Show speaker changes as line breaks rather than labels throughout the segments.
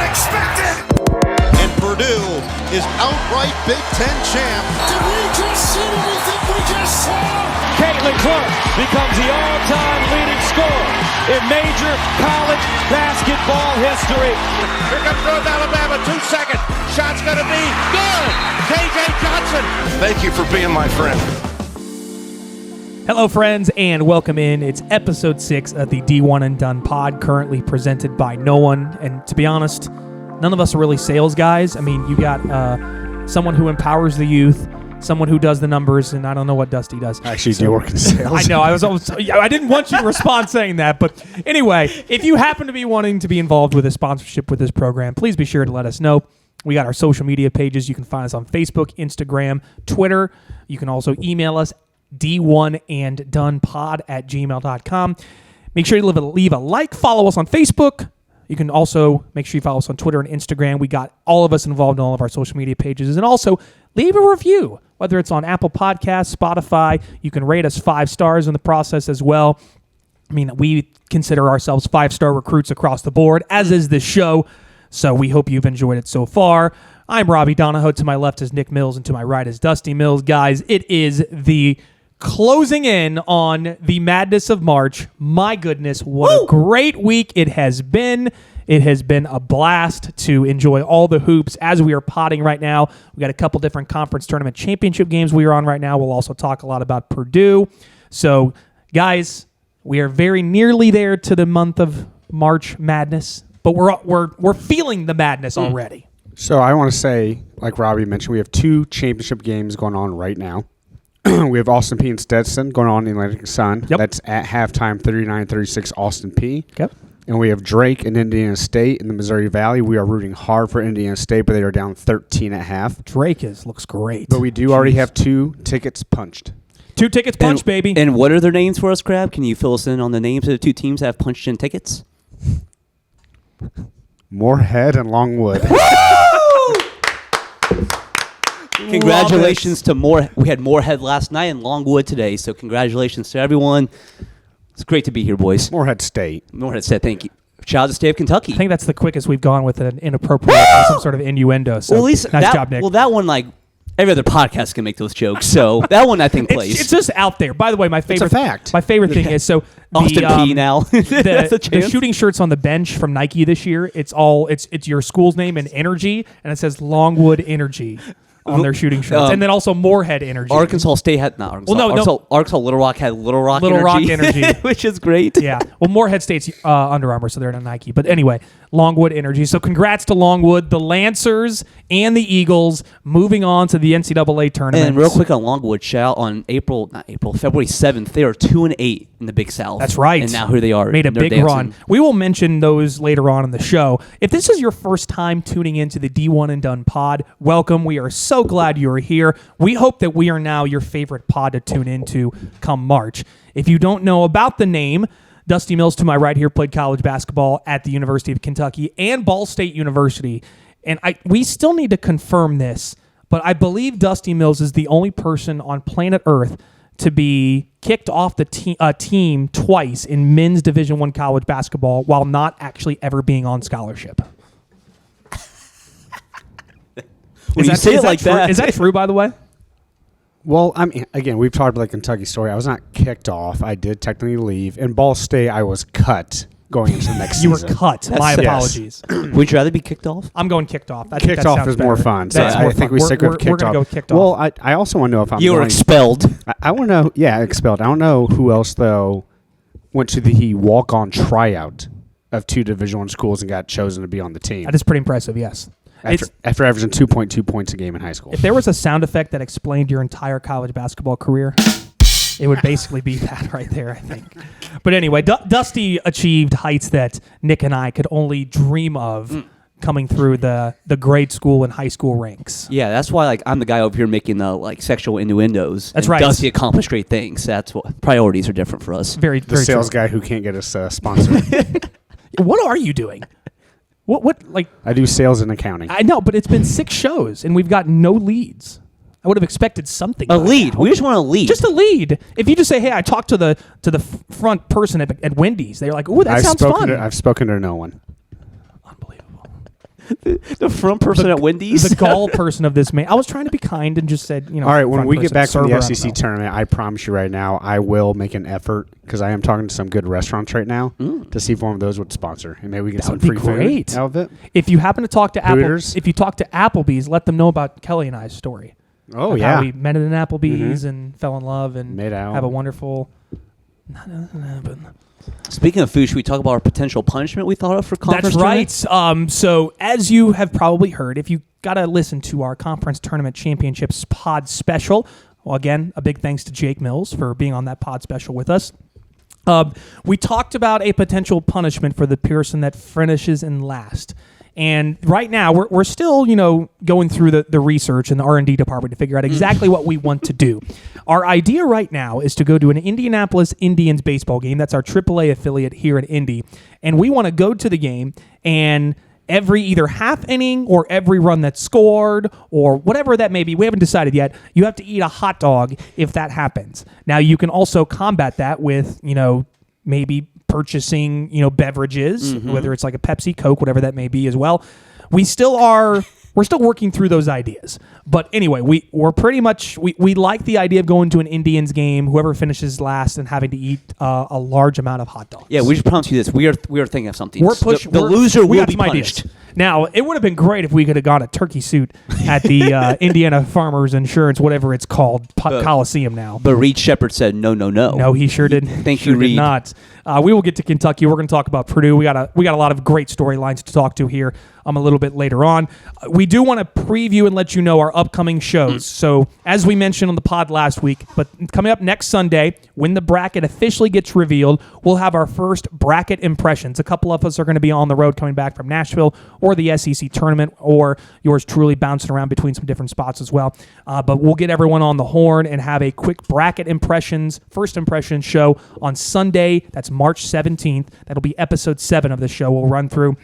unexpected.
And Purdue is outright Big Ten champ.
Did we just see what we think we just saw?
Caitlin Clark becomes the all-time leading scorer in major college basketball history.
Here comes North Alabama, 2 seconds. Shot's gonna be good. KJ Johnson.
Thank you for being my friend.
Hello, friends, and welcome in. It's episode 6 of the D1 and Done pod, currently presented by no one. And to be honest, none of us are really sales guys. I mean, you got someone who empowers the youth, someone who does the numbers, and I don't know what Dusty does.
I actually do work in sales.
I know. I didn't want you to respond saying that. But anyway, if you happen to be wanting to be involved with a sponsorship with this program, please be sure to let us know. We got our social media pages. You can find us on Facebook, Instagram, Twitter. You can also email us, d1anddonepod@gmail.com. Make sure you leave a like, follow us on Facebook. You can also make sure you follow us on Twitter and Instagram. We got all of us involved in all of our social media pages. And also, leave a review, whether it's on Apple Podcasts, Spotify. You can rate us 5 stars in the process as well. I mean, we consider ourselves 5-star recruits across the board, as is this show. So we hope you've enjoyed it so far. I'm Robby Donahoe. To my left is Nick Mills, and to my right is Dusty Mills. Guys, it is the closing in on the madness of March. My goodness, what a great week it has been. It has been a blast to enjoy all the hoops as we are potting right now. We got a couple different conference tournament championship games we are on right now. We'll also talk a lot about Purdue. So, guys, we are very nearly there to the month of March madness, but we're feeling the madness already.
So I want to say, like Robby mentioned, we have 2 championship games going on right now. We have Austin P and Stetson going on in the Atlantic Sun.
Yep.
That's at halftime, 39-36 Austin P.
Yep.
And we have Drake and Indiana State in the Missouri Valley. We are rooting hard for Indiana State, but they are down 13 at half.
Drake looks great.
But we do already have 2 tickets punched.
2 tickets punched, baby.
And what are their names for us, Crab? Can you fill us in on the names of the 2 teams that have punched in tickets?
Moorhead and Longwood.
Congratulations to Moorhead. We had Moorhead last night and Longwood today, so congratulations to everyone. It's great to be here, boys.
Moorhead State.
Moorhead said thank you. Shout out to State of Kentucky.
I think that's the quickest we've gone with an inappropriate some sort of innuendo. So
well, at least
nice job, Nick.
Well, that one, like, every other podcast can make those jokes, so that one I think plays.
It's just out there. By the way, my favorite
It's a fact.
My favorite thing is
Austin P now.
the shooting shirts on the bench from Nike this year. It's your school's name and Energy, and it says Longwood Energy on their shooting shirts, and then also Moorhead Energy.
Arkansas State had not Arkansas.
Well, no.
Arkansas Little Rock had Little Rock
Energy,
which is great.
Yeah. Well, Moorhead State's Under Armour, so they're not Nike. But anyway, Longwood Energy. So congrats to Longwood, the Lancers, and the Eagles moving on to the NCAA tournament.
And real quick on Longwood, shout out on February 7th, they are 2-8 in the Big South.
That's right.
And now here they are.
Made a big
dancing.
run. We will mention those later on in the show. If this is your first time tuning into the D1 and Done pod, welcome. We are so glad you are here. We hope that we are now your favorite pod to tune into come March. If you don't know about the name, Dusty Mills to my right here played college basketball at the University of Kentucky and Ball State University. And we still need to confirm this, but I believe Dusty Mills is the only person on planet Earth to be kicked off the team twice in men's Division I college basketball while not actually ever being on scholarship.
When you say it like that.
Is that true, by the way?
Well, I mean, again, we've talked about the Kentucky story. I was not kicked off. I did technically leave. In Ball State, I was cut going into the next
You
season.
were cut. My apologies.
Would you rather be kicked off?
I'm going kicked off.
Kicked off is more fun. So I think we stick with kicked off.
We're going to go kicked off.
Well, I also want to know if I'm
You were expelled.
I want to know. Yeah, expelled. I don't know who else, though, went to the walk-on tryout of 2 Division I schools and got chosen to be on the team.
That is pretty impressive, yes.
After averaging 2.2 points a game in high school.
If there was a sound effect that explained your entire college basketball career, it would basically be that right there, I think. But anyway, Dusty achieved heights that Nick and I could only dream of coming through the grade school and high school ranks.
Yeah, that's why I'm the guy over here making the sexual innuendos.
That's
and
right.
Dusty accomplished great things. That's what priorities are different for us.
Very
the sales
true.
guy who can't get us sponsored.
What are you doing? What
I do sales and accounting.
I know, but it's been 6 shows and we've got no leads. I would have expected something.
A lead. We just want a lead.
Just a lead. If you just say, "Hey, I talked to the front person at Wendy's," they're like, "Ooh, that sounds fun."
I've spoken to no one.
Unbelievable.
The front person at Wendy's.
The gall person of this man. I was trying to be kind and just said,
All right, when
front
we get
person,
back from
server,
the
I don't
SEC
know.
tournament, I promise you right now, I will make an effort because I am talking to some good restaurants right now to see if one of those would sponsor, and maybe we get
That
some
would be
free
great.
food out of it.
If you happen to talk to
Hooters.
if you talk to Applebee's, let them know about Kelly and I's story.
Oh
Of
yeah,
how we met at an Applebee's and fell in love and
Made out.
have a wonderful.
Speaking of food, should we talk about our potential punishment we thought of for conference
That's
tournament?
right. So as you have probably heard, if you got to listen to our conference tournament championships pod special, well, again, a big thanks to Jake Mills for being on that pod special with us. We talked about a potential punishment for the person that finishes in last. And right now, we're still, going through the research in the R&D department to figure out exactly what we want to do. Our idea right now is to go to an Indianapolis Indians baseball game. That's our AAA affiliate here in Indy. And we want to go to the game and every either half inning or every run that's scored or whatever that may be, we haven't decided yet, you have to eat a hot dog if that happens. Now, you can also combat that with, maybe purchasing, beverages, whether it's like a Pepsi, Coke, whatever that may be as well. We're still working through those ideas. But anyway, we're pretty much, we like the idea of going to an Indians game, whoever finishes last and having to eat a large amount of hot dogs.
Yeah, we just promise you this. We are thinking of something.
We're pushing.
The loser
we
will
got
be
some
punished.
ideas. Now, it would have been great if we could have got a turkey suit at the Indiana Farmers Insurance, whatever it's called, Coliseum now.
But Reed Shepherd said no.
No, he sure didn't.
Thank
sure
you,
did
Reed.
not. We will get to Kentucky. We're going to talk about Purdue. We got a lot of great storylines to talk to here. A little bit later on. We do want to preview and let you know our upcoming shows. So, as we mentioned on the pod last week, but coming up next Sunday, when the bracket officially gets revealed, we'll have our first bracket impressions. A couple of us are going to be on the road coming back from Nashville or the SEC tournament, or yours truly bouncing around between some different spots as well. But we'll get everyone on the horn and have a quick bracket impressions, first impressions show on Sunday. That's March 17th. That'll be episode 7 of the show. We'll run through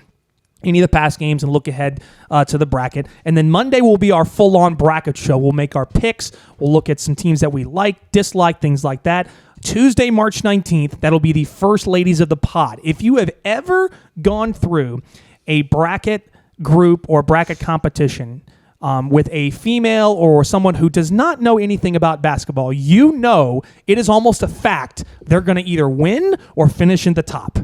any of the past games and look ahead to the bracket. And then Monday will be our full-on bracket show. We'll make our picks. We'll look at some teams that we like, dislike, things like that. Tuesday, March 19th, that'll be the first ladies of the pod. If you have ever gone through a bracket group or bracket competition with a female or someone who does not know anything about basketball, it is almost a fact they're going to either win or finish in the top.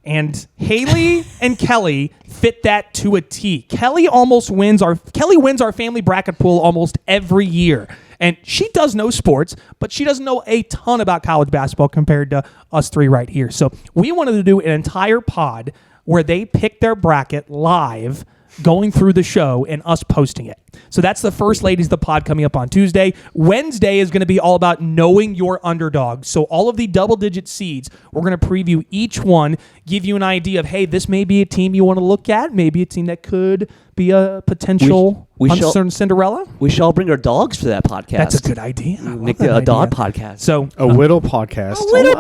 And Haley and Kelly fit that to a T. Kelly wins our family bracket pool almost every year. And she does know sports, but she doesn't know a ton about college basketball compared to us three right here. So we wanted to do an entire pod where they pick their bracket live, going through the show and us posting it. So that's the first ladies of the pod coming up on Tuesday. Wednesday is going to be all about knowing your underdog. So all of the double-digit seeds, we're going to preview each one, give you an idea of, hey, this may be a team you want to look at, maybe a team that could be a potential uncertain Cinderella.
We shall bring our dogs for that podcast.
That's a good idea.
Make a dog podcast.
So
a Whittle podcast.
A Whittle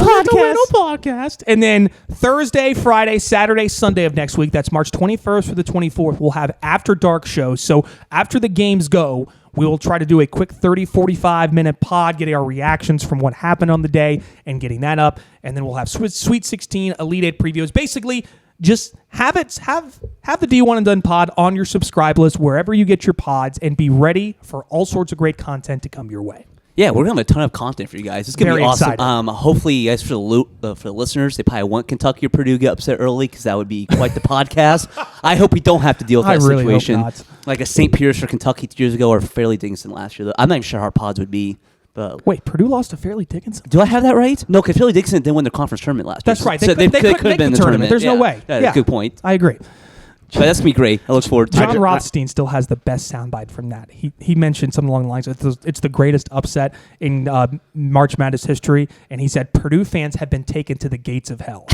podcast. And then Thursday, Friday, Saturday, Sunday of next week, that's March 21st through the 24th, we'll have After Dark shows. So after the games go, we will try to do a quick 30, 45-minute pod, getting our reactions from what happened on the day and getting that up. And then we'll have Sweet 16 Elite 8 previews. Basically, just have the D1 and Done pod on your subscribe list wherever you get your pods and be ready for all sorts of great content to come your way.
Yeah, we're gonna have a ton of content for you guys. It's gonna
Very
be awesome.
excited.
Hopefully, you guys for the listeners, they probably want Kentucky or Purdue get upset early because that would be quite the podcast. I hope we don't have to deal with that
really hope
situation.
not.
Like a St. Peter's for Kentucky 2 years ago or Fairleigh Dickinson last year. I'm not even sure how our pods would be. But
Wait, Purdue lost to Fairleigh Dickinson?
do I have that right? No, because Fairleigh Dickinson didn't win the conference tournament last year.
That's right.
So they could have been in the tournament.
There's no way.
Yeah, good point.
I agree.
But that's gonna be great. I look forward to
John
it.
Rothstein still has the best soundbite from that. He mentioned something along the lines of it's the greatest upset in March Madness history, and he said Purdue fans have been taken to the gates of hell.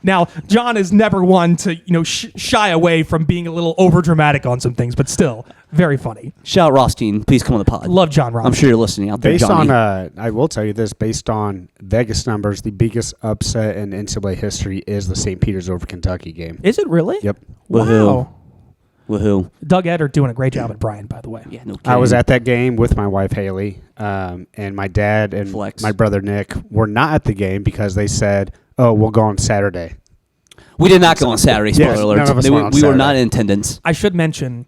Now, John is never one to shy away from being a little overdramatic on some things, but still very funny.
Shout out Rothstein. Please come on the pod.
Love John Rothstein.
I'm sure you're listening out there,
Based
Johnny.
on, I will tell you this, based on Vegas numbers, the biggest upset in NCAA history is the St. Peter's over Kentucky game.
Is it really?
Yep.
Wow.
Woohoo.
Doug Eder doing a great job at Bryant, by the way.
Yeah, no kidding.
I was at that game with my wife, Haley, and my dad and
Flex.
my brother, Nick, were not at the game because they said, oh, we'll go on Saturday.
We did not go on Saturday. Spoiler
Yes,
alert.
none of us went on
We were not
Saturday.
in attendance.
I should mention,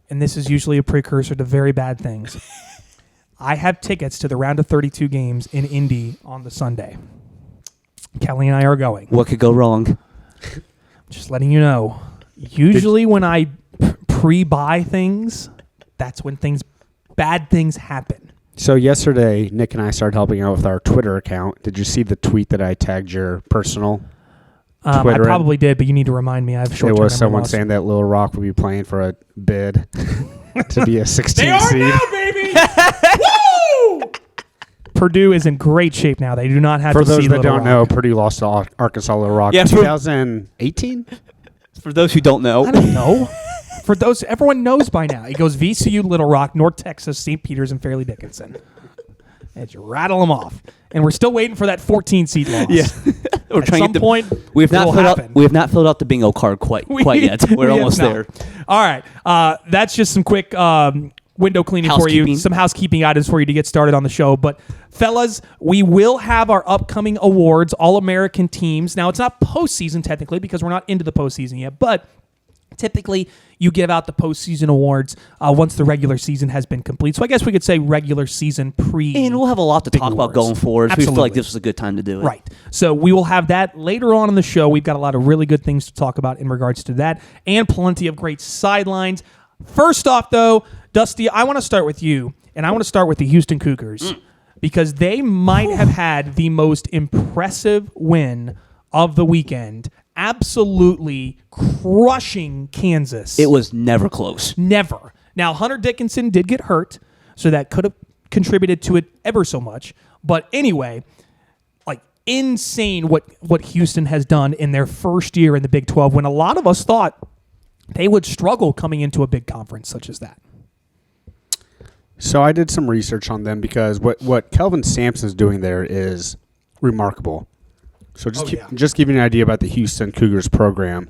and this is usually a precursor to very bad things. I have tickets to the round of 32 games in Indy on the Sunday. Kelly and I are going.
What could go wrong?
Just letting you know. Usually when I pre-buy things, that's when bad things happen.
So yesterday, Nick and I started helping out with our Twitter account. Did you see the tweet that I tagged your personal
I
Twitter in?
probably did, but you need to remind me. I have
It
short-term
was
memory
someone
loss.
saying that Little Rock would be playing for a bid to be a 16
They are
seed.
now, baby! Woo! Purdue is in great shape now. They do not have
For
to
those
see
that
Little
don't know,
Rock.
Purdue lost to Arkansas Little Rock
Yeah,
in
for-
2018.
For those who don't know,
I don't know. For those, everyone knows by now. It goes VCU, Little Rock, North Texas, St. Peter's, and Fairleigh Dickinson. And you rattle them off. And we're still waiting for that 14-seat loss.
yeah, we're
At
trying
some
to
point,
we have not
it'll
filled out.
happen.
We have not filled out the bingo card quite yet.
We
We're
have
almost
not.
there.
All right. That's just some quick window cleaning for you.
Housekeeping.
Some housekeeping items for you to get started on the show. But, fellas, we will have our upcoming awards, All-American teams. Now, it's not postseason technically because we're not into the postseason yet, but typically you give out the postseason awards once the regular season has been complete. So I guess we could say regular season pre.
And we'll have a lot to
big
talk about
awards.
going forward. So we feel like
Absolutely.
this was a good time to do it.
Right. So we will have that later on in the show. We've got a lot of really good things to talk about in regards to that and plenty of great sidelines. First off, though, Dusty, I want to start with you, and I want to start with the Houston Cougars because they might have had the most impressive win of the weekend, absolutely crushing Kansas.
It was never close.
Never. Now, Hunter Dickinson did get hurt, so that could have contributed to it ever so much. But anyway, like insane what Houston has done in their first year in the Big 12 when a lot of us thought they would struggle coming into a big conference such as that.
So I did some research on them because what Kelvin Sampson's doing there is remarkable. So just give you an idea about the Houston Cougars program.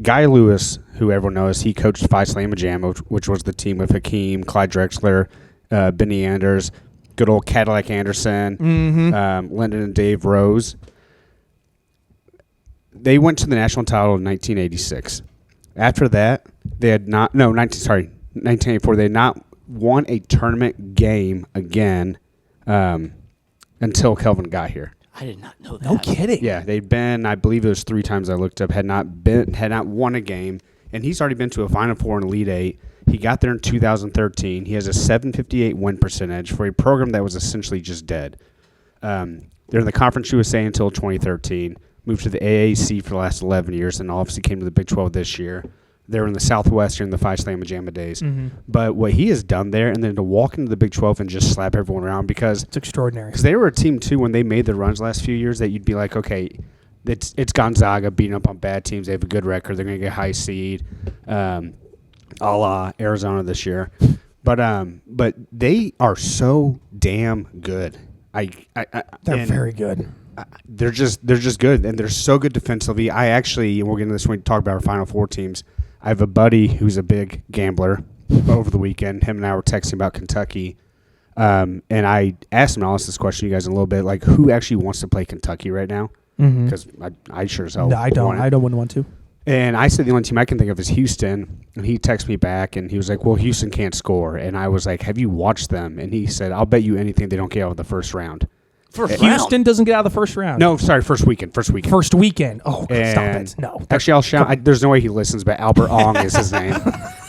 Guy Lewis, who everyone knows, he coached Phi Slamma Jam, which was the team with Hakeem, Clyde Drexler, Benny Anders, good old Cadillac Anderson, Lyndon and Dave Rose. They went to the national title in 1986. After that, they had not 1984. They had not won a tournament game again until Kelvin got here.
I did not know that.
No kidding.
Yeah, they'd been, I believe it was 3 times I looked up, had not won a game, and he's already been to a Final Four and Elite Eight. He got there in 2013. He has a 758 win percentage for a program that was essentially just dead. They're in the Conference USA until 2013, moved to the AAC for the last 11 years, and obviously came to the Big 12 this year. They were in the Southwest during the Phi Slamma Jamma days. But what he has done there, and then to walk into the Big 12 and just slap everyone around because
It's extraordinary.
they were a team, too, when they made the runs last few years that you'd be like, okay, it's Gonzaga beating up on bad teams. They have a good record. They're going to get high seed, a la Arizona this year. But they are so damn good.
They're very good.
They're just good, and they're so good defensively. I actually, and we'll get into this when we talk about our Final Four teams, I have a buddy who's a big gambler over the weekend. Him and I were texting about Kentucky, and I asked him, I'll ask this question to you guys in a little bit, like who actually wants to play Kentucky right now? Because I sure as hell
No, I don't.
want it.
I wouldn't want to.
And I said the only team I can think of is Houston. And he texted me back, and he was like, well, Houston can't score. And I was like, have you watched them? And he said, I'll bet you anything they don't get out of the first round.
Houston doesn't get out of the first round.
No, sorry, first weekend.
First weekend. Oh, stop
And
it. No.
Actually, I'll shout. There's no way he listens, but Albert Ong is his name.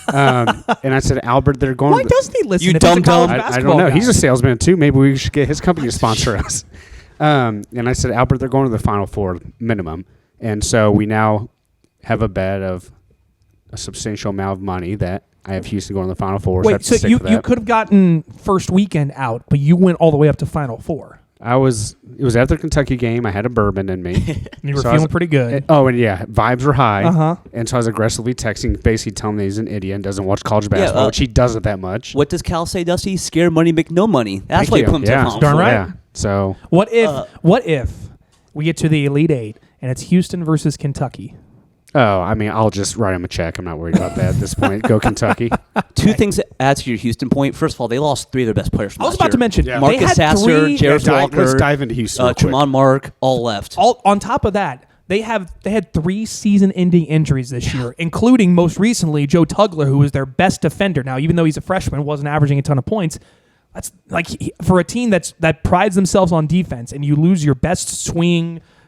And I said, Albert, they're going
Why
to the,
doesn't he listen?
You
if he's a
dumb-dumb.
college
I
basketball
don't know.
guy?
He's a salesman, too. Maybe we should get his company to sponsor us. And I said, Albert, they're going to the Final Four minimum. And so we now have a bet of a substantial amount of money that I have Houston going to the Final Four.
Wait, so you could have gotten first weekend out, but you went all the way up to Final Four.
It was after the Kentucky game. I had a bourbon in me.
You were
So I was-
feeling pretty good.
And yeah, vibes were high.
Uh-huh.
And so I was aggressively texting, basically telling me he's an idiot and doesn't watch college basketball, which he doesn't that much.
What does Cal say, Dusty? Scare money, make no money. That's
Thank
why
you.
you put him to
Yeah.
the Final
Darn
Four.
right.
Yeah. So
What if we get to the Elite Eight and it's Houston versus Kentucky?
I mean, I'll just write him a check. I'm not worried about that at this point. Go Kentucky.
Two things that add to your Houston point. First of all, they lost 3 of their best players from
I was
last
about
year.
to mention
Yeah.
they
Marcus
had
Sasser,
three.
Jarrett Walker.
Let's dive into Houston real quick.
Tremont Mark, all left.
All on top of that, They had 3 season-ending injuries this year, including most recently Joe Tugler, who was their best defender. Now, even though he's a freshman, wasn't averaging a ton of points. That's like for a team that prides themselves on defense, and you lose your best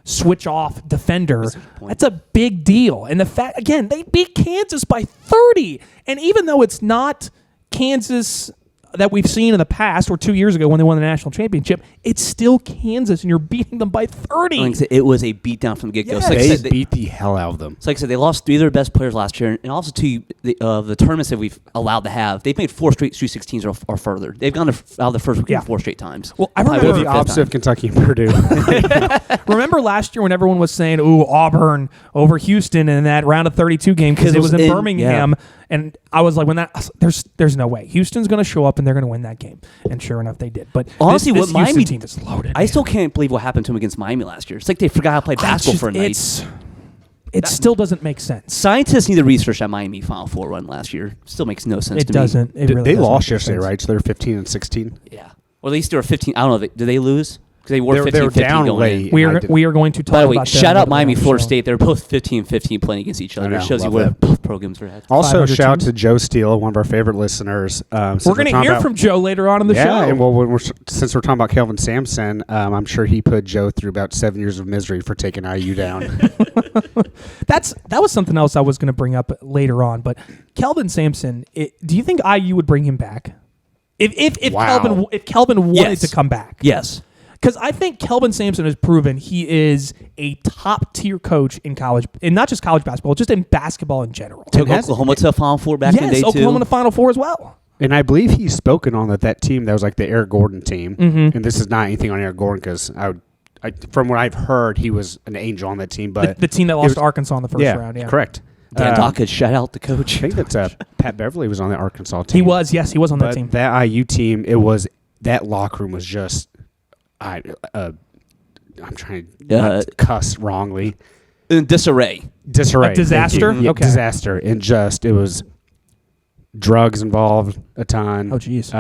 switch off defender. That's a big deal. And the fact, again, they beat Kansas by 30, and even though it's not Kansas that we've seen in the past or 2 years ago when they won the national championship, it's still Kansas, and you're beating them by 30.
Like I said, it was a beatdown from the get-go.
Yes.
So like I
They
said,
beat the hell out of them.
So like I said, they lost 3 of their best players last year, and also the tournaments that we've allowed to have, they've made 4 straight Sweet 16s or further. They've gone out of the first weekend 4 straight times.
Well, I
They're
remember
the opposite of Kentucky and Purdue.
Remember last year when everyone was saying, "Ooh, Auburn over Houston in that round of 32 game because it was in Birmingham," and I was like, there's no way Houston's going to show up and they're going to win that game, and sure enough, they did. But
honestly,
this
what
Houston
Miami
team is loaded.
I still can't believe what happened to them against Miami last year. It's like they forgot how to play basketball for a night.
It still doesn't make sense.
Scientists need to research that Miami Final Four run last year. Still makes no sense
It
to
doesn't.
me.
It really
They
doesn't
lost
make
yesterday,
sense.
right? So they're 15 and 16.
Yeah. Or at least they were 15. I don't know. Did they lose? Because they were
They were
15-15
down
going
late.
in.
We are going to talk
By the way,
about them
shout out
later
Miami,
on the
Florida
show.
State. They're both 15-15 playing against each other.
I know,
It shows you
love
where
that.
both programs are at.
Also,
500
shout out
teams.
to Joe Steele, one of our favorite listeners.
We're going to hear from Joe later on in the show.
Yeah, and well, since we're talking about Kelvin Sampson, I'm sure he put Joe through about 7 years of misery for taking IU down.
That was something else I was going to bring up later on. But Kelvin Sampson, do you think IU would bring him back? If
Wow.
Kelvin wanted
Yes.
to come back?
Yes.
Because I think Kelvin Sampson has proven he is a top-tier coach in college, and not just college basketball, just in basketball in general.
Took Oklahoma to the Final Four back in the day,
Yes, Oklahoma
too.
in the Final Four as well.
And I believe he's spoken on that team that was like the Eric Gordon team.
Mm-hmm.
And this is not anything on Eric Gordon because from what I've heard, he was an angel on that team. But
The team that lost to Arkansas in the first round. Yeah,
correct.
Dan Dockett, shout out the
I
coach.
think that's Pat Beverly was on the Arkansas team.
He was. Yes, he was on that
But
team.
that IU team, that locker room was just I'm trying to not cuss wrongly.
In disarray.
Disarray.
A disaster?
Thank you. Yeah,
Okay.
disaster. And it was drugs involved a ton.
Oh, jeez.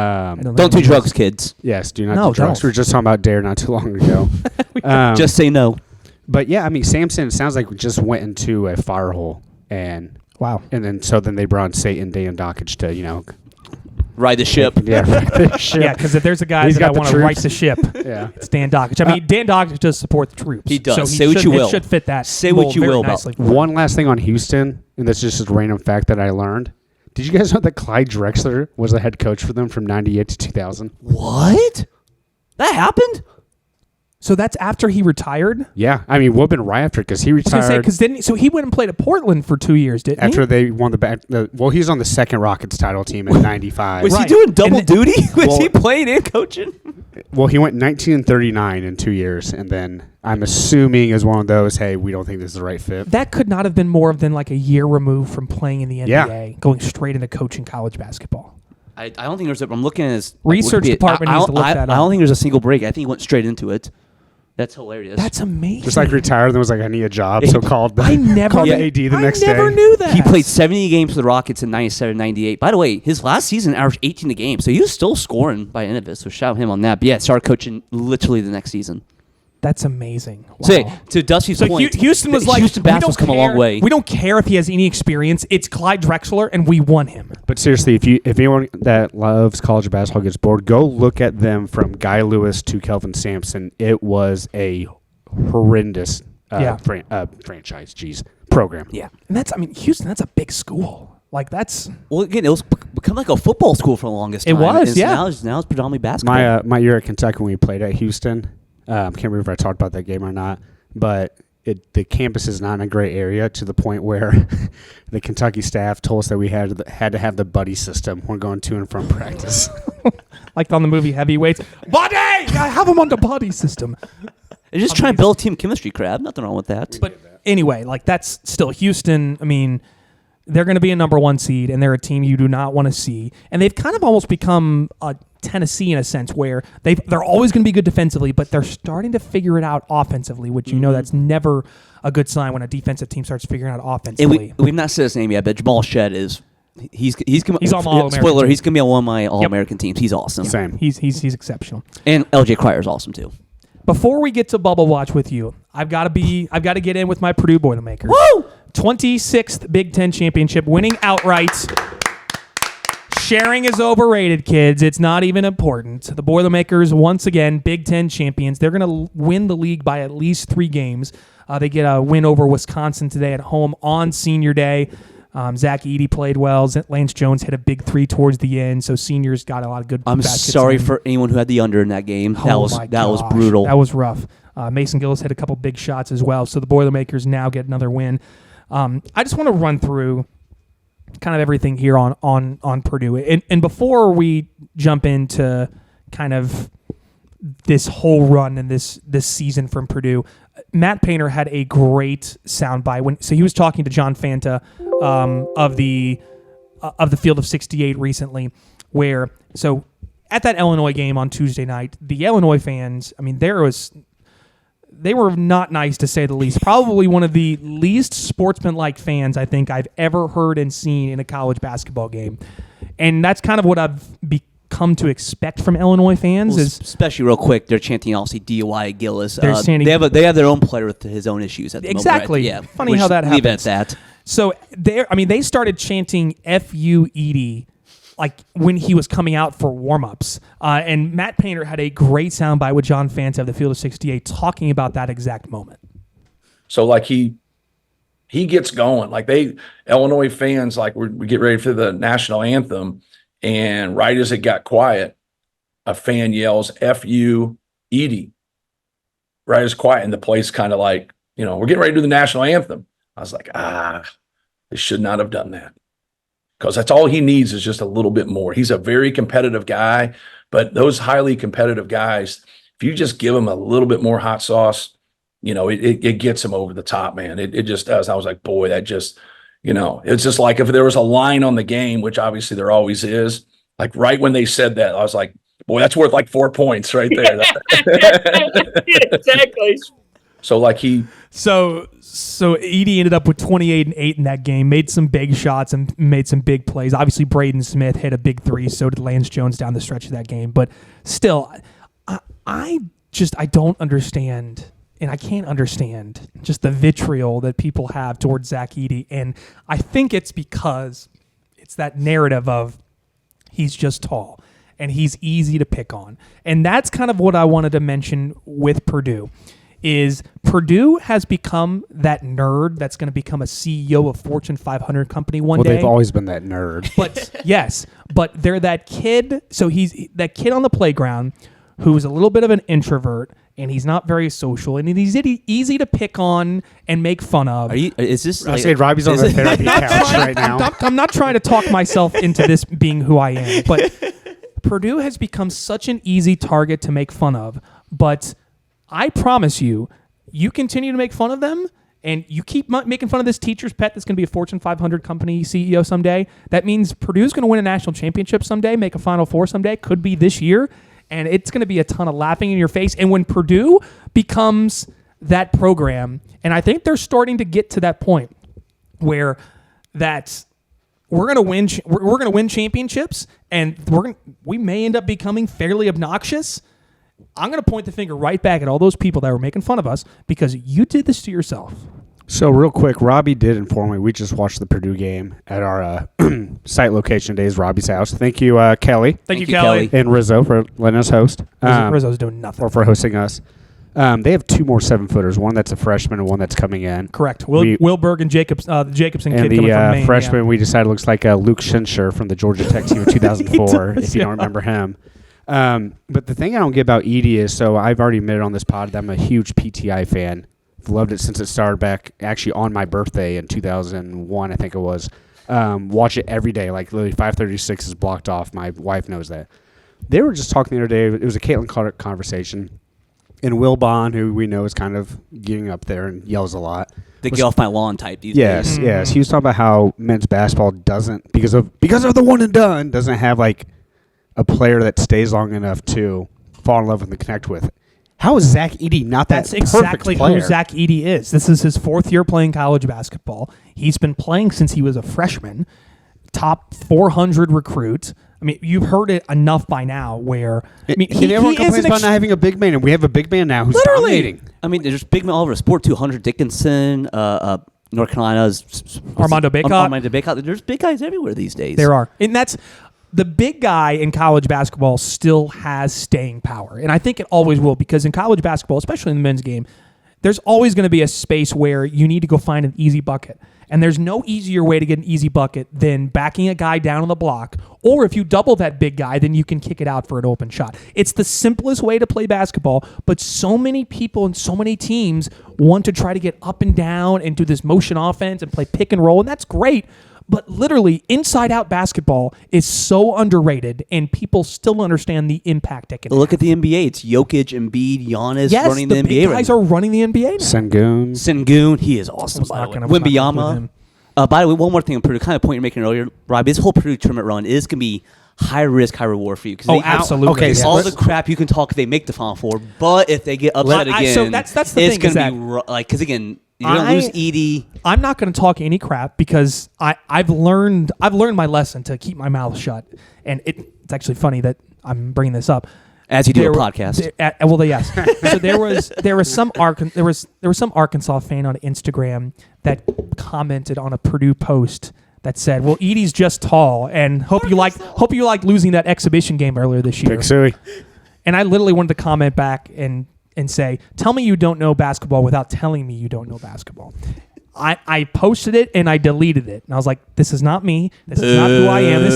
Don't do drugs, kids.
Yes, do not
No,
do drugs.
don't.
We were just talking about Dare not too long ago.
Just say no.
But yeah, I mean, Sampson, it sounds like we just went into a fire hole. And
Wow.
And then they brought in Satan Dan Dockage to,
Ride the ship.
yeah,
Yeah, because if there's a guy
He's
that I
got the
want to right
troops.
the ship,
yeah.
it's Dan Dockage. I mean, Dan Dockage does support the troops.
He does.
So
Say what
should-
you will.
It should fit that.
Say what
mold
you
very
will about-
nicely.
One last thing on Houston, and that's just a random fact that I learned. Did you guys know that Clyde Drexler was the head coach for them from 98 to 2000?
What? That happened?
So that's after he retired?
Yeah. I mean, would have been right after because he
I was going to say,
retired
so he went and played at Portland for 2 years, didn't
after
he?
they won well, he was on the second Rockets title team in 95.
Was he
Right.
doing double
And
duty? Was
Well-
he playing and coaching?
Well, he went 19 and 39 in 2 years, and then I'm assuming is one of those, hey, we don't think this is the right fit.
That could not have been more than like a year removed from playing in the NBA,
Yeah.
going straight into coaching college basketball.
I don't think there's. I'm looking at his
Research
Wikipedia.
department
I
needs to look
I
that
I
up.
don't think there's a single break. I think he went straight into it. That's hilarious.
That's amazing.
Just like retired, and then was like, I need a job, so called
I never,
called the AD the next
I never
day.
knew that.
He played 70 games for the Rockets in 97, 98. By the way, his last season averaged 18 a game, so he was still scoring by the end of it. So shout him on that. But yeah, started coaching literally the next season.
That's amazing. Wow.
So to Dusty's
So
point,
Houston was like,
Houston
we don't
basketball's come a
care-
long way.
We don't care if he has any experience. It's Clyde Drexler, and we won him.
But seriously, if anyone that loves college basketball gets bored, go look at them from Guy Lewis to Kelvin Sampson. It was a horrendous franchise, program.
Yeah.
And Houston, that's a big school. Like, that's...
Well, again, it was become like a football school for the longest
It
time.
was,
And
yeah.
Now it's predominantly basketball.
My year at Kentucky when we played at Houston, can't remember if I talked about that game or not, but the campus is not in a great area to the point where the Kentucky staff told us that we had to have the buddy system when going to and from practice.
Like on the movie Heavyweights. Buddy! I have him on the buddy system.
They're just trying to build team chemistry, Crab. Nothing wrong with that.
But anyway, like, that's still Houston. I mean, they're going to be a number one seed, and they're a team you do not want to see. And they've kind of almost become a Tennessee in a sense where they're always going to be good defensively, but they're starting to figure it out offensively, which you know that's never a good sign when a defensive team starts figuring out offensively.
And we've not said his name yet, but Jamal Shedd is he's
on my All-American
spoiler.
team.
He's gonna be on one of my All-American teams. He's awesome.
Same.
He's exceptional.
And LJ Crier's awesome too.
before we get to Bubble Watch with you, I've got to get in with my Purdue Boilermakers.
Woo!
26th Big Ten championship, winning outright. Sharing is overrated, kids. It's not even important. The Boilermakers, once again, Big Ten champions. They're going to win the league by at least 3 games. They get a win over Wisconsin today at home on Senior Day. Zach Edey played well. Lance Jones hit a big 3 towards the end, so seniors got a lot of good
I'm
baskets
sorry
in.
for anyone who had the under in that game.
Oh
That was brutal.
That was rough. Mason Gillis hit a couple big shots as well, so the Boilermakers now get another win. I just want to run through kind of everything here on Purdue. And before we jump into kind of this whole run and this season from Purdue, Matt Painter had a great soundbite. So he was talking to John Fanta of the Field of 68 recently, where so at that Illinois game on Tuesday night, the Illinois fans, I mean, they were not nice to say the least. Probably one of the least sportsmanlike fans I think I've ever heard and seen in a college basketball game. And that's kind of what I've come to expect from Illinois fans.
Well,
is
especially real quick, they're chanting obviously DUI Gillis.
They're chanting-
they have their own player with his own issues at the
Exactly.
moment. Right? Yeah.
Funny how that
Leave it at
happens.
that.
So they started chanting "F-U Edey" like when he was coming out for warm-ups. And Matt Painter had a great soundbite with John Fanta of the Field of 68 talking about that exact moment.
So like he gets going. Like Illinois fans, like we get ready for the national anthem, and right as it got quiet, a fan yells "F-U Edey." Right as quiet, and the place kind of like, we're getting ready to do the national anthem. I was like, they should not have done that. Because that's all he needs is just a little bit more. He's a very competitive guy, but those highly competitive guys, if you just give them a little bit more hot sauce, it gets them over the top, man. It just does. I was like, boy, that just, it's just like if there was a line on the game, which obviously there always is, like right when they said that, I was like, boy, that's worth like 4 points right there.
Exactly.
So like
So Edey ended up with 28 and 8 in that game, made some big shots and made some big plays. Obviously, Braden Smith hit a big 3, so did Lance Jones down the stretch of that game. But still, I don't understand, and I can't understand just the vitriol that people have towards Zach Edey. And I think it's because it's that narrative of he's just tall and he's easy to pick on. And that's kind of what I wanted to mention with Purdue. Is Purdue has become that nerd that's going to become a CEO of Fortune 500 company one day.
Well, they've always been that nerd.
But yes, but they're that kid. So he's that kid on the playground who's a little bit of an introvert, and he's not very social, and he's easy to pick on and make fun of.
Is this?
I say Robbie's on the therapy couch right now.
I'm not trying to talk myself into this being who I am, but Purdue has become such an easy target to make fun of. But I promise you continue to make fun of them, and you keep making fun of this teacher's pet that's going to be a Fortune 500 company CEO someday. That means Purdue's going to win a national championship someday, make a Final Four someday, could be this year, and it's going to be a ton of laughing in your face. And when Purdue becomes that program, and I think they're starting to get to that point where we're going to win championships, and we may end up becoming fairly obnoxious. I'm going to point the finger right back at all those people that were making fun of us because you did this to yourself.
So real quick, Robby did inform me. We just watched the Purdue game at our site location today is Robby's house. Thank you, Kelly.
Thank you, Kelly.
And Rizzo for letting us host.
Rizzo's doing nothing.
Or for hosting us. They have 2 more 7-footers, one that's a freshman and one that's coming in.
Correct. Wilberg and Jacobson
and
kid coming from Maine.
Freshman we decided looks like Luke Schincher from the Georgia Tech team in 2004, if you don't remember him. But the thing I don't get about Edey is, so I've already admitted on this pod that I'm a huge PTI fan. I've loved it since it started back actually on my birthday in 2001, I think it was. Watch it every day, like literally 5:36 is blocked off. My wife knows that. They were just talking the other day. It was a Caitlin Clark conversation. And Will Bond, who we know is kind of getting up there and yells a lot.
The get off my lawn type these days.
Yes. He was talking about how men's basketball doesn't, because of the one and done, doesn't have like a player that stays long enough to fall in love with and connect with. How is Zach Edey not that
That's exactly
player?
who Zach Edey is. This is his 4th year playing college basketball. He's been playing since he was a freshman. top 400 recruit. I mean, you've heard it enough by now where I mean,
everyone complains about not having a big man, and we have a big man now who's dominating.
I mean, there's big men all over the sport too. Hunter Dickinson, North Carolina's
Armando Bacot.
There's big guys everywhere these days.
There are. And that's the big guy in college basketball still has staying power. And I think it always will, because in college basketball, especially in the men's game, there's always going to be a space where you need to go find an easy bucket. And there's no easier way to get an easy bucket than backing a guy down on the block. Or if you double that big guy, then you can kick it out for an open shot. It's the simplest way to play basketball, but so many people and so many teams want to try to get up and down and do this motion offense and play pick and roll, and that's great. But literally, inside-out basketball is so underrated, and people still understand the impact it can
Look
have.
at the NBA. It's Jokic, Embiid, Giannis running the NBA.
Big guys are running the NBA now.
Sengun, he is awesome. By the way. Wembanyama. By the way, one more thing on Purdue, kind of point you're making earlier, Rob. This whole Purdue tournament run is going to be high risk, high reward for you.
Absolutely.
Okay, so all the crap you can talk if they make the Final Four, but if they get upset again,
so that's the
it's
thing,
going to be because again. You're gonna lose Edey.
I'm not going to talk any crap because I've learned my lesson to keep my mouth shut. And it's actually funny that I'm bringing this up.
As you do a podcast.
Yes. So there was some Arkansas fan on Instagram that commented on a Purdue post that said, "Well, Edey's just tall, and hope you liked losing that exhibition game earlier this year."
Big Suey.
And I literally wanted to comment back and say, tell me you don't know basketball without telling me you don't know basketball. I posted it and I deleted it. And I was like, this is not me. This is not who I am. This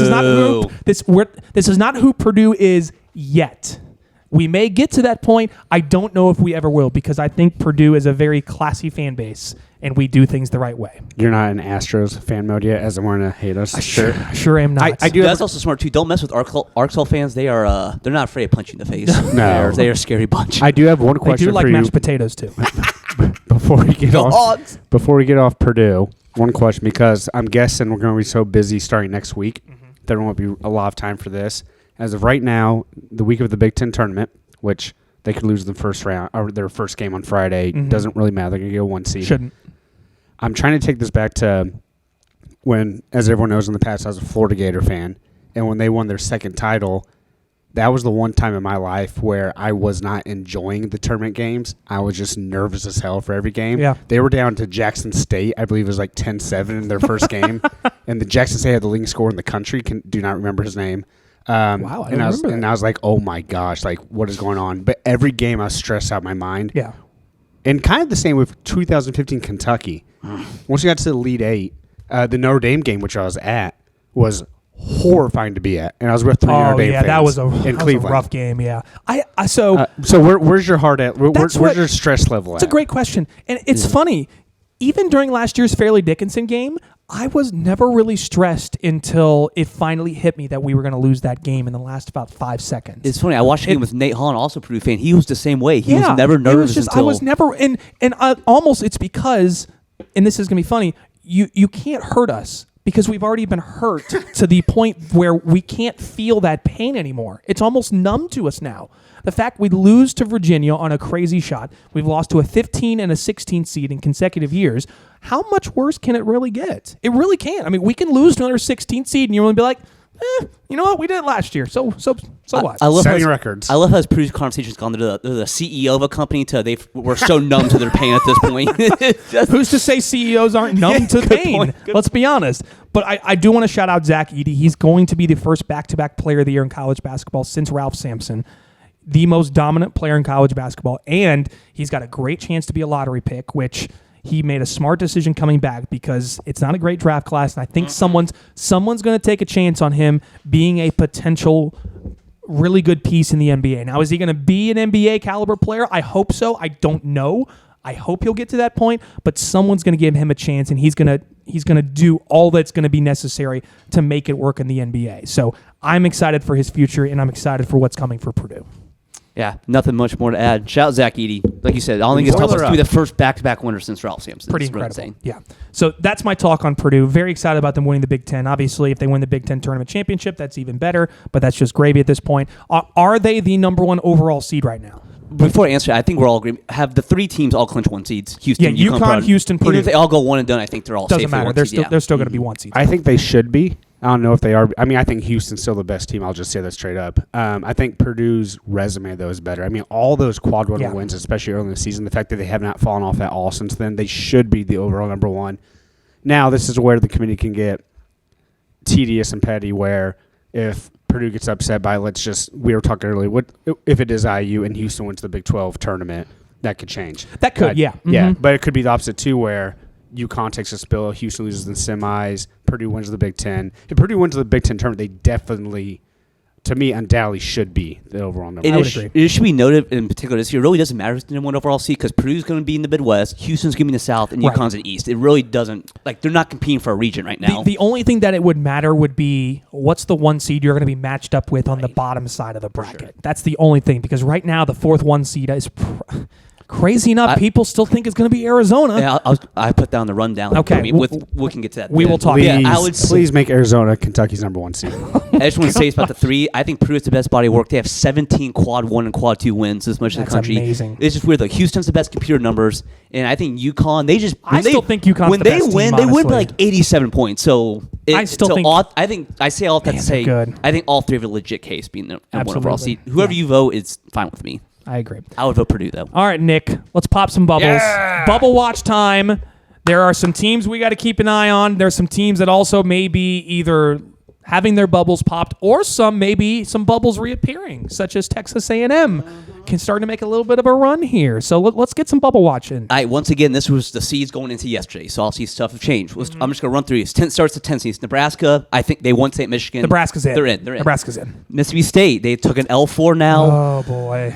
is not who Purdue is yet. We may get to that point. I don't know if we ever will, because I think Purdue is a very classy fan base and we do things the right way.
You're not in Astros fan mode yet, as I'm going to hate us.
I sure am not.
I do.
That's also smart too. Don't mess with Arkansas fans. They are they're not afraid of punching the face.
No,
they're a scary bunch.
I do have one question.
I do like
for
mashed
you.
potatoes too.
Before we get off Purdue, one question, because I'm guessing we're going to be so busy starting next week there won't be a lot of time for this. As of right now, the week of the Big Ten tournament, which they could lose the first round or their first game on Friday, doesn't really matter. They're going to get a 1 seed.
Shouldn't.
I'm trying to take this back to when, as everyone knows in the past, I was a Florida Gator fan, and when they won their second title, that was the one time in my life where I was not enjoying the tournament games. I was just nervous as hell for every game.
Yeah.
They were down to Jackson State. I believe it was like 10-7 in their first game. And the Jackson State had the leading scorer in the country. Do not remember his name.
Wow, I remember that.
And I was like, oh my gosh, like what is going on? But every game I was stressed out of my mind.
Yeah.
And kind of the same with 2015 Kentucky. Once you got to the Elite Eight, the Notre Dame game, which I was at, was horrifying to be at. And I was with 3 Notre Dame fans
that was a rough game, yeah. So
where's your heart at? Where's your stress level at?
It's a great question. And it's funny, even during last year's Fairleigh Dickinson game, I was never really stressed until it finally hit me that we were going to lose that game in the last about 5 seconds.
It's funny. I watched a game with Nate Hahn, also a Purdue fan. He was the same way. He was never nervous until...
I was never... And almost it's because, and this is going to be funny, you can't hurt us because we've already been hurt to the point where we can't feel that pain anymore. It's almost numb to us now. The fact we lose to Virginia on a crazy shot, we've lost to a 15 and a 16 seed in consecutive years. How much worse can it really get? It really can't. I mean, we can lose to another 16 seed, and you're going to be like, you know what? We did it last year. So what?
I love setting records.
I love how Purdue's conversation's gone to the CEO of a company to we're so numb to their pain at this point.
Who's to say CEOs aren't numb to pain? Let's be honest. But I do want to shout out Zach Edey. He's going to be the first back-to-back player of the year in college basketball since Ralph Sampson. The most dominant player in college basketball, and he's got a great chance to be a lottery pick, which he made a smart decision coming back because it's not a great draft class, and I think someone's going to take a chance on him being a potential really good piece in the NBA. Now, is he going to be an NBA caliber player? I hope so. I don't know. I hope he'll get to that point, but someone's going to give him a chance, and he's going to do all that's going to be necessary to make it work in the NBA. So I'm excited for his future, and I'm excited for what's coming for Purdue.
Yeah, nothing much more to add. Shout out Zach Edey. Like you said, I don't think it's tough to be the first back-to-back winner since Ralph Sampson.
Pretty incredible. Yeah. So that's my talk on Purdue. Very excited about them winning the Big Ten. Obviously, if they win the Big Ten tournament championship, that's even better, but that's just gravy at this point. Are they the number one overall seed right now?
Before I answer, I think we're all agreeing. Have the 3 teams all clinch 1 seeds? Houston,
UConn, Houston, Purdue.
Even if they all go 1 and done, I think they're all
doesn't
safe
matter.
for 1 seed.
They're still going to be 1 seed.
I think they should be. I don't know if they are. I mean, I think Houston's still the best team. I'll just say that straight up. I think Purdue's resume, though, is better. I mean, all those quad one wins, especially early in the season, the fact that they have not fallen off at all since then, they should be the overall number one. Now, this is where the committee can get tedious and petty, where if Purdue gets upset by, we were talking earlier, what if it is IU and Houston wins the Big 12 tournament, that could change.
That could, yeah. Mm-hmm.
Yeah, but it could be the opposite, too, where UConn takes a spill, Houston loses in the semis, Purdue wins the Big Ten. If Purdue wins the Big Ten tournament, they definitely, to me, undoubtedly should be the overall number.
I would agree.
It should be noted in particular this year, it really doesn't matter who's the number one overall seed because Purdue's going to be in the Midwest, Houston's going to be in the South, and UConn's in the East. It really doesn't, they're not competing for a region right now.
The only thing that it would matter would be what's the one seed you're going to be matched up with on the bottom side of the bracket. Sure. That's the only thing, because right now the fourth one seed is crazy enough, people still think it's going to be Arizona.
Yeah, I put down the rundown.
Okay.
We can get to that.
We will talk.
Please make Arizona Kentucky's number one seed.
I just want to say about the three. I think Purdue has the best body of work. They have 17 quad one and quad two wins as much as the country.
Amazing.
It's just weird. Like Houston's the best computer numbers, and I think UConn.
I still think UConn's
when
the
they
best
win,
team,
they win by
honestly.
like 87 points. So
I still think.
I think I say all that to say.
good.
I think all three have a legit case being the number one overall
Absolutely.
seed. Whoever you vote is fine with me.
I agree.
I would vote Purdue though.
All right, Nick, let's pop some bubbles.
Yeah.
Bubble watch time. There are some teams we got to keep an eye on. There's some teams that also may be either having their bubbles popped or some bubbles reappearing, such as Texas A&M can start to make a little bit of a run here. So let's get some bubble watching.
All right, once again, this was the seeds going into yesterday, so obviously stuff have changed. I'm just going to run through these. 10 starts to 10 seeds. Nebraska, I think they won St. Michigan.
Nebraska's in.
They're in.
Nebraska's in.
Mississippi State, they took an L4 now.
Oh, boy.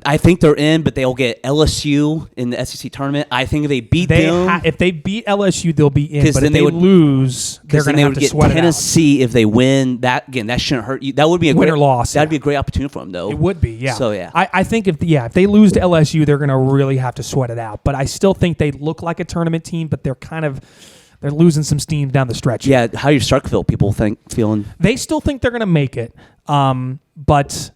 I think they're in, but they'll get LSU in the SEC tournament. I think if they beat them,
if they beat LSU, they'll be in.
'Cause
But
then
if
they
they
would-
lose, they're
because
going
then
to
they
have
would
to
get
sweat it out.
Tennessee if they win. That shouldn't hurt you. That would be a
Win or
great
loss,
That'd
yeah.
be a great opportunity for them, though.
It would be, yeah.
So yeah,
I think if they lose to LSU, they're going to really have to sweat it out. But I still think they look like a tournament team, but they're losing some steam down the stretch.
yeah. How your Starkville people feeling?
They still think they're going to make it, but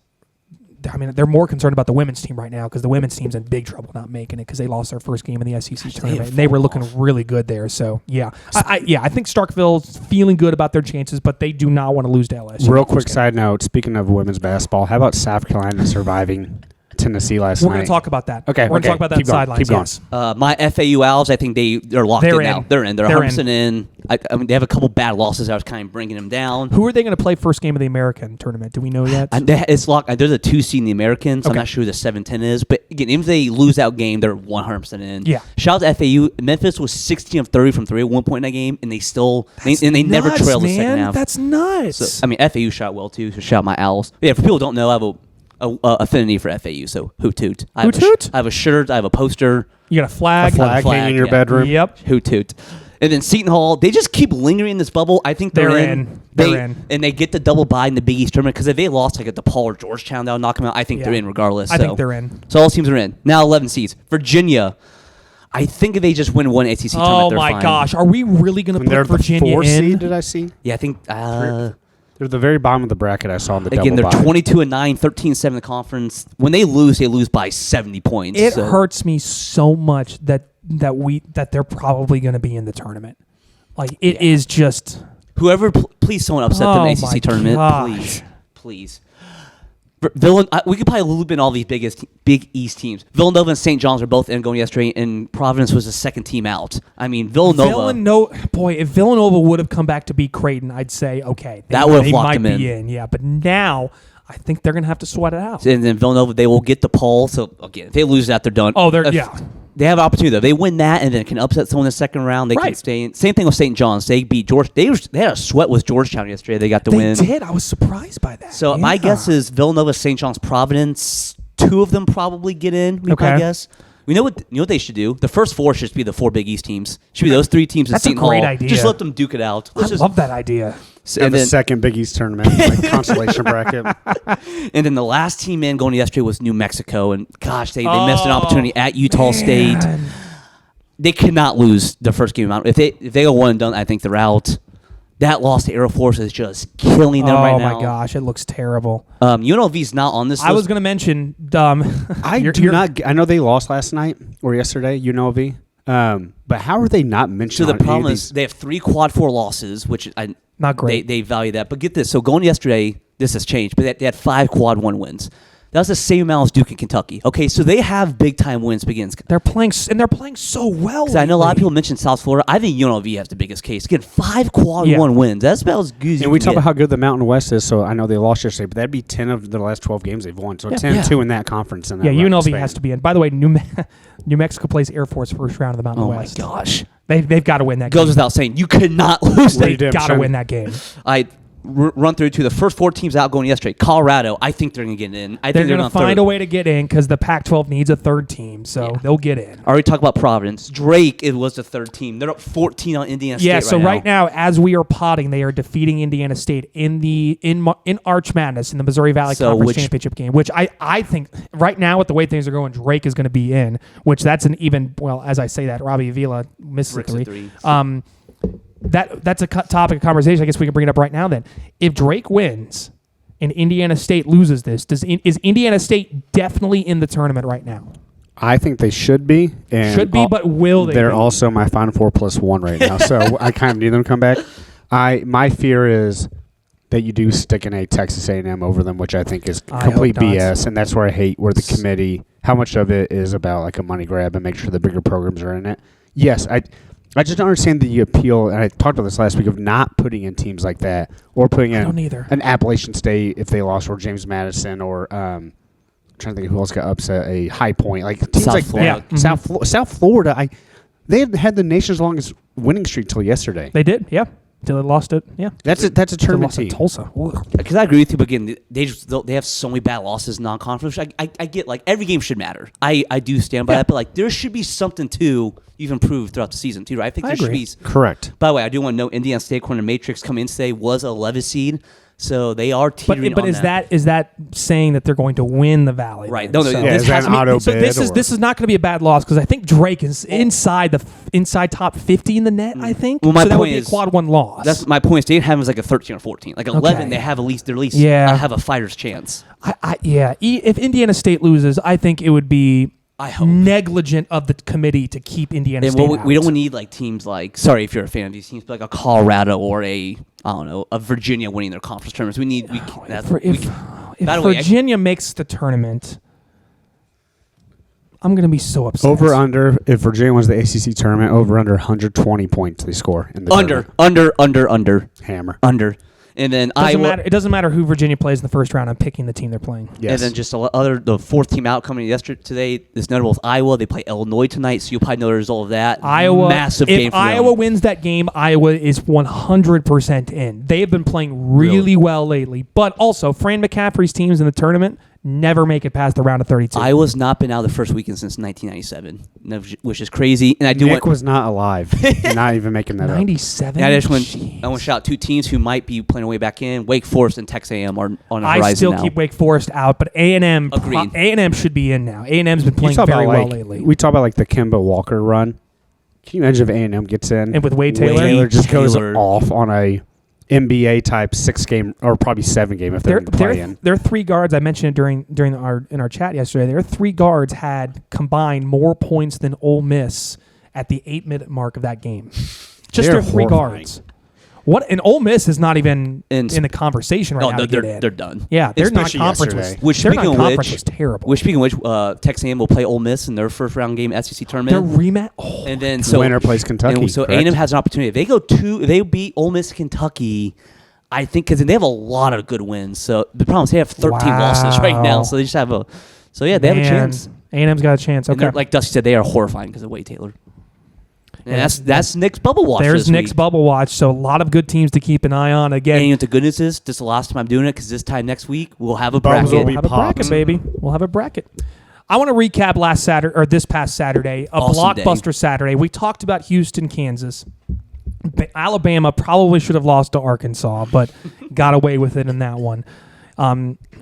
I mean they're more concerned about the women's team right now because the women's team's in big trouble not making it because they lost their first game in the SEC tournament. And they were looking really good there. So yeah, I think Starkville's feeling good about their chances, but they do not want to lose to LSU.
Real quick side note, speaking of women's basketball, how about South Carolina surviving Tennessee last
We're
night?
going to talk about that.
Okay,
we're going to talk about that
Keep going,
sidelines.
keep going.
Yes.
My FAU Owls, I think they're locked
They're
in now.
in.
They're in. They're
They're
100% in. I mean, they have a couple bad losses. I was kind of bringing them down.
Who are they going to play first game of the American tournament? Do we know yet?
It's locked. There's a 2 seed in the Americans. I'm
Okay.
not sure who the 7-10 is, but again, even if they lose that game, they're 100% in.
Yeah.
Shout out to FAU. Memphis was 16 of 30 from 3 at one point in that game, and they never
Nuts,
trailed the second
man.
half.
That's nuts.
So, I mean, FAU shot well too. So shout out my Owls. But yeah, for people who don't know, I have a affinity for FAU. So hoot toot. I have a shirt. I have a poster.
You got a flag.
Flag hanging in your
yeah.
bedroom.
Yep.
Hoot toot. And then Seton Hall, they just keep lingering in this bubble. I think they're in.
They're in.
And they get the double bye in the Big East tournament because if they lost like at DePaul or Georgetown, that'll knock them out. I think they're
Yeah.
in regardless.
I
So.
think they're in.
So all teams are in. Now 11 seeds. Virginia, I think if they just win one ACC tournament,
Oh
they're
my
fine.
gosh, are we really going to
And they're
put Virginia
the 4
in?
seed, did I see?
Yeah, I think.
They're the very bottom of the bracket I saw in the
Again,
double
they're
bye.
22-9, 13-7 in the conference. When they lose by 70 points.
It
So-
hurts me so much that they're probably going to be in the tournament. Like it is just.
Whoever, please, someone upset them in the
Oh my
ACC tournament,
gosh.
please. We could probably loop in all these Big East teams. Villanova and St. John's are both in going yesterday, and Providence was the second team out. I mean,
Boy, if Villanova would have come back to beat Creighton, I'd say okay,
That would have
they
locked
might
them
be
in.
Yeah, but now I think they're going to have to sweat it out.
And then Villanova, they will get DePaul. So again, if they lose that, they're done.
Oh,
They have an opportunity though. They win that and then can upset someone in the second round. They can
Right.
stay in. Same thing with St. John's. They beat George. They had a sweat with Georgetown yesterday. They got the
They
win.
did. I was surprised by that.
So my
Yeah.
guess is Villanova, St. John's, Providence. 2 of them probably get in. My
Okay.
guess. You know what they should do? The first 4 should be the 4 Big East teams. Should be those 3 teams.
That's a
Seton
great
Hall.
idea.
Just let them duke it out.
I love that idea.
Have a second Big East tournament, like consolation bracket.
And then the last team in going yesterday was New Mexico, and gosh, they missed an opportunity at Utah State. They cannot lose the first game out. If they go 1 and done, I think they're out. That loss to Air Force is just killing them right now.
Oh my gosh, it looks terrible.
UNLV's not on this list.
I was going to mention.
I know they lost last night or yesterday. UNLV. But how are they not mentioned?
So the
on any
problem
of
is
these?
they have 3 quad 4 losses, which
Not great.
They value that. But get this. So going yesterday, this has changed, but they had 5 quad 1 wins. That was the same amount as Duke and Kentucky. Okay, so they have big time wins against.
They're playing so well.
I know a lot of people mention South Florida. I think UNLV has the biggest case. Again, 5 quad 1 wins. That's about as good as
And we talk about how good the Mountain West is, so I know they lost yesterday, but that'd be 10 of the last 12 games they've won. So 10-2 in that conference. In that
UNLV
span.
has to be in. By the way, New Mexico plays Air Force first round of the Mountain West.
Oh my gosh.
They've got to win that
Goes
game.
without saying, you could not lose that.
They've got to win that game.
I run through to the first 4 teams out going yesterday. Colorado, I think they're going to get in.
They're going to find a way to get in because the Pac-12 needs a third team, so they'll get in.
Already talked about Providence. Drake, it was the third team. They're up 14 on Indiana State.
Yeah, so right now, as we are potting, they are defeating Indiana State in Arch Madness in the Missouri Valley Conference Championship game, which I think right now with the way things are going, Drake is going to be in, which that's an even, well, as I say that, Robby Avila misses a 3. That's a topic of conversation. I guess we can bring it up right now then. If Drake wins and Indiana State loses this, is Indiana State definitely in the tournament right now?
I think they should be. And
should be, but will they
They're
be?
also my Final Four +1 right now, so I kind of need them to come back. My fear is that you do stick in a Texas A&M over them, which I think is complete BS, and that's where I hate where the committee, how much of it is about like a money grab and make sure the bigger programs are in it. Yes, I just don't understand the appeal, and I talked about this last week, of not putting in teams like that or putting in an Appalachian State if they lost, or James Madison, or I'm trying to think of who else got upset, a High Point. Like teams
South
like
Florida.
that. Mm-hmm. South Florida, they had the nation's longest winning streak till yesterday.
They did, yeah. Until they lost it, yeah.
That's a tournament team.
Tulsa.
Because I agree with you, but again, they have so many bad losses in non-conference. I get, like, every game should matter. I do stand by that, but like there should be something to you've improved throughout the season too, right? I think there should be.
Correct.
By the way, I do want to note Indiana State, according to Matrix, coming in today was 11th seed, so they are teetering
but
on
is that saying that they're going to win the Valley?
Right.
Then?
No,
So,
is that an auto bid?
This is not going to be a bad loss because I think Drake is inside top 50 in the net. I think.
Well, my
so that would
point
be
is
a quad 1 loss.
That's my point. Is they have them as like a 13 or 14, like 11.
Okay.
They have at least have a fighter's chance.
If Indiana State loses, I think it would be.
I hope.
Negligent of the committee to keep Indiana
And
State out.
we don't need like teams like, sorry if you're a fan of these teams, but like a Colorado or a Virginia winning their conference tournaments.
If Virginia makes the tournament, I'm going to be so upset.
Over under, if Virginia wins the ACC tournament, over under 120 points they score in the tournament.
Under.
Hammer.
Under. And then
it doesn't matter who Virginia plays in the first round. I'm picking the team they're playing.
Yes.
And then just the fourth team out coming today is notable with Iowa. They play Illinois tonight, so you'll probably know the result of that. Massive game for them.
If Iowa wins that game, Iowa is 100% in. They have been playing really well lately. But also, Fran McCaffrey's teams in the tournament never make it past the round of 32.
Iowa's not been out of the first weekend since 1997, which is crazy. And
Nick was not alive. Not even making that
97?
up. 97? I want to shout out 2 teams who might be playing their way back in. Wake Forest and Texas A&M are on the horizon
I still
now.
keep Wake Forest out, but A&M
Agreed.
A&M should be in now. A&M's been playing very well lately.
We talk about like the Kemba Walker run. Can you imagine if A&M gets in?
And with Wade Taylor?
Taylor just goes
Taylor.
off on a NBA type 6-game or probably 7-game if they're playing.
Their 3 guards, I mentioned it in our chat yesterday, their 3 guards had combined more points than Ole Miss at the 8-minute mark of that game. Just their 3 guards. And Ole Miss is not even in the conversation right now.
They're done.
Yeah, their
Especially
non-conference
yesterday.
was non-conference was terrible.
Speaking of which, Texas A&M will play Ole Miss in their first round game SEC tournament.
Their rematch. Oh,
and then
winner plays Kentucky.
So
correct?
A&M has an opportunity. If they go if they beat Ole Miss, Kentucky, I think because they have a lot of good wins. So the problem is they have 13 losses right now. So they just have they have a chance.
A&M's got a chance. Okay,
like Dusty said, they are horrifying because of Wade Taylor. And that's Nick's bubble watch.
There's Nick's bubble watch. So a lot of good teams to keep an eye on. Again,
and the good news is this is the last time I'm doing it because this time next week we'll have a bracket.
We'll have a bracket, baby. We'll have a bracket. I want to recap this past Saturday, blockbuster Saturday. We talked about Houston, Kansas. Alabama probably should have lost to Arkansas, but got away with it in that one.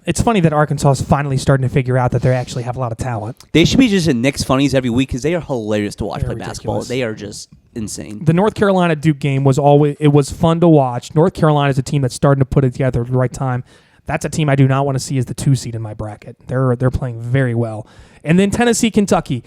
It's funny that Arkansas is finally starting to figure out that they actually have a lot of talent.
They should be just in Nick's Funnies every week because they are hilarious to watch play basketball.
Ridiculous.
They are just insane.
The North Carolina Duke game was fun to watch. North Carolina is a team that's starting to put it together at the right time. That's a team I do not want to see as the 2 seed in my bracket. They're playing very well. And then Tennessee, Kentucky.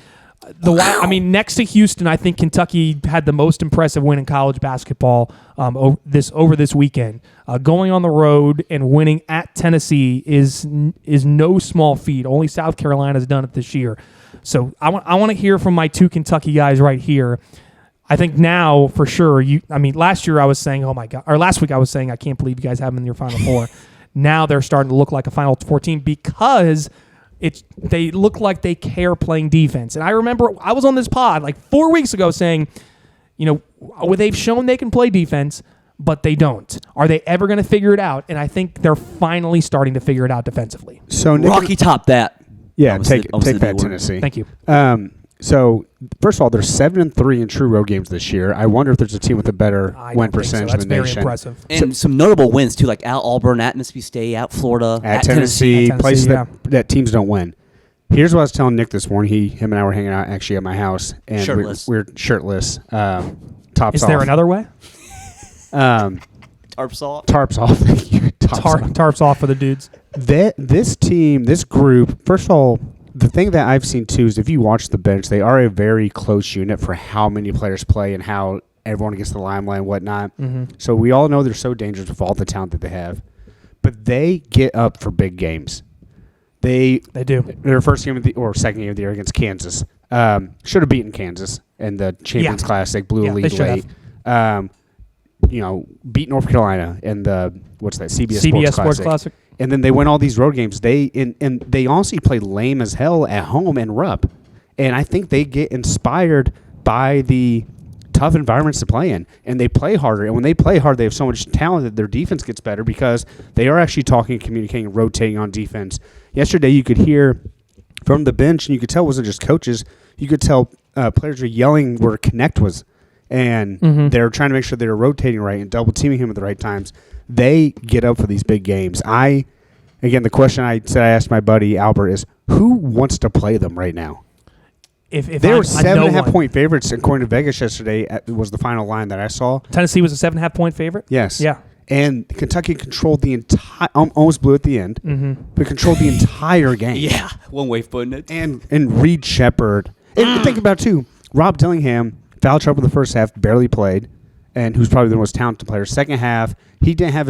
Next to Houston, I think Kentucky had the most impressive win in college basketball over this weekend. Going on the road and winning at Tennessee is no small feat. Only South Carolina's done it this year. So I want to hear from my two Kentucky guys right here. I think now for sure. Last year I was saying, oh my god, or last week I was saying I can't believe you guys have them in your Final Four. Now they're starting to look like a Final Four team because they look like they care playing defense. And I remember I was on this pod like 4 weeks ago saying, they've shown they can play defense, but they don't. Are they ever going to figure it out? And I think they're finally starting to figure it out defensively.
So
Rocky top that.
Yeah, take that, Tennessee.
Thank you.
So first of all, they're 7-3 in true road games this year. I wonder if there's a team with a better win percentage
That's
in the
very
nation.
impressive.
And some notable wins too, like at Auburn, at Mississippi State, at Florida,
At Tennessee, places
yeah.
that teams don't win. Here's what I was telling Nick this morning. Him and I were hanging out actually at my house, and
Shirtless.
we're shirtless. Tops
Is
off.
there another way?
Tarps off.
Tarps off. Thank you.
Tarps off for the dudes.
This team, this group. First of all, the thing that I've seen too is if you watch the bench, they are a very close unit for how many players play and how everyone gets the limelight and whatnot. Mm-hmm. So we all know they're so dangerous with all the talent that they have, but they get up for big games. They
do.
Their first game or second game of the year against Kansas should have beaten Kansas in the Champions Classic. Blew a lead late. Beat North Carolina in the CBS Sports Classic. And then they win all these road games. They honestly play lame as hell at home in Rupp. And I think they get inspired by the tough environments to play in. And they play harder. And when they play hard, they have so much talent that their defense gets better because they are actually talking, communicating, and rotating on defense. Yesterday, you could hear from the bench, and you could tell it wasn't just coaches. You could tell players were yelling where connect was. And they're trying to make sure they're rotating right and double teaming him at the right times. They get up for these big games. The question I asked my buddy Albert is, who wants to play them right now?
If
they were 7.5 point favorites according to Vegas yesterday. Was the final line that I saw.
Tennessee was a 7.5 point favorite.
Yes.
Yeah.
And Kentucky controlled the entire, almost blew at the end, but controlled the entire game.
Yeah, one way putting it.
And Reed Shepherd. And think about it too. Rob Dillingham, foul trouble the first half, barely played, and who's probably the most talented player. Second half, he didn't have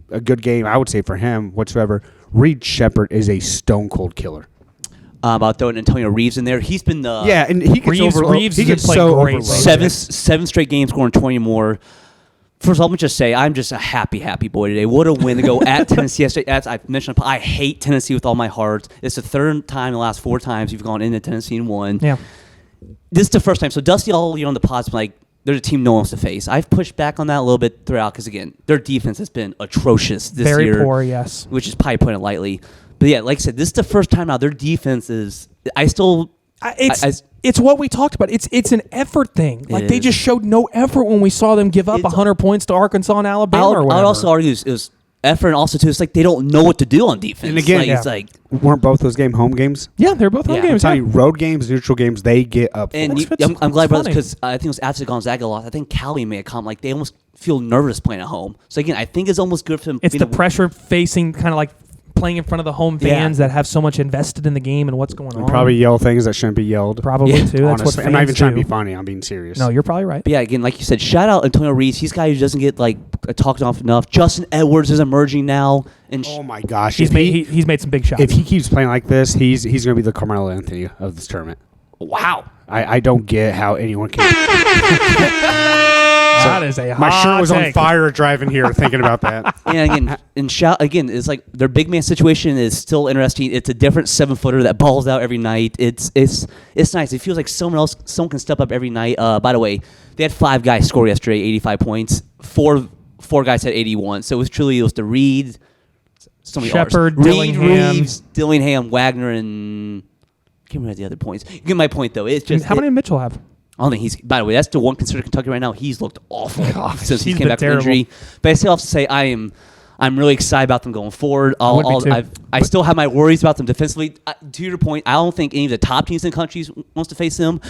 a good game, I would say, for him whatsoever. Reed Shepherd is a stone cold killer.
About throwing Antonio Reeves in there, he's been the
and he gets
Reeves
he gets
so
so
great.
overloaded.
seven straight games scoring 20 more. First of all, let me just say, I'm just a happy boy today. What a win to go at Tennessee yesterday. As I mentioned, I hate Tennessee with all my heart. It's the third time in the last 4 times you've gone into Tennessee and won.
Yeah.
This is the first time. So Dusty all year on the pod's been like, there's a team no one wants to face. I've pushed back on that a little bit throughout because, again, their defense has been atrocious this year.
Very poor, yes.
Which is probably putting it lightly. But, yeah, like I said, this is the first time now their defense is –
It's what we talked about. It's an effort thing. Like they just showed no effort when we saw them give up 100 points to Arkansas and Alabama or whatever.
I would also argue it was effort, and also too, it's like they don't know what to do on defense.
And again,
it's like
weren't both those games home games?
Yeah, they're both home games.
I'm telling you, road games, neutral games, they get up.
And I'm glad, brothers, because I think it was after Gonzaga lost. I think Cali made a comment like they almost feel nervous playing at home. So again, I think it's almost good for them.
It's the pressure facing kind of like playing in front of the home fans that have so much invested in the game and what's going on.
Probably yell things that shouldn't be yelled.
Probably too. That's what fans
I'm not even trying to
do.
be funny. I'm being serious.
No, you're probably right.
But yeah, again, like you said, shout out Antonio Reeves. He's a guy who doesn't get like talked off enough. Justin Edwards is emerging now, and
oh my gosh,
he's made some big shots.
If he keeps playing like this, he's going to be the Carmelo Anthony of this tournament.
Wow.
I don't get how anyone can.
That is a hot
My shirt was
take.
on fire driving here thinking about that.
And again, it's like their big man situation is still interesting. It's a different 7-footer that balls out every night. It's nice. It feels like someone can step up every night. By the way, they had 5 guys score yesterday, 85 points. Four guys had 81. So it was the Reed,
Shepherd, Dillingham,
Reeves, Dillingham, Wagner, and I can't remember the other points. You get my point though. It's just
how many did Mitchell have?
I don't think he's. By the way, that's the one considered Kentucky right now. He's looked awful since he
he's
came back from injury. But I still have to say I'm really excited about them going forward. I still have my worries about them defensively. To your point, I don't think any of the top teams in the country wants to face them.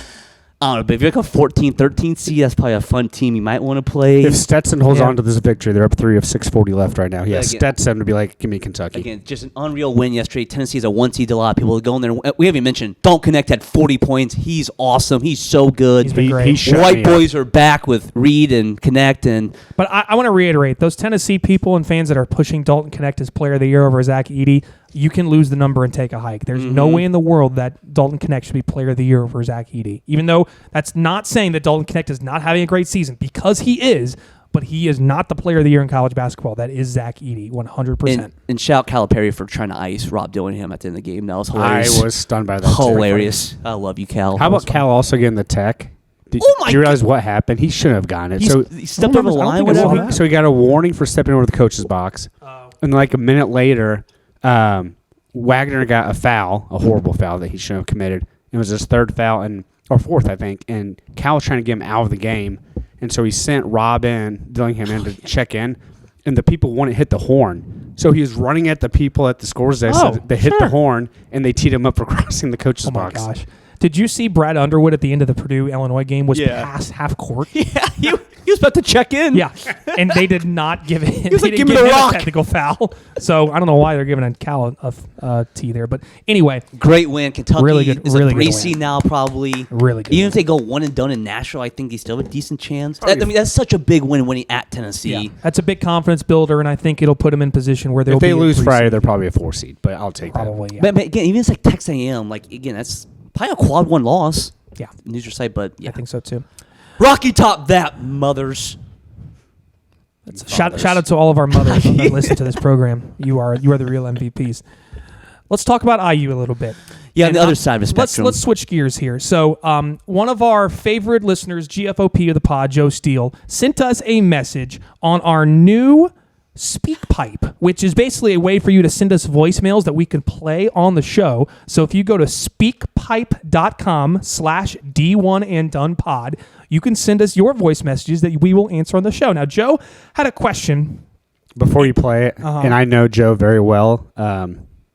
I don't know, but if you're like a 14, 13 seed, that's probably a fun team you might want to play.
If Stetson holds
Yeah.
on to this victory, they're up 3 of 640 left right now. Yeah,
again-
Stetson would be like, give me Kentucky.
Again, just an unreal win yesterday. Tennessee's a 1 seed. A lot of people go in there. We haven't even mentioned Don't Connect had 40 points. He's awesome. He's so good.
He's been great.
He shut
White
me
boys are back with Reed and Connect. And
But I want to reiterate, those Tennessee people and fans that are pushing Dalton Connect as player of the year over Zach Edey, you can lose the number and take a hike. There's no way in the world that Dalton Connect should be player of the year over Zach Edey. Even though that's not saying that Dalton Connect is not having a great season, because he is, but he is not the player of the year in college basketball. That is Zach Edey, 100%.
and shout Calipari for trying to ice Rob Dillingham at the end of the game. That was hilarious.
I was stunned by that. too.
hilarious. I love you, Cal.
How about Cal also getting the tech? Did you realize what happened? He shouldn't have gotten it.
He stepped over the line, whatever.
So he got a warning for stepping over the coach's box. And like a minute later, Wagner got a foul, a horrible foul that he shouldn't have committed. It was his third foul, or fourth, I think. And Cal was trying to get him out of the game. And so he sent Rob and Dillingham in to check in. And the people wouldn't hit the horn. So he was running at the people at the scores desk.
Oh,
So they hit the horn, and they teed him up for crossing the coach's
Oh my
box.
gosh. Did you see Brad Underwood at the end of the Purdue-Illinois game was past half court?
Yeah, he was about to check in.
Yeah, and they did not give it. He
was like, "Give me the
him
rock."
a technical foul. So I don't know why they're giving a Cal a T there, but anyway,
Great win. Kentucky
Really good-
is
really
a
good
3 seed
win.
now, probably.
Really good
Even
win.
if they go one and done in Nashville, I think they still have a decent chance. I mean, that's such a big win winning at Tennessee.
yeah, that's a big confidence builder, and I think it'll put them in position where they'll
If they
be a
lose
3
Friday,
seed.
they're probably a 4 seed, but I'll take that.
Probably. Yeah.
But again, even it's like Texas A&M, like again, that's probably a quad 1 loss.
Yeah.
Neutral site, but yeah.
I think so too.
Rocky Top that, mothers.
Shout out to all of our mothers that listen to this program. You are the real MVPs. Let's talk about IU a little bit.
Yeah, on
And,
the other side of the spectrum.
Let's switch gears here. So, one of our favorite listeners, GFOP of the pod, Joe Steele, sent us a message on our new Speak Pipe, which is basically a way for you to send us voicemails that we can play on the show. So if you go to speakpipe.com/D1 and done pod, you can send us your voice messages that we will answer on the show. Now, Joe had a question.
Before you play it, and I know Joe very well,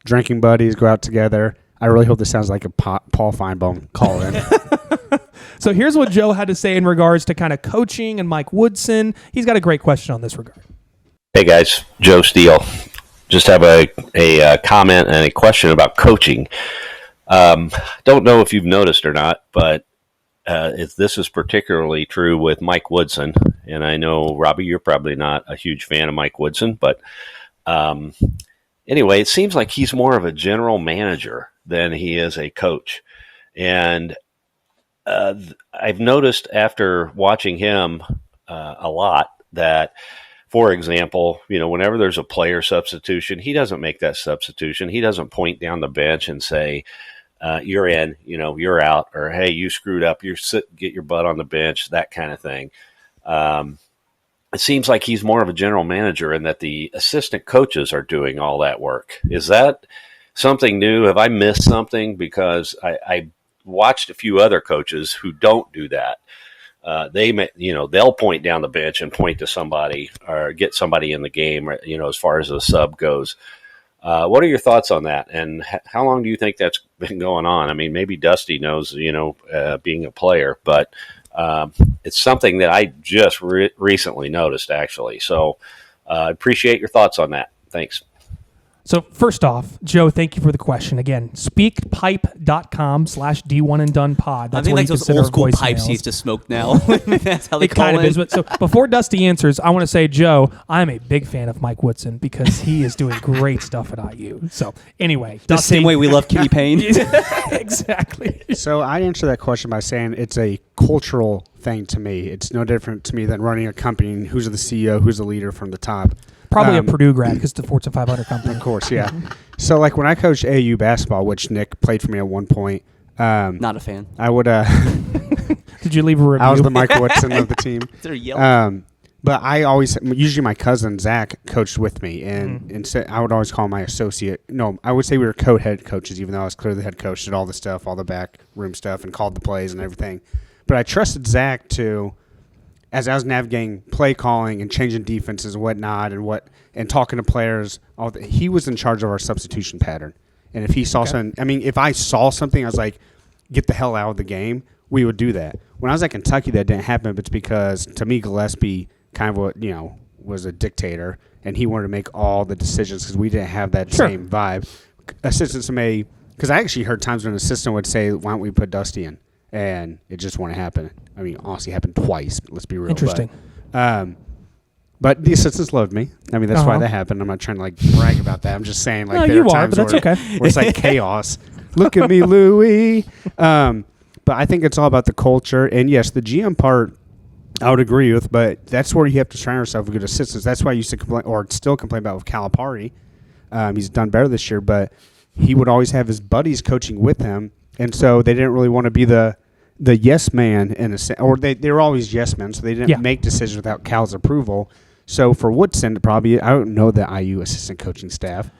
drinking buddies, go out together. I really hope this sounds like a Paul Feinbaum call-in.
So here's what Joe had to say in regards to kind of coaching and Mike Woodson. He's got a great question on this regard.
Hey guys, Joe Steele. Just have a comment and a question about coaching. Don't know if you've noticed or not, but if this is particularly true with Mike Woodson, and I know, Robby, you're probably not a huge fan of Mike Woodson, but anyway, it seems like he's more of a general manager than he is a coach. And I've noticed after watching him a lot that, for example, whenever there's a player substitution, he doesn't make that substitution. He doesn't point down the bench and say, you're in, you're out, or, hey, you screwed up, get your butt on the bench, that kind of thing. It seems like he's more of a general manager and that the assistant coaches are doing all that work. Is that something new? Have I missed something? Because I watched a few other coaches who don't do that. They'll point down the bench and point to somebody or get somebody in the game, as far as the sub goes. What are your thoughts on that? And how long do you think that's been going on? I mean, maybe Dusty knows, being a player, but it's something that I just recently noticed, actually. So I appreciate your thoughts on that. Thanks.
So first off, Joe, thank you for the question. Again, speakpipe.com/D1 and done pod.
I
That's
think
where
like
you can
those
send
old
our
school
voicemails.
pipes he used to smoke now. That's how they
It
call
kind of
it.
is. But so before Dusty answers, I want to say, Joe, I'm a big fan of Mike Woodson because he is doing great stuff at IU. So anyway,
The
Dusty,
same way we love Kenny Payne.
exactly.
So I answer that question by saying it's a cultural thing to me. It's no different to me than running a company and who's the CEO, who's the leader from the top.
Probably a Purdue grad because it's a Fortune 500 company.
Of course, yeah. So like when I coached AU basketball, which Nick played for me at one point,
Not a fan.
I would
Did you leave a review?
I was the Mike Woodson of the team.
They're yelling.
But I always, usually my cousin Zach coached with me, and instead I would always call my associate. No, I would say we were co-head coaches, even though I was clearly the head coach, did all the stuff, all the back room stuff, and called the plays and everything. But I trusted Zach to, as I was navigating play calling and changing defenses and whatnot, and talking to players, he was in charge of our substitution pattern. And if he saw something, if I saw something, I was like, get the hell out of the game. we would do that. When I was at Kentucky, that didn't happen, but it's because, to me, Gillespie kind of, was a dictator, and he wanted to make all the decisions because we didn't have that same vibe. Assistants may, because I actually heard times when an assistant would say, why don't we put Dusty in? And it just wouldn't happen. I mean, honestly, it happened twice, but let's be real.
Interesting.
But the assistants loved me. I mean, that's why that happened. I'm not trying to, brag about that. I'm just saying,
No,
there
you
are
are,
times
but that's
where,
okay.
where it's like chaos. Look at me, Louie. But I think it's all about the culture. And, yes, the GM part, I would agree with, but that's where you have to surround yourself with good assistants. That's why I used to complain, or still complain about with Calipari. He's done better this year, but he would always have his buddies coaching with him, and so they didn't really want to be the yes man in a sense, or they were always yes men, so they didn't make decisions without Cal's approval. So for Woodson, probably, I don't know the IU assistant coaching staff.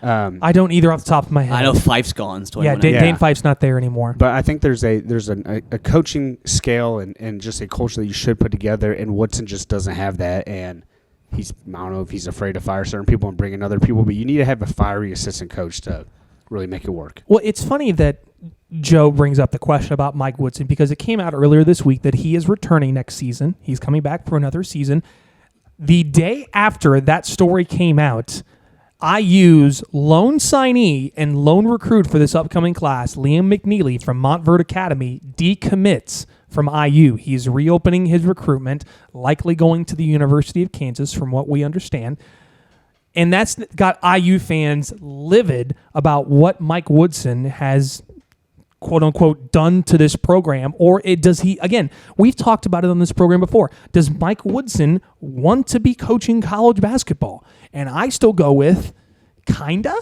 I don't either off the top of my head.
I know Fife's gone.
Dane Fife's not there anymore.
But I think there's a coaching scale and just a culture that you should put together, and Woodson just doesn't have that. And I don't know if he's afraid to fire certain people and bring in other people, but you need to have a fiery assistant coach to really make it work.
Well, it's funny that Joe brings up the question about Mike Woodson because it came out earlier this week that he is returning next season. He's coming back for another season. The day after that story came out, IU's lone signee and lone recruit for this upcoming class, Liam McNeeley from Montverde Academy, decommits from IU. He's reopening his recruitment, likely going to the University of Kansas, from what we understand. And that's got IU fans livid about what Mike Woodson has, quote unquote, done to this program. Or does he, again, we've talked about it on this program before. Does Mike Woodson want to be coaching college basketball? And I still go with, kinda?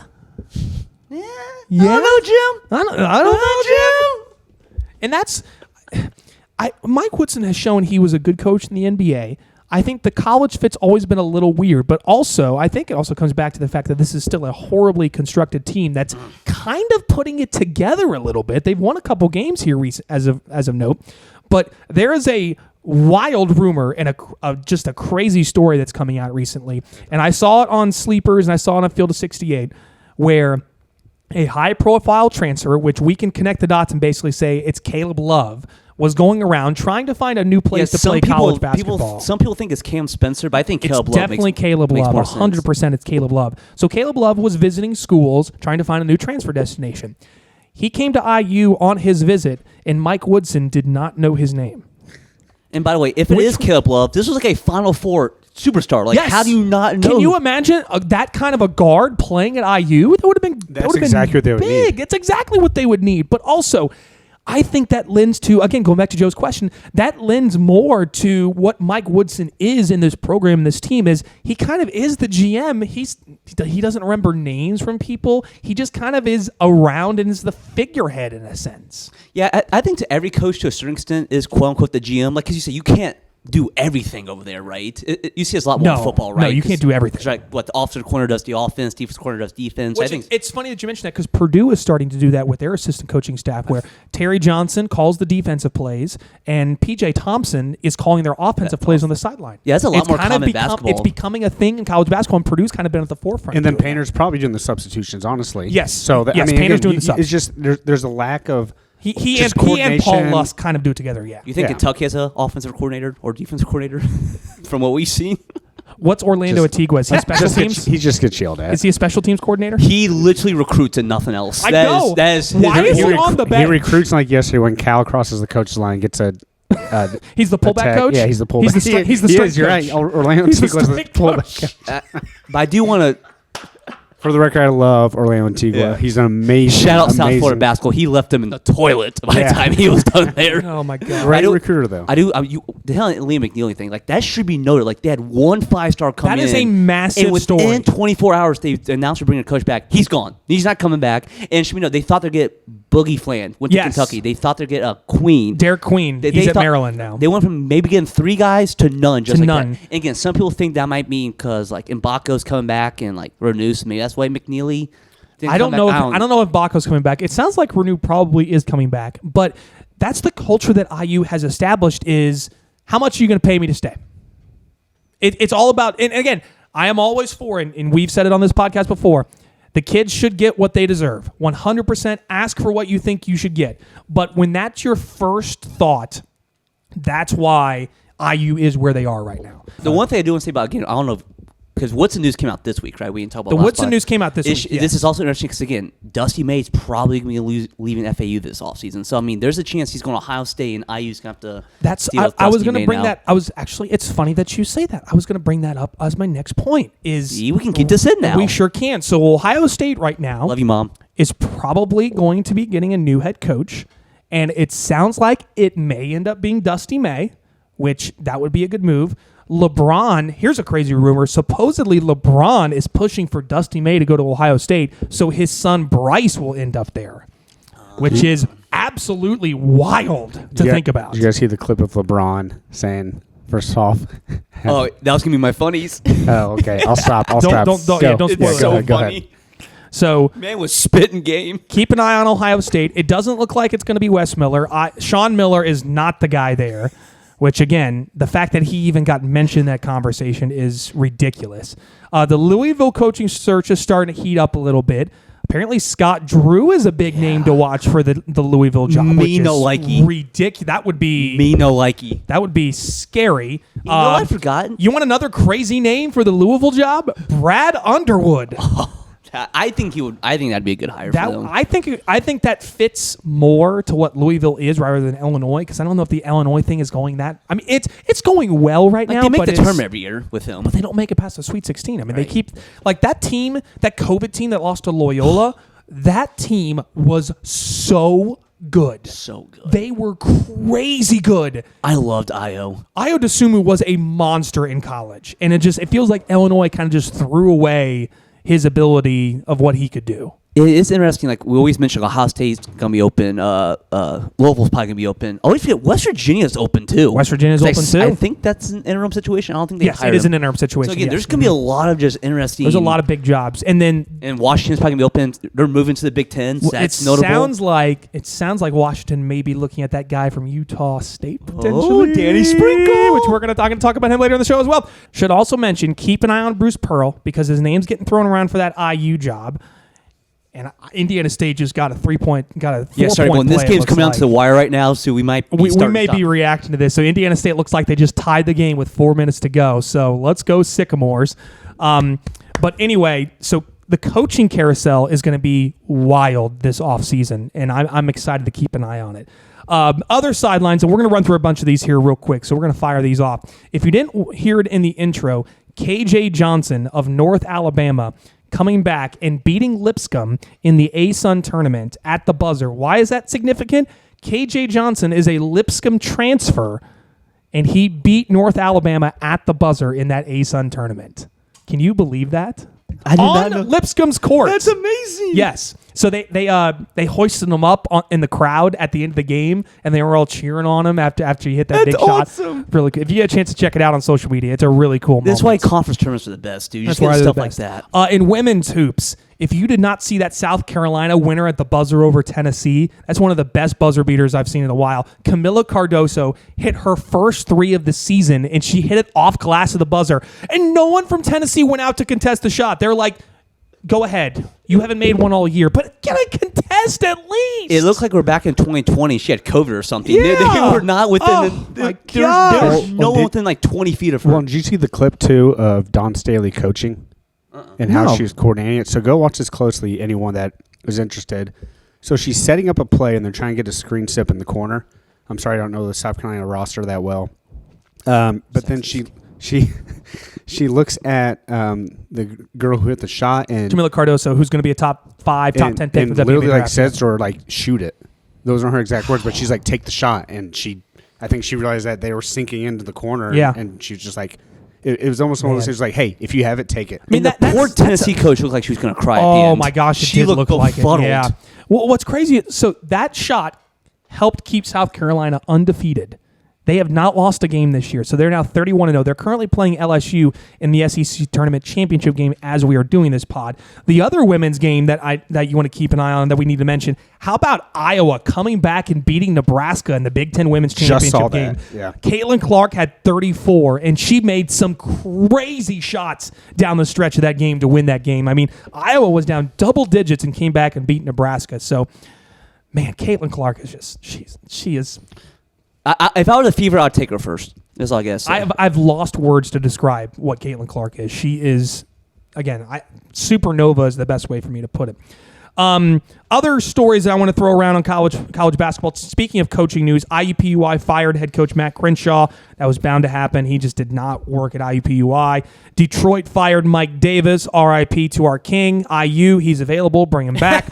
Yeah. I don't know, Jim. I don't know, Jim. And that's, Mike Woodson has shown he was a good coach in the NBA. I think the college fit's always been a little weird, but also I think it also comes back to the fact that this is still a horribly constructed team that's kind of putting it together a little bit. They've won a couple games here as of note, but there is a wild rumor and just a crazy story that's coming out recently, and I saw it on Sleepers and I saw it on Field of 68, where a high-profile transfer, which we can connect the dots and basically say it's Caleb Love, was going around trying to find a new place to play college basketball.
Some people think it's Cam Spencer, but I think Caleb Love
definitely Caleb Love. 100% it's Caleb Love. So Caleb Love was visiting schools trying to find a new transfer destination. He came to IU on his visit, and Mike Woodson did not know his name.
And by the way, if it is Caleb Love, this was like a Final Four superstar. Like,
yes.
How do you not know?
Can you imagine that kind of a guard playing at IU? That would have been
exactly what they would need.
It's exactly what they would need. But also, I think that lends to, again, going back to Joe's question, that lends more to what Mike Woodson is in this program, this team, is he kind of is the GM. He doesn't remember names from people. He just kind of is around and is the figurehead in a sense.
Yeah, I think to every coach to a certain extent is quote-unquote the GM. Like, because you say you can't do everything over there, right? You see it's a lot more in football, right?
No, you can't do everything.
Right, what the offensive corner does the offense, defensive corner does defense.
I think it's funny that you mentioned that because Purdue is starting to do that with their assistant coaching staff, where Terry Johnson calls the defensive plays and PJ Thompson is calling their offensive plays on the sideline.
Yeah, that's a lot more common basketball.
It's becoming a thing in college basketball, and Purdue's kind of been at the forefront.
And then Painter's probably doing the substitutions, honestly.
Yes.
So
Painter's doing the subs.
It's just there's a lack of.
He and Paul Lusk kind of do it together, yeah.
You think Kentucky has an offensive coordinator or defensive coordinator from what we've seen?
What's Orlando Antigua? Is he special teams?
He just gets yelled at.
Is he a special teams coordinator?
He literally recruits and nothing else.
I know. Why is he on the bench?
He recruits like yesterday when Cal crosses the coach's line, gets a...
he's the pullback coach?
Yeah, he's the pullback.
He's the strength coach.
You're right. Orlando Antigua's the pullback.
But I do want to...
For the record, I love Orlando Antigua. Yeah. He's an amazing.
Shout out South Florida basketball. He left him in the toilet by the time he was done there.
Oh my god!
Great recruiter though.
The hell Liam McNeeley thing, like that should be noted. Like they had 1 5-star come in.
That is a massive
and
story.
Within 24 hours, they announced they're bringing a coach back. He's gone. He's not coming back. And it should be noted, they thought they'd get Boogie Flan. Went to Kentucky. They thought they'd get a Queen.
Derek Queen. He's at Maryland now.
They went from maybe getting 3 guys to none. Just like
none.
That. And again, some people think that might mean because like Mbako's coming back and like Renus. Maybe that's why McNeeley.
I don't know if Baco's coming back. It sounds like Renew probably is coming back, but that's the culture that IU has established is how much are you going to pay me to stay? It's all about, and again, I am always for, and we've said it on this podcast before, The kids should get what they deserve. 100% ask for what you think you should get. But when that's your first thought, that's why IU is where they are right now.
The one thing I do want to say about, again, I don't know, because Woodson news came out this week, right? We didn't talk about
the
last
Woodson
pod.
news came out this week.
This is also interesting because, again, Dusty May is probably going to be leaving FAU this offseason. So, I mean, there's a chance he's going to Ohio State and IU's going to have to deal with
I was
Dusty
going to
May
bring
now.
that. I was actually, it's funny that you say that. I was going to bring that up as my next point.
See, we can keep this in now.
We sure can. So, Ohio State right now
Love you, Mom.
is probably going to be getting a new head coach. And it sounds like it may end up being Dusty May, which that would be a good move. LeBron, here's a crazy rumor. Supposedly, LeBron is pushing for Dusty May to go to Ohio State, so his son Bryce will end up there, which is absolutely wild to think about.
Did you guys see the clip of LeBron saying, first off?
Oh, that was going to be my funnies.
Oh, okay. I'll stop.
Don't spoil
It's so
it.
funny.
So
Man was spitting game.
keep an eye on Ohio State. It doesn't look like it's going to be Wes Miller. Sean Miller is not the guy there. Which, again, the fact that he even got mentioned in that conversation is ridiculous. The Louisville coaching search is starting to heat up a little bit. Apparently, Scott Drew is a big name to watch for the Louisville job.
Me no likey.
Ridiculous. That would be
Me no likey.
That would be scary.
You know, I forgot.
You want another crazy name for the Louisville job? Brad Underwood.
I think he would. I think that'd be a good hire for them.
I think that fits more to what Louisville is rather than Illinois, because I don't know if the Illinois thing is going that. I mean, it's going well right now.
They make
but
the
it's-
term every year with him.
but they don't make it past the Sweet 16. I mean, they keep like that team, that COVID team that lost to Loyola. That team was so good.
So good.
They were crazy good.
I loved Io.
Ayo Dosunmu was a monster in college, and it feels like Illinois kind of just threw away his ability of what he could do.
It is interesting. Like we always mention, Ohio State's gonna be open. Louisville's probably gonna be open. I always forget West Virginia's open too.
West Virginia's open too.
I think that's an interim situation. I don't think they
Yes,
hired
it is
him.
an interim situation.
So again,
yes.
there's gonna be a lot of just interesting.
There's a lot of big jobs, and then
And Washington's probably gonna be open. They're moving to the Big Ten. So that's notable.
It sounds like Washington may be looking at that guy from Utah State potentially.
Danny Sprinkle,
which we're going to talk about him later in the show as well. Should also mention, keep an eye on Bruce Pearl because his name's getting thrown around for that IU job. And Indiana State just got a 4-point play.
Well, this
it
game's
looks
coming down
like.
to the wire right now, so we might be
We
starting
may
to
be reacting to this. So Indiana State looks like they just tied the game with 4 minutes to go. So let's go Sycamores. But anyway, so the coaching carousel is going to be wild this offseason, and I'm excited to keep an eye on it. Other sidelines, and we're going to run through a bunch of these here real quick, so we're going to fire these off. If you didn't hear it in the intro, KJ Johnson of North Alabama coming back and beating Lipscomb in the ASUN tournament at the buzzer. Why is that significant? KJ Johnson is a Lipscomb transfer, and he beat North Alabama at the buzzer in that ASUN tournament. Can you believe that?
I did not
On
know.
Lipscomb's court.
That's amazing.
Yes. So they hoisted him up in the crowd at the end of the game, and they were all cheering on him after he hit that big shot. Really good. If you get a chance to check it out on social media, it's a really cool moment.
That's why conference tournaments are the best, dude. You just
That's why
get
they're
stuff
the
like
best.
that.
In women's hoops, if you did not see that South Carolina winner at the buzzer over Tennessee, that's one of the best buzzer beaters I've seen in a while. Camila Cardoso hit her first 3 of the season, and she hit it off glass of the buzzer. And no one from Tennessee went out to contest the shot. They're like, go ahead. You haven't made one all year, but get a contest at least.
It looks like we're back in 2020. She had COVID or something.
Yeah.
They were not within there's no one within like 20 feet of her.
Well, did you see the clip, too, of Dawn Staley coaching and how she was coordinating it? So go watch this closely, anyone that is interested. So she's setting up a play, and they're trying to get a screen sip in the corner. I'm sorry, I don't know the South Carolina roster that well. But then she looks at the girl who hit the shot, and
Camila Cardoso, who's going to be a top 5, top 10 pick.
and
for the
literally
WNBA
like
draft.
says to her, like, shoot it. Those aren't her exact words, but she's like, take the shot. And I think she realized that they were sinking into the corner.
Yeah.
And she was just like, it was almost one of those things like, hey, if you have it, take it.
I mean, the poor Tennessee coach looked like she was going to cry at the
Oh
end.
my gosh, it
she
did
looked
look like it.
befuddled.
Yeah. Well, what's crazy? So that shot helped keep South Carolina undefeated They have not lost a game this year, so they're now 31-0. They're currently playing LSU in the SEC Tournament Championship game as we are doing this pod. The other women's game that you want to keep an eye on that we need to mention, how about Iowa coming back and beating Nebraska in the Big Ten Women's Championship game?
Yeah.
Caitlin Clark had 34, and she made some crazy shots down the stretch of that game to win that game. I mean, Iowa was down double digits and came back and beat Nebraska. So, man, Caitlin Clark is just she is.
If I were the Fever, I'd take her first. That's all I guess.
I've lost words to describe what Caitlin Clark is. She is, again, supernova is the best way for me to put it. Other stories that I want to throw around on college basketball. Speaking of coaching news, IUPUI fired head coach Matt Crenshaw. That was bound to happen. He just did not work at IUPUI. Detroit fired Mike Davis. RIP to our king. IU, he's available. Bring him back.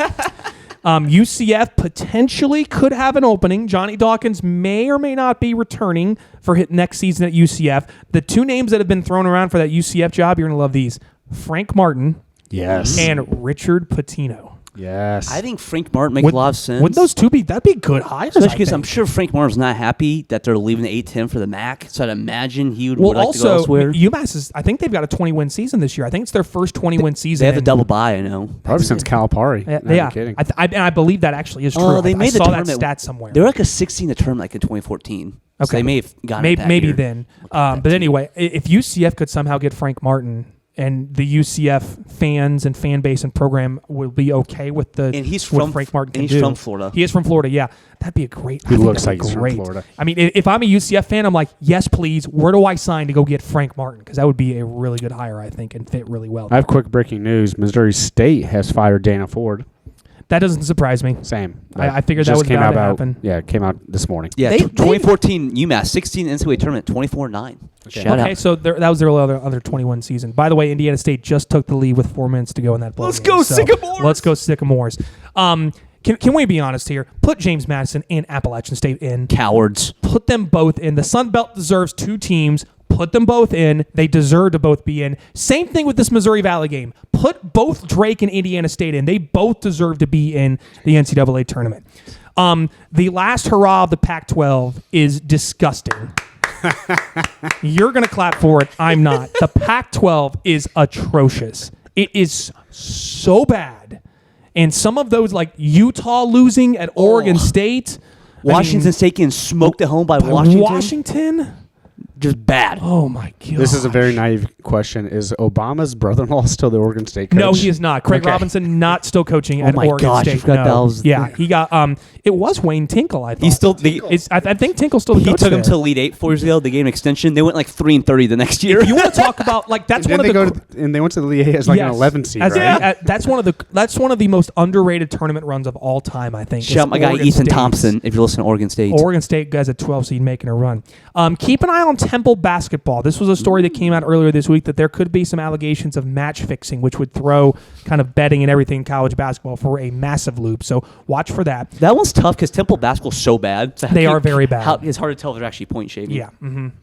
UCF potentially could have an opening. Johnny Dawkins may or may not be returning for next season at UCF. The two names that have been thrown around for that UCF job, you're going to love these. Frank Martin.
Yes.
And Richard Pitino.
Yes.
I think Frank Martin makes a lot of sense.
Would those two that'd be good hires?
Especially because I'm sure Frank Martin's not happy that they're leaving the A-10 for the MAC, so I'd imagine he would like to go elsewhere.
UMass I think they've got a 20-win season this year. I think it's their first 20-win season.
They have a double bye, I know.
Probably since Calipari.
Yeah.
Kidding.
I believe that actually is true.
Oh, they made the
saw
tournament.
That stat somewhere.
They were like a 16 to tournament like in 2014.
Okay.
So they may have gotten it that
maybe
year.
then. But anyway, if UCF could somehow get Frank Martin and the UCF fans and fan base and program will be okay with
and he's from
Frank Martin.
And he's from Florida.
He is from Florida. Yeah, that'd be a great.
He looks like he's from Florida.
I mean, if I'm a UCF fan, I'm like, yes, please. Where do I sign to go get Frank Martin? Because that would be a really good hire, I think, and fit really well.
I have quick breaking news. Missouri State has fired Dana Ford.
That doesn't surprise me.
Same.
I figured that was bound to happen.
Yeah, it came out this morning.
Yeah, 2014 UMass 16 NCAA tournament 24-9. Shout out.
So that was their other 21 season. By the way, Indiana State just took the lead with 4 minutes to go in that ball game.
Sycamores!
Let's go Sycamores. Can we be honest here? Put James Madison and Appalachian State in.
Cowards.
Put them both in. The Sun Belt deserves two teams. Put them both in. They deserve to both be in. Same thing with this Missouri Valley game. Put both Drake and Indiana State in. They both deserve to be in the NCAA tournament. The last hurrah of the Pac-12 is disgusting. You're going to clap for it. I'm not. The Pac-12 is atrocious. It is so bad. And some of those, like Utah losing at Oregon State.
Washington State getting smoked at home by Washington.
Washington?
Just bad.
Oh, my God.
This is a very naive question. Is Obama's brother-in-law still the Oregon State coach?
No, he is not. Craig Robinson not still coaching at Oregon State. He got. It was Wayne Tinkle. I thought
He's still.
I think Tinkle's still the coach.
He took
there.
him to Elite 8 4 years ago. They gave him an extension. They went like 3-30 the next year.
If you want to talk about that's one of the.
And they went to the Elite 8 as like an 11 seed, right?
That's one of the most underrated tournament runs of all time. I think.
Shout out my guy Ethan Thompson. If you're listening to Oregon State.
Oregon State guys at 12 seed making a run. Keep an eye on Temple basketball. This was a story that came out earlier this week that there could be some allegations of match fixing, which would throw kind of betting and everything in college basketball for a massive loop. So watch for that.
That one's tough because Temple basketball's so bad. So
they are very bad.
It's hard to tell if they're actually point shaving.
Yeah,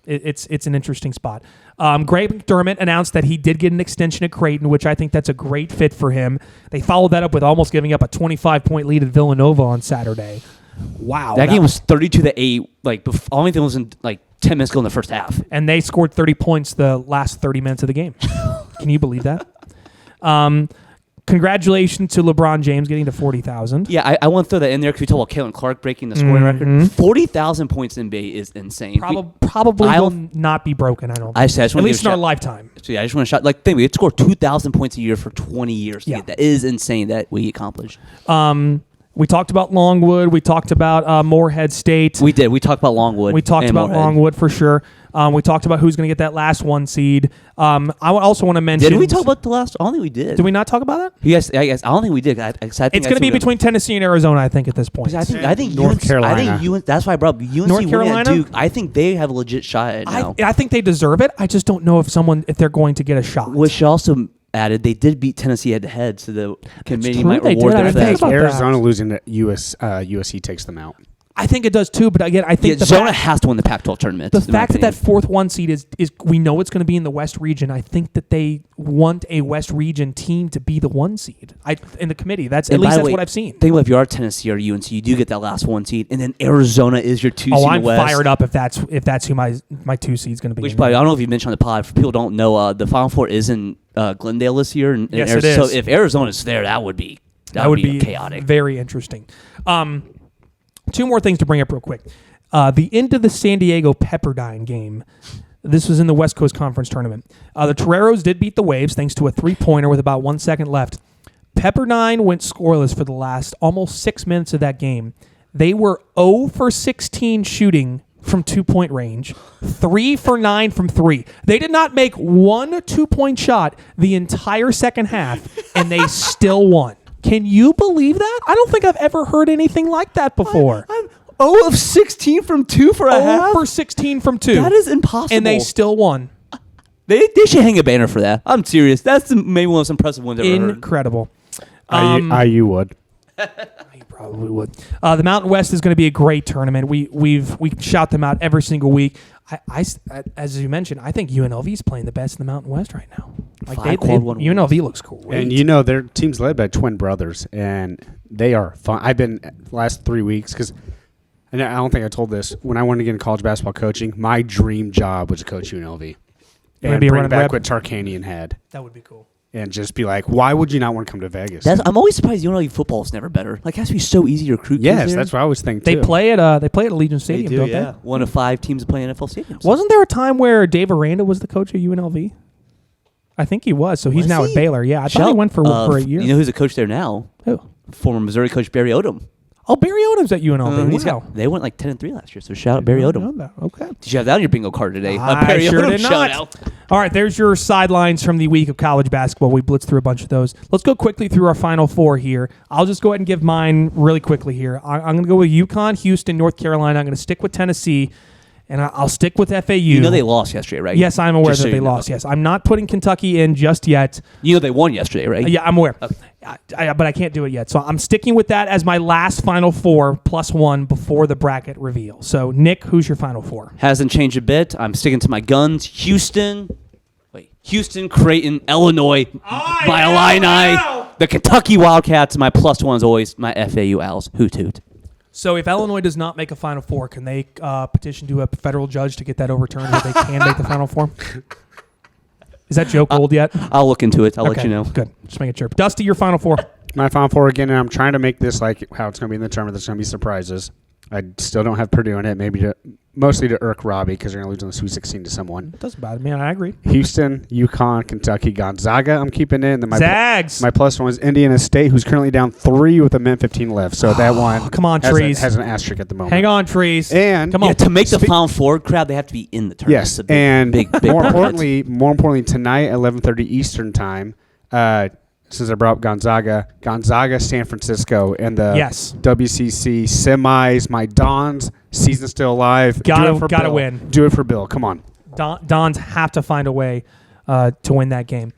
it's an interesting spot. Greg McDermott announced that he did get an extension at Creighton, which I think that's a great fit for him. They followed that up with almost giving up a 25-point lead at Villanova on Saturday. Wow.
That game was 32-8. Like, only thing was in like 10 minutes ago in the first half.
And they scored 30 points the last 30 minutes of the game. Can you believe that? Congratulations to LeBron James getting to 40,000.
Yeah, I want to throw that in there because we talked about Caitlin Clark breaking the scoring record. 40,000 points in NBA is insane.
Probably will not be broken, I don't think.
At
least in our lifetime.
So yeah, I just want to shout. Like, think we had scored 2,000 points a year for 20 years. Yeah. That is insane that we accomplished.
We talked about Longwood. We talked about Morehead State.
We did. We talked about Longwood.
We talked about
Morehead.
Longwood for sure. We talked about who's going to get that last one seed. I also want to mention.
Did we talk about the last? I don't think we did.
Did we not talk about that?
Yes, I guess. I don't think we did.
It's going to be between Tennessee and Arizona, I think, at this point.
I think
North
UNC,
Carolina.
I think that's why I brought up UNC
North Carolina?
Duke. I think they have a legit shot at it now.
I think they deserve it. I just don't know if they're going to get a shot.
Which also added, they did beat Tennessee head-to-head, so the committee might
They
reward
did.
them
I
for
think
that.
about
Arizona losing to USC takes them out.
I think it does too, but again, I think
Zona has to win the Pac-12 tournament.
The fact that 4th 1 seed is we know it's going to be in the West region. I think that they want a West region team to be the 1 seed. In the committee, that's what I've seen.
Think about if you are Tennessee or UNC, you do get that last 1 seed, and then Arizona is your 2 seed.
Oh, I'm
in the West.
fired up if that's who my 2 seed is going to be.
Which probably, I don't know if you mentioned on the pod. For people who don't know, the Final Four is in Glendale this year.
Yes, it is.
So if Arizona's there, that would be chaotic.
Very interesting. 2 more things to bring up real quick. The end of the San Diego Pepperdine game. This was in the West Coast Conference Tournament. The Toreros did beat the Waves thanks to a 3-pointer with about 1 second left. Pepperdine went scoreless for the last almost 6 minutes of that game. They were 0 for 16 shooting from 2-point range, 3 for 9 from 3. They did not make one 2-point shot the entire second half, and they still won. Can you believe that? I don't think I've ever heard anything like that before.
I'm 0 of 16 from 2 for a half?
0 for 16 from 2.
That is impossible.
And they still won.
They should hang a banner for that. I'm serious. That's maybe one of the most impressive ones I've ever heard.
Incredible.
IU would.
You probably would. The Mountain West is going to be a great tournament. We shout them out every single week. I as you mentioned, I think UNLV is playing the best in the Mountain West right now. UNLV looks cool.
And their team's led by twin brothers, and they are fun. I've been the last 3 weeks and I don't think I told this, when I wanted to get into college basketball coaching, my dream job was to coach UNLV. And bring back what Tarkanian had.
That would be cool.
And just be like, why would you not want to come to Vegas?
I'm always surprised UNLV football is never better. Like, it has to be so easy to recruit.
Yes, that's what I always think too.
They play at Allegiant Stadium, don't they?
1 of 5 teams play NFL stadiums.
Wasn't there a time where Dave Aranda was the coach of UNLV? I think he was. So he's now at Baylor. Yeah, I thought he went for a year.
You know who's a coach there now?
Who?
Former Missouri coach Barry Odom.
Oh, Barry Odom's at UNLV.
They went like 10-3 last year, so shout out Barry Odom.
Okay.
Did you have that on your bingo card today?
I sure did not. All right, there's your sidelines from the week of college basketball. We blitzed through a bunch of those. Let's go quickly through our Final Four here. I'll just go ahead and give mine really quickly here. I'm going to go with UConn, Houston, North Carolina. I'm going to stick with Tennessee, and I'll stick with FAU.
You know they lost yesterday, right?
Yes, I'm aware that they lost. Yes, I'm not putting Kentucky in just yet.
You know they won yesterday, right?
Yeah, I'm aware.
Okay.
But I can't do it yet. So I'm sticking with that as my last Final Four +1 before the bracket reveal. So, Nick, who's your Final Four?
Hasn't changed a bit. I'm sticking to my guns. Houston, Creighton, Illinois, my Illini, the Kentucky Wildcats. My +1 is always my FAU Owls. Hoot hoot.
So if Illinois does not make a Final Four, can they petition to a federal judge to get that overturned so they can make the Final Four? Is that joke old yet?
I'll look into it. I'll let you know.
Good. Just making sure. Dusty, your Final Four.
My Final Four again, and I'm trying to make this like how it's going to be in the tournament. There's going to be surprises. I still don't have Purdue in it, mostly to irk Robby because they're going to lose in the Sweet 16 to someone.
Doesn't bother me. I agree.
Houston, UConn, Kentucky, Gonzaga. I'm keeping it. And then my
Zags.
My +1 is Indiana State, who's currently down 3 with a minute 15 left. So that one
come on, Trees.
has an asterisk at the moment.
Hang on, Trees.
And
come on.
To make the Final Four crowd, they have to be in the tournament.
Yes, and more importantly, tonight at 11:30 Eastern time. Since I brought up Gonzaga, San Francisco, and the WCC semis. My Dons, season still alive.
Gotta win.
Do it for Bill. Come on.
Dons have to find a way to win that game.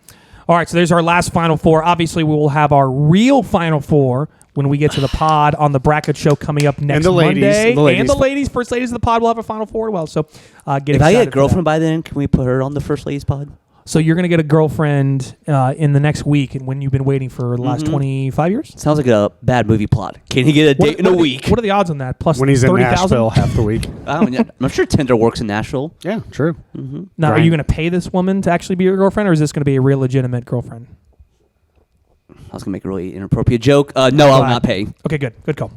All right, so there's our last Final Four. Obviously, we will have our real Final Four when we get to the pod on the bracket show coming up next Monday. And the ladies, first ladies of the pod will have a Final Four as well. So
if I get a girlfriend by then, can we put her on the first ladies pod?
So you're going to get a girlfriend in the next week, and when you've been waiting for the last 25 years?
Sounds like a bad movie plot. Can he get a date in a week?
What are the odds on that? Plus
when he's
30,
in Nashville half the week.
I'm sure Tinder works in Nashville.
Yeah, true.
Mm-hmm.
Now, are you going to pay this woman to actually be your girlfriend, or is this going to be a real legitimate girlfriend?
I was going to make a really inappropriate joke. No, I'll not pay.
Okay, good. Good call.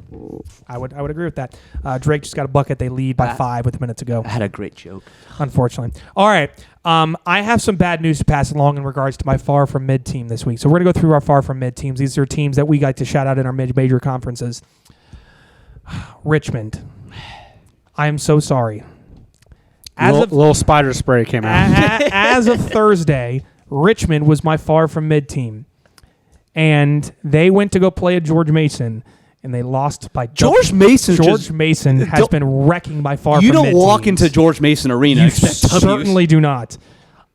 I would agree with that. Drake just got a bucket. They lead by 5 with a minute to go.
I had a great joke.
Unfortunately. All right. I have some bad news to pass along in regards to my far from mid team this week. So we're going to go through our far from mid teams. These are teams that we like to shout out in our mid-major conferences. Richmond. I am so sorry.
Little spider spray came out.
As of Thursday, Richmond was my far from mid team. And they went to go play at George Mason, and they lost by
George Mason.
George Mason has been wrecking by far.
You
from
don't walk into George Mason Arena.
You certainly do not.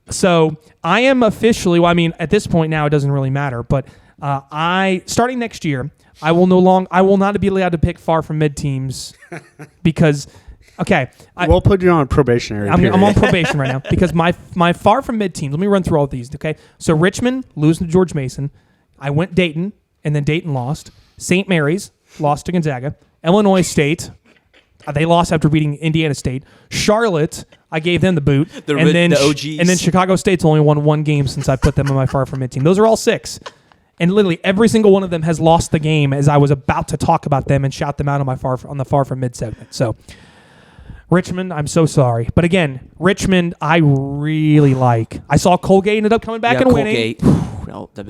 So I am officially. Well, I mean, at this point now, it doesn't really matter. But Starting next year, I will not be allowed to pick far from mid teams because. Okay,
we'll put you on probationary.
I'm on probation right now because my far from mid teams. Let me run through all of these. Okay, so Richmond losing to George Mason. I went Dayton, and then Dayton lost. St. Mary's lost to Gonzaga. Illinois State, they lost after beating Indiana State. Charlotte, I gave them the boot,
the OGs.
And then Chicago State's only won one game since I put them on my far from mid team. Those are all 6. And literally every single one of them has lost the game as I was about to talk about them and shout them out on the far from mid segment. So. Richmond, I'm so sorry. But again, Richmond, I really like. I saw Colgate ended up coming back and winning.
Really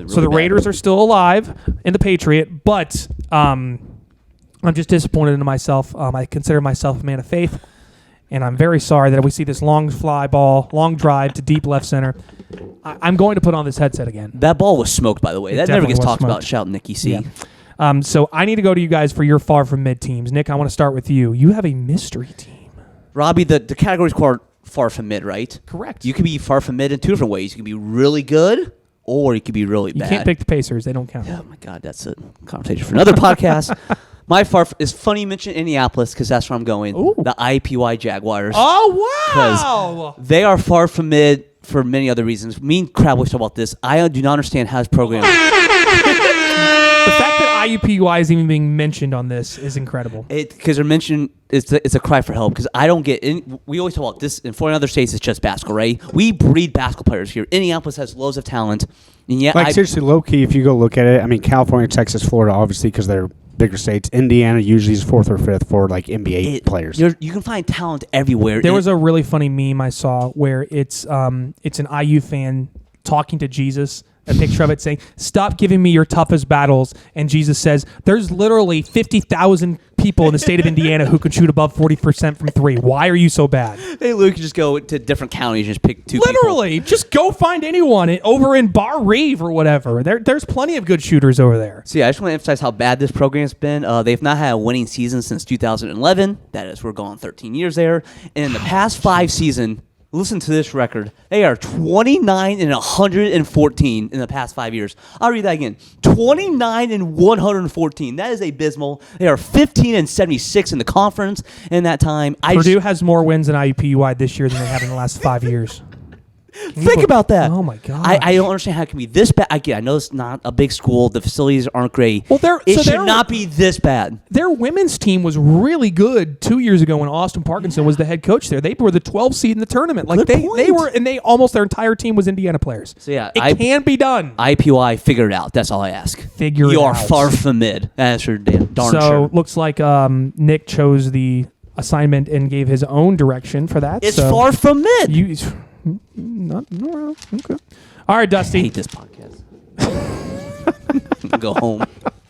so the Raiders are still alive in the Patriot, but I'm just disappointed in myself. I consider myself a man of faith, and I'm very sorry that we see this long drive to deep left center. I'm going to put on this headset again.
That ball was smoked, by the way. That never gets talked about. Shout Nicky C.
Yeah. So I need to go to you guys for your far from mid teams. Nick, I want to start with you. You have a mystery team.
Robby, the category's called far from mid, right?
Correct.
You can be far from mid in 2 different ways. You can be really good, or you can be really bad.
You can't pick the Pacers. They don't count.
Oh, my God. That's a conversation for another podcast. My far is funny you mention Indianapolis because that's where I'm going.
Ooh.
The IPY Jaguars.
Oh, wow.
Because they are far from mid for many other reasons. Me and Crab always talk about this. I do not understand how this program...
The fact that IUPUI is even being mentioned on this is incredible.
Because they're mentioned, it's a cry for help. Because I don't get. We always talk about this in 4 other states. It's just basketball, right? We breed basketball players here. Indianapolis has loads of talent, and yet,
seriously, low key. If you go look at it, I mean, California, Texas, Florida, obviously, because they're bigger states. Indiana usually is 4th or 5th for like NBA players.
You can find talent everywhere.
There was a really funny meme I saw where it's an IU fan talking to Jesus. A picture of it saying, "Stop giving me your toughest battles." And Jesus says, "There's literally 50,000 people in the state of Indiana who can shoot above 40% from 3. Why are you so bad?"
They literally could just go to different counties and just pick 2
Literally,
people.
just go find anyone over in Bar Reeve or whatever. There's plenty of good shooters over there.
So yeah, I just want to emphasize how bad this program's been. They've not had a winning season since 2011. That is, we're going 13 years there. And in the past 5 seasons, listen to this record. They are 29-114 in the past 5 years. I'll read that again. 29-114. That is abysmal. They are 15-76 in the conference in that time.
Purdue has more wins than IUPUI this year than they have in the last 5 years.
Think about that.
Oh, my God.
I don't understand how it can be this bad. Again, I know it's not a big school. The facilities aren't great.
Well,
it should not be this bad.
Their women's team was really good 2 years ago when Austin Parkinson was the head coach there. They were the 12th seed in the tournament. Like they were, and they almost their entire team was Indiana players.
So yeah,
it can be done.
IPY, figure it out. That's all I ask. You are far from mid. That's for darn sure.
So looks like Nick chose the assignment and gave his own direction for that.
It's far from mid.
No, okay. All right, Dusty.
I hate this podcast. Go home.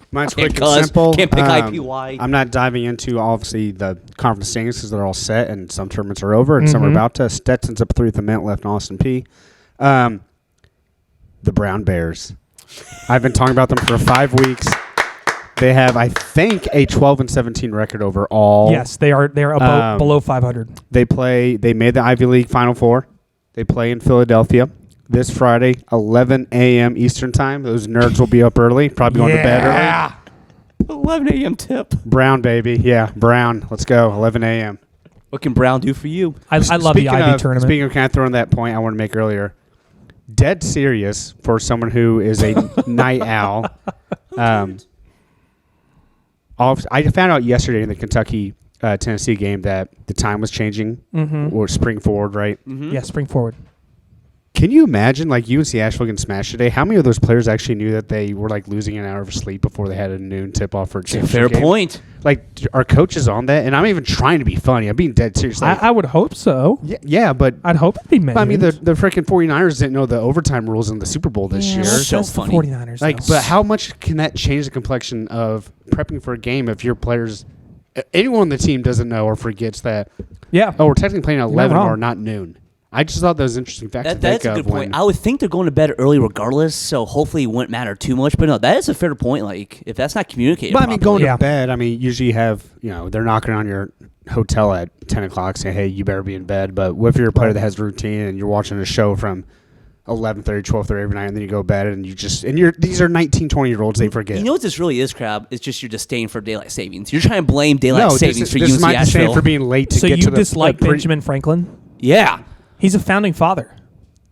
Mine's quick and simple.
Can't pick IPY.
I'm not diving into, obviously, the conference standings because they're all set and some tournaments are over and some are about to. Stetson's up 3 with a minute left in Austin P. The Brown Bears. I've been talking about them for 5 weeks. They have, I think, a 12-17 record overall.
Yes, they are. They're below 500.
They made the Ivy League Final Four. They play in Philadelphia this Friday, 11 a.m. Eastern time. Those nerds will be up early, probably going to bed early.
11 a.m. tip.
Brown, baby. Yeah, Brown. Let's go, 11 a.m.
What can Brown do for you?
I love the Ivy tournament.
Speaking of kind of throwing that point I wanted to make earlier, dead serious for someone who is a night owl. I found out yesterday in the Kentucky Tennessee game that the time was changing or spring forward, right?
Mm-hmm. Yeah, spring forward.
Can you imagine, like, UNC Asheville getting smashed today? How many of those players actually knew that they were, like, losing an hour of sleep before they had a noon tip-off for a championship game?
Point.
Like, are coaches on that? And I'm even trying to be funny. I'm being dead serious. Like,
I would hope so.
Yeah, but...
I'd hope it'd be mentioned.
I mean, the freaking 49ers didn't know the overtime rules in the Super Bowl this year.
So funny.
The 49ers,
like, but how much can that change the complexion of prepping for a game if your players... Anyone on the team doesn't know or forgets that...
Yeah.
Oh, we're technically playing at 11 or not noon. I just thought that was interesting fact to think of.
That's a good point. I would think they're going to bed early regardless, so hopefully it wouldn't matter too much. But no, that is a fair point. Like, if that's not communicated
But I mean,
properly,
going to bed, I mean, usually you have, they're knocking on your hotel at 10 o'clock saying, hey, you better be in bed. But what if you're a player that has a routine and you're watching a show from 11:30, 12:30 every night, and then you go to bed, and these are 19, 20-year-olds. They forget.
You know what this really is, Crab? It's just your disdain for daylight savings. You're trying to blame daylight savings for
this
UNC
is my disdain
Asheville.
for being late to
So
get
you
to the
dislike Benjamin Franklin?
Yeah,
He's a founding father.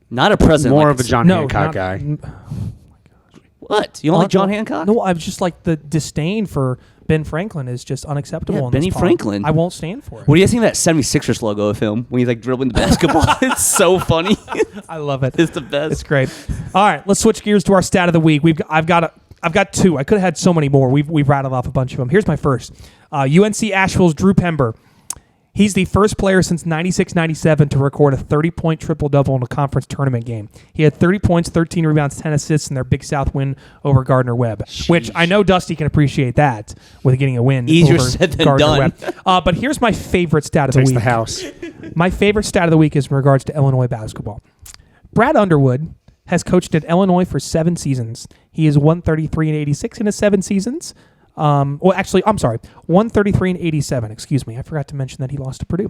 not a president.
more
like
of a
this.
John
No,
Hancock
not-
guy.
What? You don't like John Hancock?
No, I was just like the disdain for Ben Franklin is just unacceptable.
Yeah,
in this
Benny
pod.
Franklin.
I won't stand for it.
What do you think of that 76ers logo of him when he's like dribbling the basketball? It's so funny.
I love it.
It's the best.
It's great. All right, let's switch gears to our stat of the week. I've got two. I could have had so many more. We've rattled off a bunch of them. Here's my first. UNC Asheville's Drew Pember. He's the first player since 96-97 to record a 30-point triple-double in a conference tournament game. He had 30 points, 13 rebounds, 10 assists in their Big South win over Gardner-Webb, which I know Dusty can appreciate that with getting a win
Easier
over
said than
Gardner-Webb. But here's my favorite stat of the
Takes
week.
the house.
My favorite stat of the week is in regards to Illinois basketball. Brad Underwood has coached at Illinois for 7 seasons. He is 133-86 in his 7 seasons. 133-87. Excuse me. I forgot to mention that he lost to Purdue.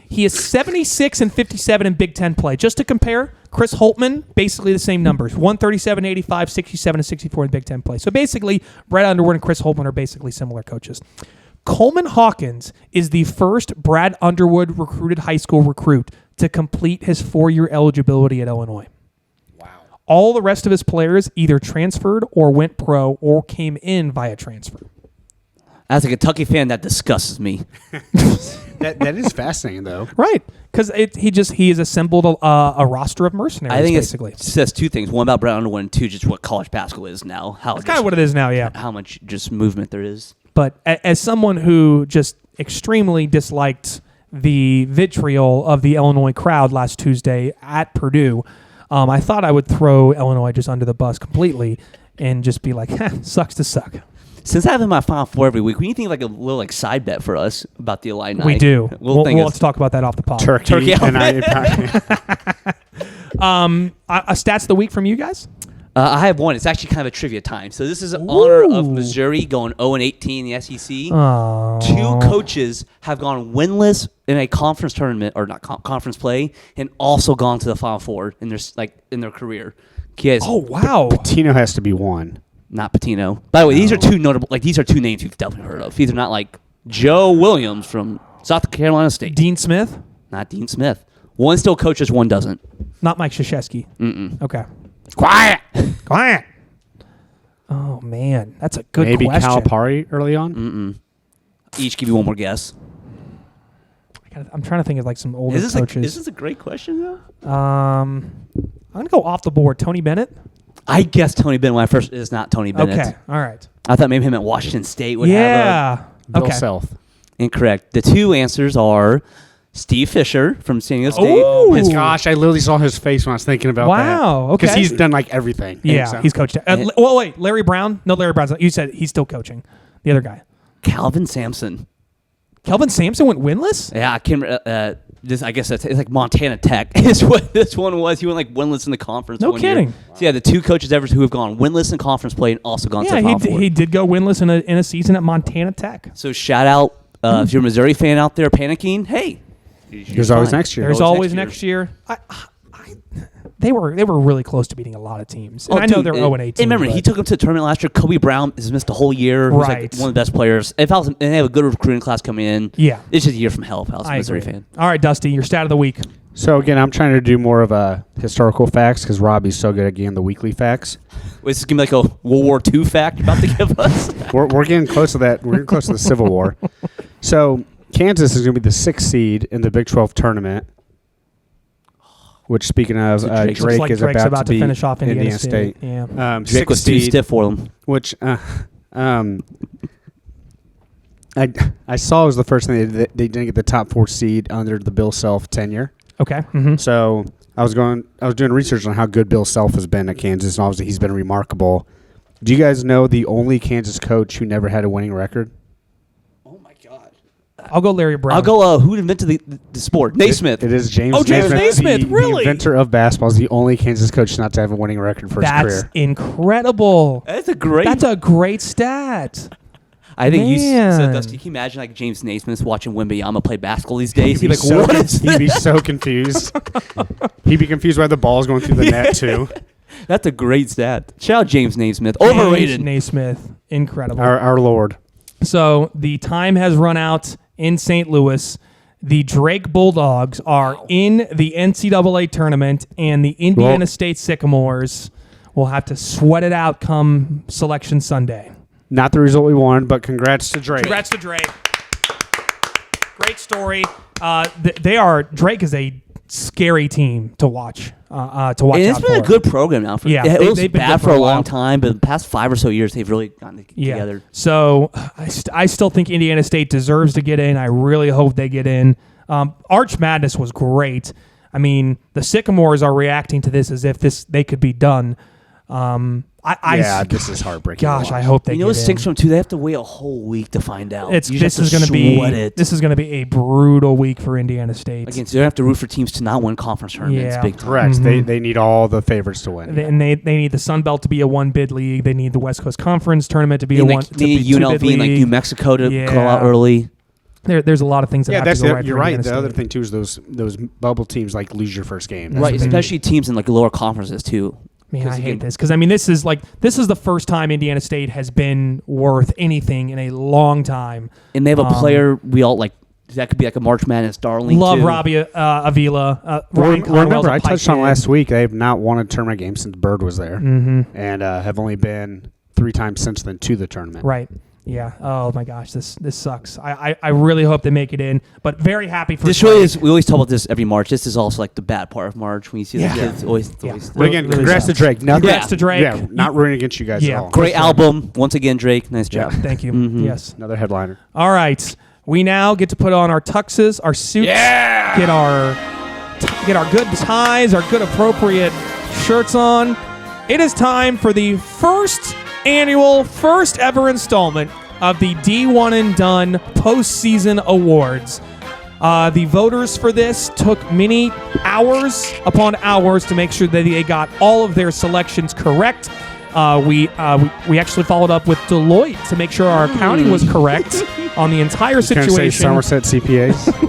He is 76-57 in Big Ten play. Just to compare, Chris Holtman, basically the same numbers. 137-85, 67-64 in Big Ten play. So basically, Brad Underwood and Chris Holtman are basically similar coaches. Coleman Hawkins is the first Brad Underwood recruited high school recruit to complete his 4-year eligibility at Illinois. All the rest of his players either transferred or went pro or came in via transfer.
As a Kentucky fan, that disgusts me.
That is fascinating, though.
Right, because he has assembled a roster of mercenaries.
I think
basically
it says 2 things. One about Brown, and 1, 2, just what college basketball is now.
That's kind of what it is now, yeah.
How much just movement there is.
But as someone who just extremely disliked the vitriol of the Illinois crowd last Tuesday at Purdue, I thought I would throw Illinois just under the bus completely and just be like, sucks to suck.
Since I have in my Final Four every week, we need to think of like a little side bet for us about the Illini.
We do. We'll
think
have to talk about that off the pod.
Turkey and
a
Stats of the week from you guys?
I have one. It's actually kind of a trivia time. So this is in honor of Missouri going 0-18 in the SEC.
Oh.
2 coaches have gone winless in a conference tournament or not conference play, and also gone to the Final Four in their career.
Oh wow!
Patino has to be one.
Not Patino. By the way, these are 2 notable. Like these are 2 names you've definitely heard of. These are not like Joe Williams from South Carolina State.
Dean Smith?
Not Dean Smith. One still coaches, one doesn't.
Not Mike Krzyzewski. Okay.
Quiet.
Oh man, that's a good
Maybe
question.
Calipari early on.
Each give you one more guess.
I'm trying to think of like some older
Is
coaches.
this a great question though?
I'm gonna go off the board. Tony Bennett.
I guessed Tony Bennett when I first. It's not Tony Bennett.
Okay, all right.
I thought maybe him at Washington State would have
Yeah.
Bill
Okay.
Self.
incorrect. The 2 answers are Steve Fisher from San Diego State.
Oh
Gosh, I literally saw his face when I was thinking about that.
Wow, okay.
Because he's done like everything.
Yeah,
So-
he's coached. Well, wait, Larry Brown? No, Larry Brown's not. You said he's still coaching. The other guy.
Calvin Sampson.
Kelvin Sampson went winless?
Yeah, I can't. I guess it's like Montana Tech is what this one was. He went like winless in the conference.
No
one year.
kidding.
So yeah, the 2 coaches ever who have gone winless in conference play and also gone to the Final Four.
he did go winless in a season at Montana Tech.
So shout out if you're a Missouri fan out there panicking. Hey,
There's always next year.
There's always next year. They were really close to beating a lot of teams. And I know they're 0-18.
Remember, he took them to the tournament last year. Kobe Brown has missed a whole year. Who's
Right.
like one of the best players. And they have a good recruiting class coming in.
Yeah.
It's just a year from hell if I was a
I
Missouri
agree.
fan.
All right, Dusty, your stat of the week.
So again, I'm trying to do more of a historical facts because Robby's so good at getting the weekly facts.
Wait, this is gonna be like a World War II fact you're about to give us.
We're getting close to that. We're getting close to the Civil War. So Kansas is going to be the 6th seed in the Big 12 tournament. Which, speaking of,
So Drake-
Drake
Looks like
is
Drake's
about to be
finish off Indiana
State.
Yeah.
Drake
6th
was too
seed,
stiff for them.
which I saw was the first thing they didn't get the top 4 seed under the Bill Self tenure.
Okay. Mm-hmm.
So I was doing research on how good Bill Self has been at Kansas, and obviously he's been remarkable. Do you guys know the only Kansas coach who never had a winning record?
Oh my God.
I'll go Larry Brown.
I'll go. Who invented the sport? Naismith.
It is James.
Oh, James Naismith,
the
really?
inventor of basketball, is the only Kansas coach not to have a winning record for his
That's
career.
incredible.
That's a great.
That's a great stat.
I think you said,
Man.
Dusty, can you imagine like James Naismith watching Wembayama play basketball these days? He'd be like, what is
He'd be so confused. He'd be confused why the ball's going through the net, too.
That's a great stat. Shout out James Naismith. Overrated.
James Naismith, incredible.
Our Lord.
So the time has run out in St. Louis. The Drake Bulldogs are in the NCAA tournament, and the Indiana State Sycamores will have to sweat it out come Selection Sunday.
Not the result we wanted, but congrats to Drake.
Congrats to Drake. Great story. Drake is a scary team to watch.
And it's been a good program now. It was
they've been
bad
good
for a
while.
long time, but the past 5 or so years, they've really gotten together.
So I still think Indiana State deserves to get in. I really hope they get in. Arch Madness was great. I mean, the Sycamores are reacting to this as if they could be done.
This is heartbreaking.
Gosh, I hope they
You
get
know what
in.
stinks from too? They have to wait a whole week to find out.
This
You just
is
have
going to
sweat it.
this is going to be a brutal week for Indiana State.
Again, so you don't have to root for teams to not win conference tournaments.
Yeah.
Big time.
Correct. They need all the favorites to win.
And they need the Sun Belt to be a one bid league. They need the West Coast Conference tournament to be a
They
one.
need UNLV and like New Mexico to go out early.
There's a lot of things that have to go right.
You're
for
right.
Indiana
The other
State.
thing too is those bubble teams like lose your first game.
Right, especially teams in like lower conferences too.
Man, I hate this because I mean this is the first time Indiana State has been worth anything in a long time.
And they have a player we all like. That could be like a March Madness darling.
Love
too.
Robby Avila. Ryan Conwell's
Remember,
a
I touched on
pipe
last
kid.
week. They have not won a tournament game since Bird was there, and have only been 3 times since then to the tournament.
Right. Yeah. Oh my gosh, this sucks. I really hope they make it in, but very happy for
This
Drake.
really is. We always talk about this every March. This is also like the bad part of March when you see the kids. Always.
But again,
Really
congrats to
sucks.
Drake.
Congrats to Drake.
Yeah, not rooting against you guys at all.
Great album once again, Drake. Nice job.
Thank you. Yes.
Another headliner.
All right. We now get to put on our tuxes, our suits, get our good ties, our good appropriate shirts on. It is time for the first ever installment of the D1 and Done postseason awards. The voters for this took many hours upon hours to make sure that they got all of their selections correct. We actually followed up with Deloitte to make sure our accounting was correct on the entire
Can I say
situation.
Somerset CPAs?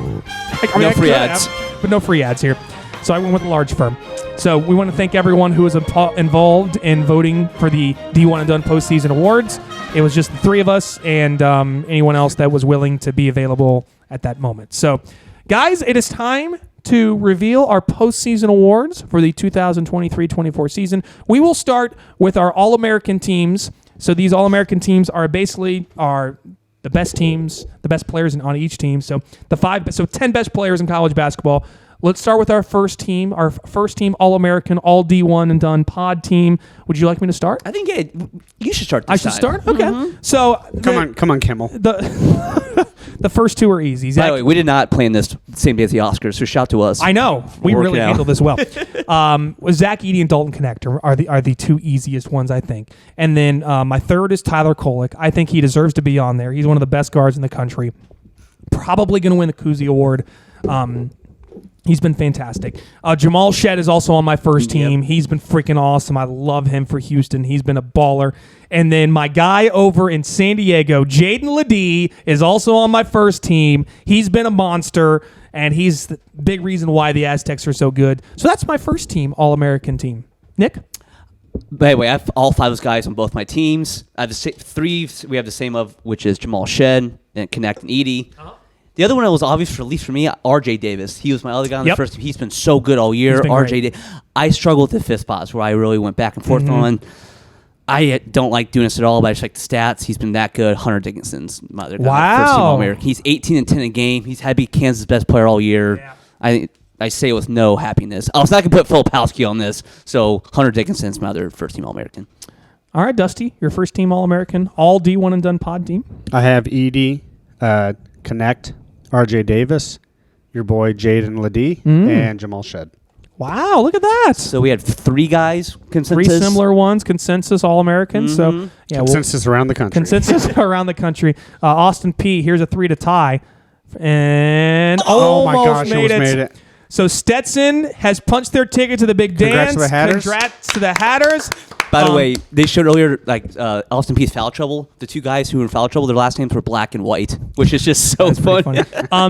No
I
free
could
ads.
have, but no free ads here. So I went with a large firm. So we want to thank everyone who was involved in voting for the D1 and Done postseason awards. It was just the 3 of us and anyone else that was willing to be available at that moment. So, guys, it is time to reveal our postseason awards for the 2023-24 season. We will start with our All-American teams. So these All-American teams are basically the best teams, the best players on each team. So 10 best players in college basketball. Let's start with our first team All-American, all D1 and Done pod team. Would you like me to start?
I think you should start.
I should start? Okay. So
Come on, Kimmel.
the first 2 are easy.
By the way, we did not plan this the same day as the Oscars, so shout to us.
I know. We
Work
really
it out.
handled this well. Zach Edey and Dalton Connector are the 2 easiest ones, I think. And then my third is Tyler Kolek. I think he deserves to be on there. He's one of the best guards in the country. Probably going to win the Cousy Award. He's been fantastic. Jamal Shed is also on my first team. Yep. He's been freaking awesome. I love him for Houston. He's been a baller. And then my guy over in San Diego, Jaden Ledee, is also on my first team. He's been a monster, and he's the big reason why the Aztecs are so good. So that's my first team, All-American team. Nick?
By the way, I have all 5 of those guys on both my teams. I have 3 we have the same of, which is Jamal Shed and Connect and Edey. The other one that was obvious, for at least for me, R.J. Davis. He was my other guy on the first team. He's been so good all year. R.J. I struggled with the 5th spots where I really went back and forth on. I don't like doing this at all, but I just like the stats. He's been that good. Hunter Dickinson's my other guy. First team All-American. He's 18 and 10 a game. He's had to be Kansas' best player all year. Yeah. I say it with no happiness. I was not going to put Filipowski on this, so Hunter Dickinson's my other first team All-American.
All right, Dusty, your first team All-American, all D1 and Done pod team.
I have Edey, Connect, R.J. Davis, your boy Jaden Ledee, and Jamal Shed.
Wow, look at that.
So we had 3 guys, consensus.
3 similar ones, consensus All-American. So yeah,
Consensus around the country.
Consensus around the country. Austin P, here's a 3 to tie. And
oh my
almost
gosh, made it.
So Stetson has punched their ticket to the big
Congrats
dance.
to the Hatters.
Congrats to the Hatters.
By the way, they showed earlier, like, Austin Peay's foul trouble. The two guys who were in foul trouble, their last names were Black and White, which is just so funny.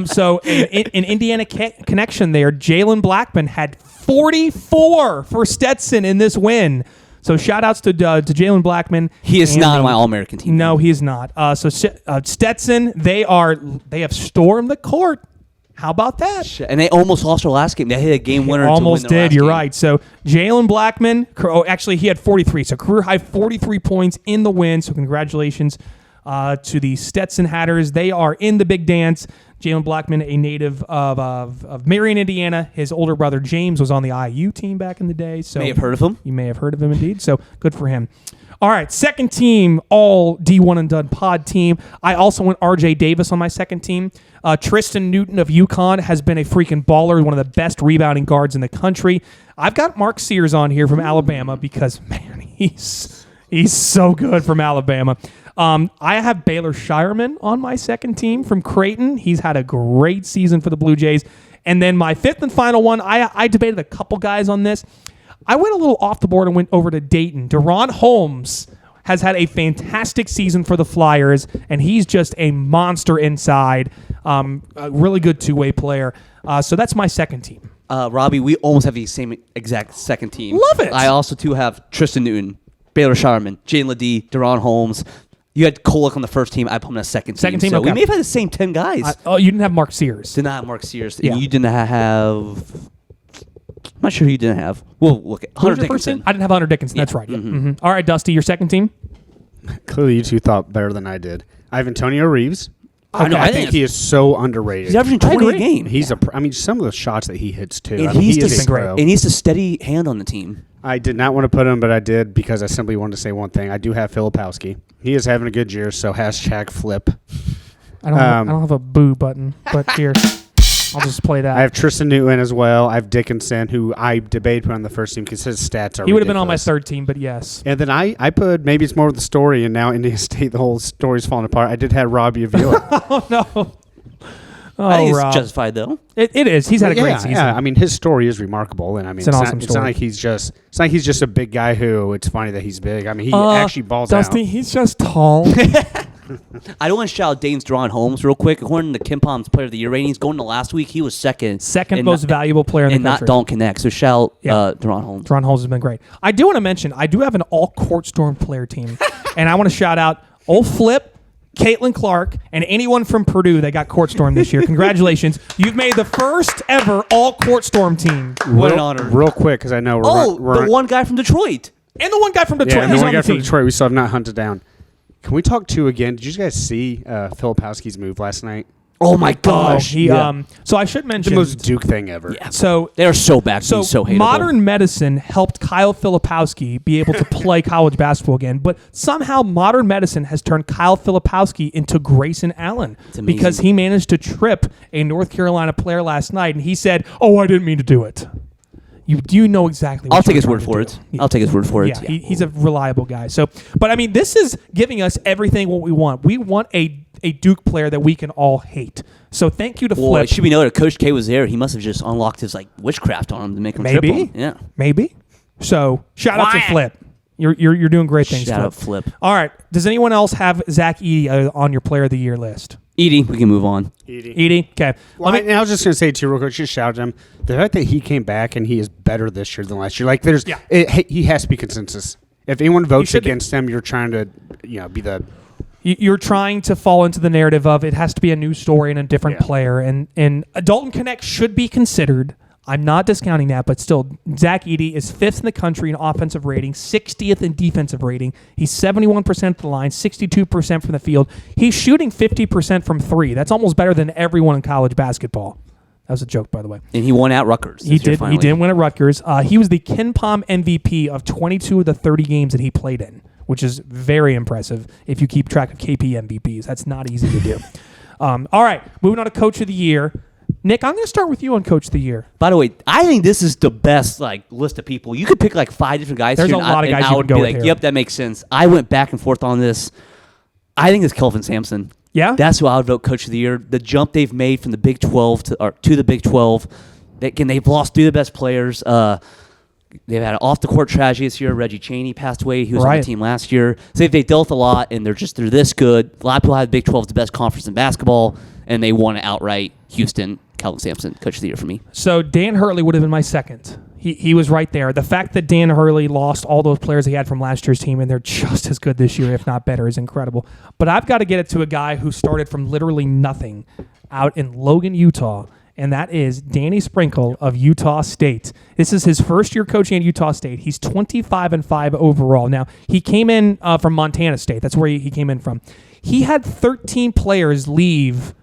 So in Indiana connection there, Jalen Blackman had 44 for Stetson in this win. So shout-outs to Jalen Blackman.
He is not on my All-American team.
No, he is not. So Stetson, they have stormed the court. How about that?
And they almost lost their last game. They hit a game winner.
Almost
to win their
did.
last
You're
game.
right. So Jalen Blackman, actually he had 43. So career high 43 points in the win. So congratulations to the Stetson Hatters. They are in the big dance. Jalen Blackman, a native of Marion, Indiana. His older brother James was on the IU team back in the day. So
May have heard of him.
You may have heard of him indeed. So good for him. All right, second team, all D1 and Done pod team. I also went RJ Davis on my second team. Tristan Newton of UConn has been a freaking baller, one of the best rebounding guards in the country. I've got Mark Sears on here from Alabama because, man, he's so good from Alabama. I have Baylor Shireman on my second team from Creighton. He's had a great season for the Blue Jays. And then my fifth and final one, I debated a couple guys on this. I went a little off the board and went over to Dayton. Deron Holmes has had a fantastic season for the Flyers, and he's just a monster inside. A really good two-way player. So that's my second team.
Robby, we almost have the same exact second team.
Love it.
I also, too, have Tristan Newton, Baylor Shireman, Jalen Ledee, Deron Holmes. You had Kolek on the first team. I put him on the second team.
Second team,
So
okay.
we may have had the same 10 guys.
You didn't have Mark Sears.
Did not have Mark Sears.
Yeah.
You didn't have... I'm not sure who you didn't have. We'll look at Hunter Dickinson.
I didn't have Hunter Dickinson. That's right. Yeah.
Mm-hmm.
All right, Dusty, your second team?
Clearly, you two thought better than I did. I have Antonio Reeves.
I
think he is so underrated.
He's averaging 20 a game.
He's some of the shots that he hits too.
And
I mean,
he's
he is
just
a pro.
and he's a steady hand on the team.
I did not want to put him, but I did because I simply wanted to say one thing. I do have Filipowski. He is having a good year, so #flip.
I don't have a boo button, but here, I'll just play that.
I have Tristan Newton as well. I have Dickinson, who I debated put on the first team because his stats are
He would have been on my
ridiculous.
third team, but yes.
And then I put, maybe it's more of the story, and now Indiana State, the whole story's falling apart. I did have Robby Avila.
Oh, no.
I think
Rob.
it's justified, though.
It is. He's had a great season.
Yeah, I mean, his story is remarkable, and I mean,
It's an awesome
it's not
story.
like he's just a big guy who. It's funny that he's big. I mean, he actually balls
Dusty,
out.
he's just tall.
I do want to shout out Dane's Deron Holmes real quick. According to Kim Palm's Player of the Year ratings, going to last week, he was second
Second
and
most valuable player in the
and not
country.
Dalton Connect. So shout
Yeah.
Deron Holmes.
Deron Holmes has been great. I do want to mention, I do have an all-court storm player team, and I want to shout out Old Flip, Caitlin Clark, and anyone from Purdue that got court storm this year. Congratulations. You've made the first ever all-court storm team.
What an honor.
Real quick, because I know we're
The one guy from Detroit.
And the one guy from Detroit.
Yeah, and the
He's
one
on
guy
the
from
team.
Detroit we still have not hunted down. Can we talk two again? Did you guys see Filipowski's move last night?
Oh, my gosh.
So I should mention.
The most Duke thing ever.
Yeah.
So
They are so bad.
So
He's so hateable.
modern medicine helped Kyle Filipowski be able to play college basketball again, but somehow modern medicine has turned Kyle Filipowski into Grayson Allen
amazing.
because he managed to trip a North Carolina player last night, and he said, "Oh, I didn't mean to do it." You know exactly what
I'll take
you're
his
trying
word
to
for
do.
it. I'll take his word for it.
Yeah, he's a reliable guy. So, but I mean, this is giving us everything what we want. We want a Duke player that we can all hate. So thank you to
Well,
Flip.
it should be noted, Coach K was there. He must have just unlocked his witchcraft on him to make him
Maybe.
triple. Yeah.
Maybe. So shout out to Flip. You're doing great things.
Shout out Flip.
All right. Does anyone else have Zach Edey on your Player of the Year list?
Edey, we can move on.
Edey. Okay.
Well, I was just going to say too, real quick, just shout at him. The fact that he came back and he is better this year than last year. Like, he has to be consensus. If anyone votes against him, you're trying to, be the.
You're trying to fall into the narrative of it has to be a new story and a different player. And Dalton Connect should be considered. I'm not discounting that, but still, Zach Edey is 5th in the country in offensive rating, 60th in defensive rating. He's 71% at the line, 62% from the field. He's shooting 50% from three. That's almost better than everyone in college basketball. That was a joke, by the way.
And he won at Rutgers.
He did win at Rutgers. He was the Ken Pom MVP of 22 of the 30 games that he played in, which is very impressive if you keep track of KP MVPs. That's not easy to do. All right, moving on to Coach of the Year. Nick, I'm going to start with you on Coach of the Year.
By the way, I think this is the best list of people. You could pick 5 different guys.
There's
here,
a lot of guys
and
you
I would
could
be
go
like,
with here.
yep, that makes sense. I went back and forth on this. I think it's Kelvin Sampson.
Yeah?
That's who I would vote Coach of the Year. The jump they've made from the Big 12 to the Big 12. They've lost 3 of the best players. they've had off the court tragedy this year. Reggie Chaney passed away. He was on
Right.
the team last year. So they dealt a lot, and they're this good. A lot of people have Big 12 as the best conference in basketball, and they won it outright. Houston, Calvin Sampson, Coach of the Year for me.
So Dan Hurley would have been my second. He was right there. The fact that Dan Hurley lost all those players he had from last year's team and they're just as good this year, if not better, is incredible. But I've got to get it to a guy who started from literally nothing out in Logan, Utah, and that is Danny Sprinkle of Utah State. This is his first year coaching at Utah State. He's 25-5 overall. Now, he came in from Montana State. That's where he came in from. He had 13 players leave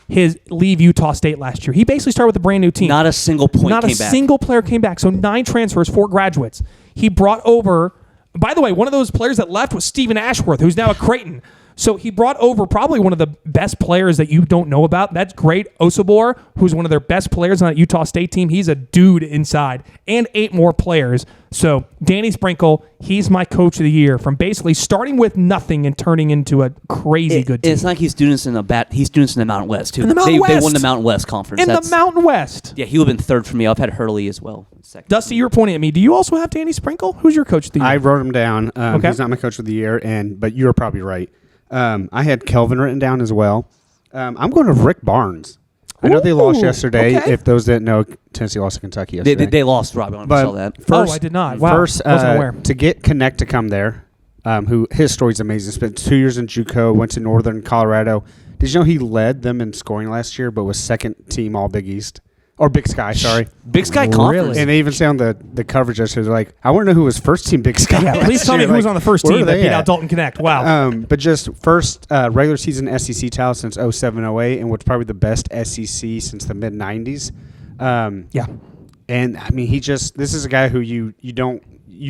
Utah State last year. He basically started with a brand new team.
Not a single point
Not
came
a
back.
single player came back. So 9 transfers, 4 graduates. He brought over, by the way, one of those players that left was Stephen Ashworth, who's now at Creighton. So he brought over probably one of the best players that you don't know about. That's great. Osobor, who's one of their best players on that Utah State team. He's a dude inside. And 8 more players. So Danny Sprinkle, he's my coach of the year from basically starting with nothing and turning into a crazy good team.
It's not like he's doing this in the Mountain West, too.
In the Mountain
They
West.
won the Mountain West Conference.
In the Mountain West.
Yeah, he would have been third for me. I've had Hurley as well. Second.
Dusty, you were pointing at me. Do you also have Danny Sprinkle? Who's your coach of the year?
I wrote him down.
Okay.
He's not my coach of the year, but you were probably right. I had Kelvin written down as well. I'm going to Rick Barnes. I know they lost
Ooh,
yesterday.
okay.
If those didn't know, Tennessee lost to Kentucky yesterday.
They lost, Robbie. I don't know if you saw that.
First,
I did not. Wow.
First,
Wasn't aware.
to get Connect to come there, who his story's amazing. Spent 2 years in JUCO, went to Northern Colorado. Did you know he led them in scoring last year, but was second team All Big East? Or Big Sky, sorry.
Big Sky Conference.
And they even say on the coverage yesterday, they're like, I want to know who was first team Big Sky.
Yeah, please
last
tell me
year.
who was
Like,
on the first
where
team
are
that
they
beat
at?
out Dalton Connect. Wow.
But just first regular season SEC title since 07-08, and what's probably the best SEC since the mid-90s.
Yeah.
And, I mean, this is a guy who you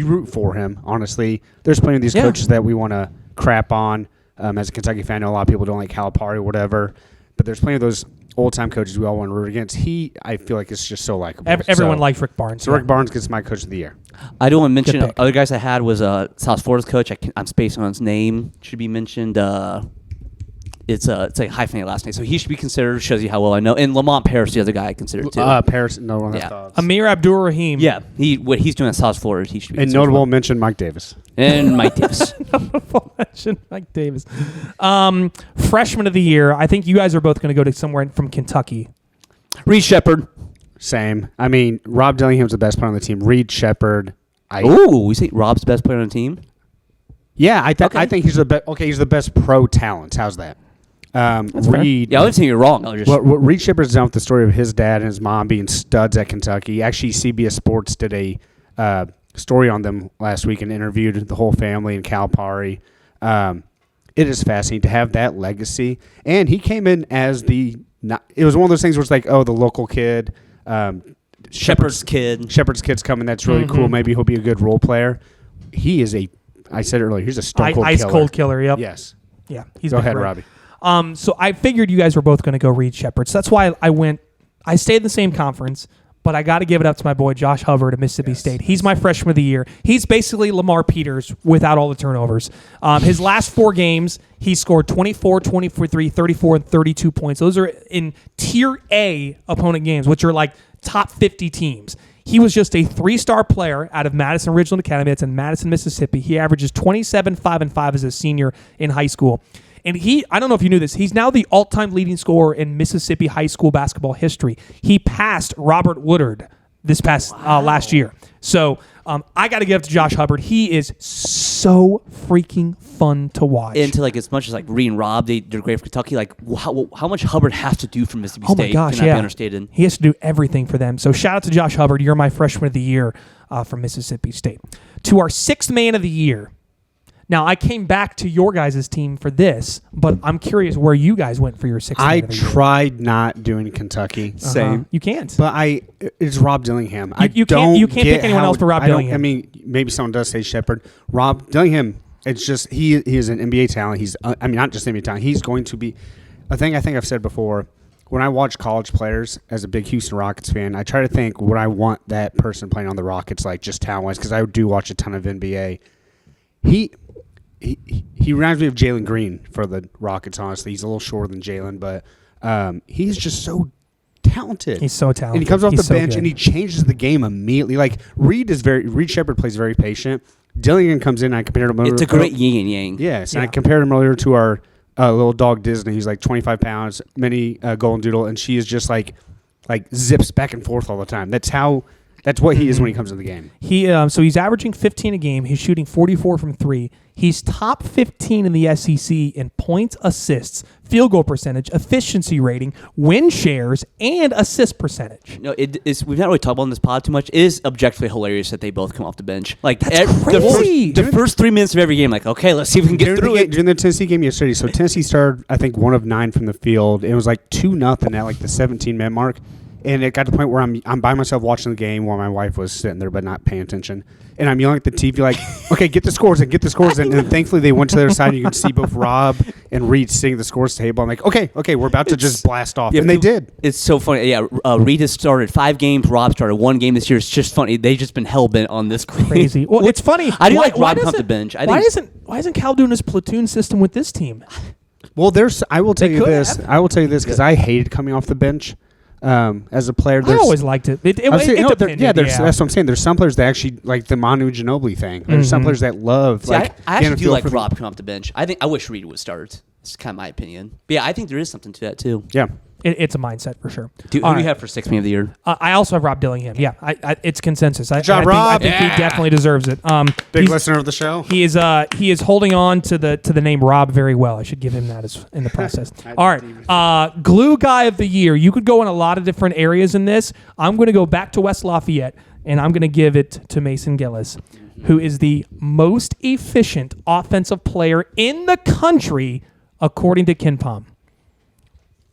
root for him, honestly. There's plenty of these coaches that we want to crap on. As a Kentucky fan, I know a lot of people don't like Calipari or whatever, but there's plenty of those old-time coaches we all want to root against. I feel like it's just so likable.
Everyone likes Rick Barnes.
So Rick Barnes gets my coach of the year.
I do want to mention
Good pick.
other guys I had was South Florida's coach. I'm spacing on his name. Should be mentioned. It's a hyphenated last name, so he should be considered. Shows you how well I know. And Lamont Paris, the other guy I considered too.
Paris, no one has
Yeah.
thoughts.
Amir Abdur-Rahim.
Yeah, what he's doing at South Florida, he should be.
And
considered as
notable
well.
mention Mike Davis.
And Mike Davis.
Mention Mike Davis. Freshman of the year. I think you guys are both going to go to somewhere from Kentucky.
Reed Shepherd.
Same. I mean, Rob Dillingham's the best player on the team. Reed Shepherd.
Ooh, we say Rob's the best player on the team.
Yeah, I
Okay.
think he's the best. Okay, he's the best pro talent. How's that?
fair.
Reed.
Yeah, I wasn't saying you're wrong. I was just
What Reed Shepherd's done with the story of his dad and his mom being studs at Kentucky. Actually, CBS Sports did a story on them last week and interviewed the whole family and Calipari. It is fascinating to have that legacy. And he came in as it was one of those things where it's like, the local kid.
Shepherd's kid.
Shepherd's kid's coming. That's really cool. Maybe he'll be a good role player. He is I said it earlier, he's a stone cold
Ice
killer.
cold killer, yep.
Yes.
Yeah. He's
Go
been
ahead,
great.
Robbie.
So I figured you guys were both going to go Reed Shepherd. So that's why I stayed in the same conference, but I got to give it up to my boy Josh Hubbard at Mississippi State. He's my freshman of the year. He's basically Lamar Peters without all the turnovers. His last 4 games, he scored 24, 23, 34, and 32 points. Those are in Tier A opponent games, which are like top 50 teams. He was just a 3-star player out of Madison Ridgeland Academy. That's in Madison, Mississippi. He averages 27, 5, and 5 as a senior in high school. And I don't know if you knew this, he's now the all-time leading scorer in Mississippi high school basketball history. He passed Robert Woodard this past last year. So I got to give it to Josh Hubbard. He is so freaking fun to watch.
And to as much as Reed and Rob, they're great for Kentucky. How much Hubbard has to do for Mississippi State?
Oh my gosh,
cannot
yeah.
be understated.
He has to do everything for them. So shout out to Josh Hubbard. You're my freshman of the year from Mississippi State. To our 6th man of the year. Now, I came back to your guys' team for this, but I'm curious where you guys went for your 6th man
I
of the year.
tried not doing Kentucky.
Same. You can't.
But it's Rob Dillingham.
You can't pick anyone else but Rob Dillingham.
I mean, maybe someone does say Shepherd. Rob Dillingham, it's just he is an NBA talent. He's not just NBA talent. He's going to be a thing I think I've said before. When I watch college players as a big Houston Rockets fan, I try to think what I want that person playing on the Rockets like just talent-wise because I do watch a ton of NBA. He reminds me of Jalen Green for the Rockets, honestly. He's a little shorter than Jalen, but he's just so talented.
He's so talented.
And he comes off
He's
the
so
bench
good.
and he changes the game immediately. Like Reed Shepherd plays very patient. Dillingham comes in and I compared him
It's a great yin and yang.
Yes, and I
Yeah.
compared him earlier to our little dog Disney. He's like 25 pounds, mini golden doodle, and she is just like zips back and forth all the time. That's what he is when he comes in the game.
So he's averaging 15 a game. He's shooting 44 from 3. He's top 15 in the SEC in points, assists, field goal percentage, efficiency rating, win shares, and assist percentage.
No, we've not really talked about on this pod too much. It is objectively hilarious that they both come off the bench. Like
crazy.
The first 3 minutes of every game, like, okay, let's see if we can get through it.
During the Tennessee game yesterday, so Tennessee started, I think, 1 of 9 from the field. It was like 2-0 at like the 17-minute mark. And it got to the point where I'm by myself watching the game while my wife was sitting there but not paying attention. And I'm yelling at the TV like, okay, get the scores and get the scores. And thankfully they went to the other side and you could see both Rob and Reed sitting at the scores table. I'm like, okay, we're about to just blast off.
Yeah,
and they did.
It's so funny. Yeah, Reed has started 5 games. Rob started 1 game this year. It's just funny. They've just been hell-bent on this.
Crazy. Well, it's funny.
I do like Rob come off the bench.
Why isn't Cal doing his platoon system with this team?
Well, I will tell you this because I hated coming off the bench. As a player,
I always liked it. It depended.
That's what I'm saying. There's some players that actually like the Manu Ginobili thing. There's some players that love.
I actually do like Rob coming off the bench. I wish Reed would start. It's kind of my opinion. But yeah, I think there is something to that too.
Yeah.
It's a mindset for sure.
Who do you have for 6th man of the year?
I also have Rob Dillingham. Yeah, it's consensus.
Good job, Rob.
I think he definitely deserves it.
Big listener of the show.
He is holding on to the name Rob very well. I should give him that in the process. All right, glue guy of the year. You could go in a lot of different areas in this. I'm going to go back to West Lafayette, and I'm going to give it to Mason Gillis, who is the most efficient offensive player in the country, according to KenPom.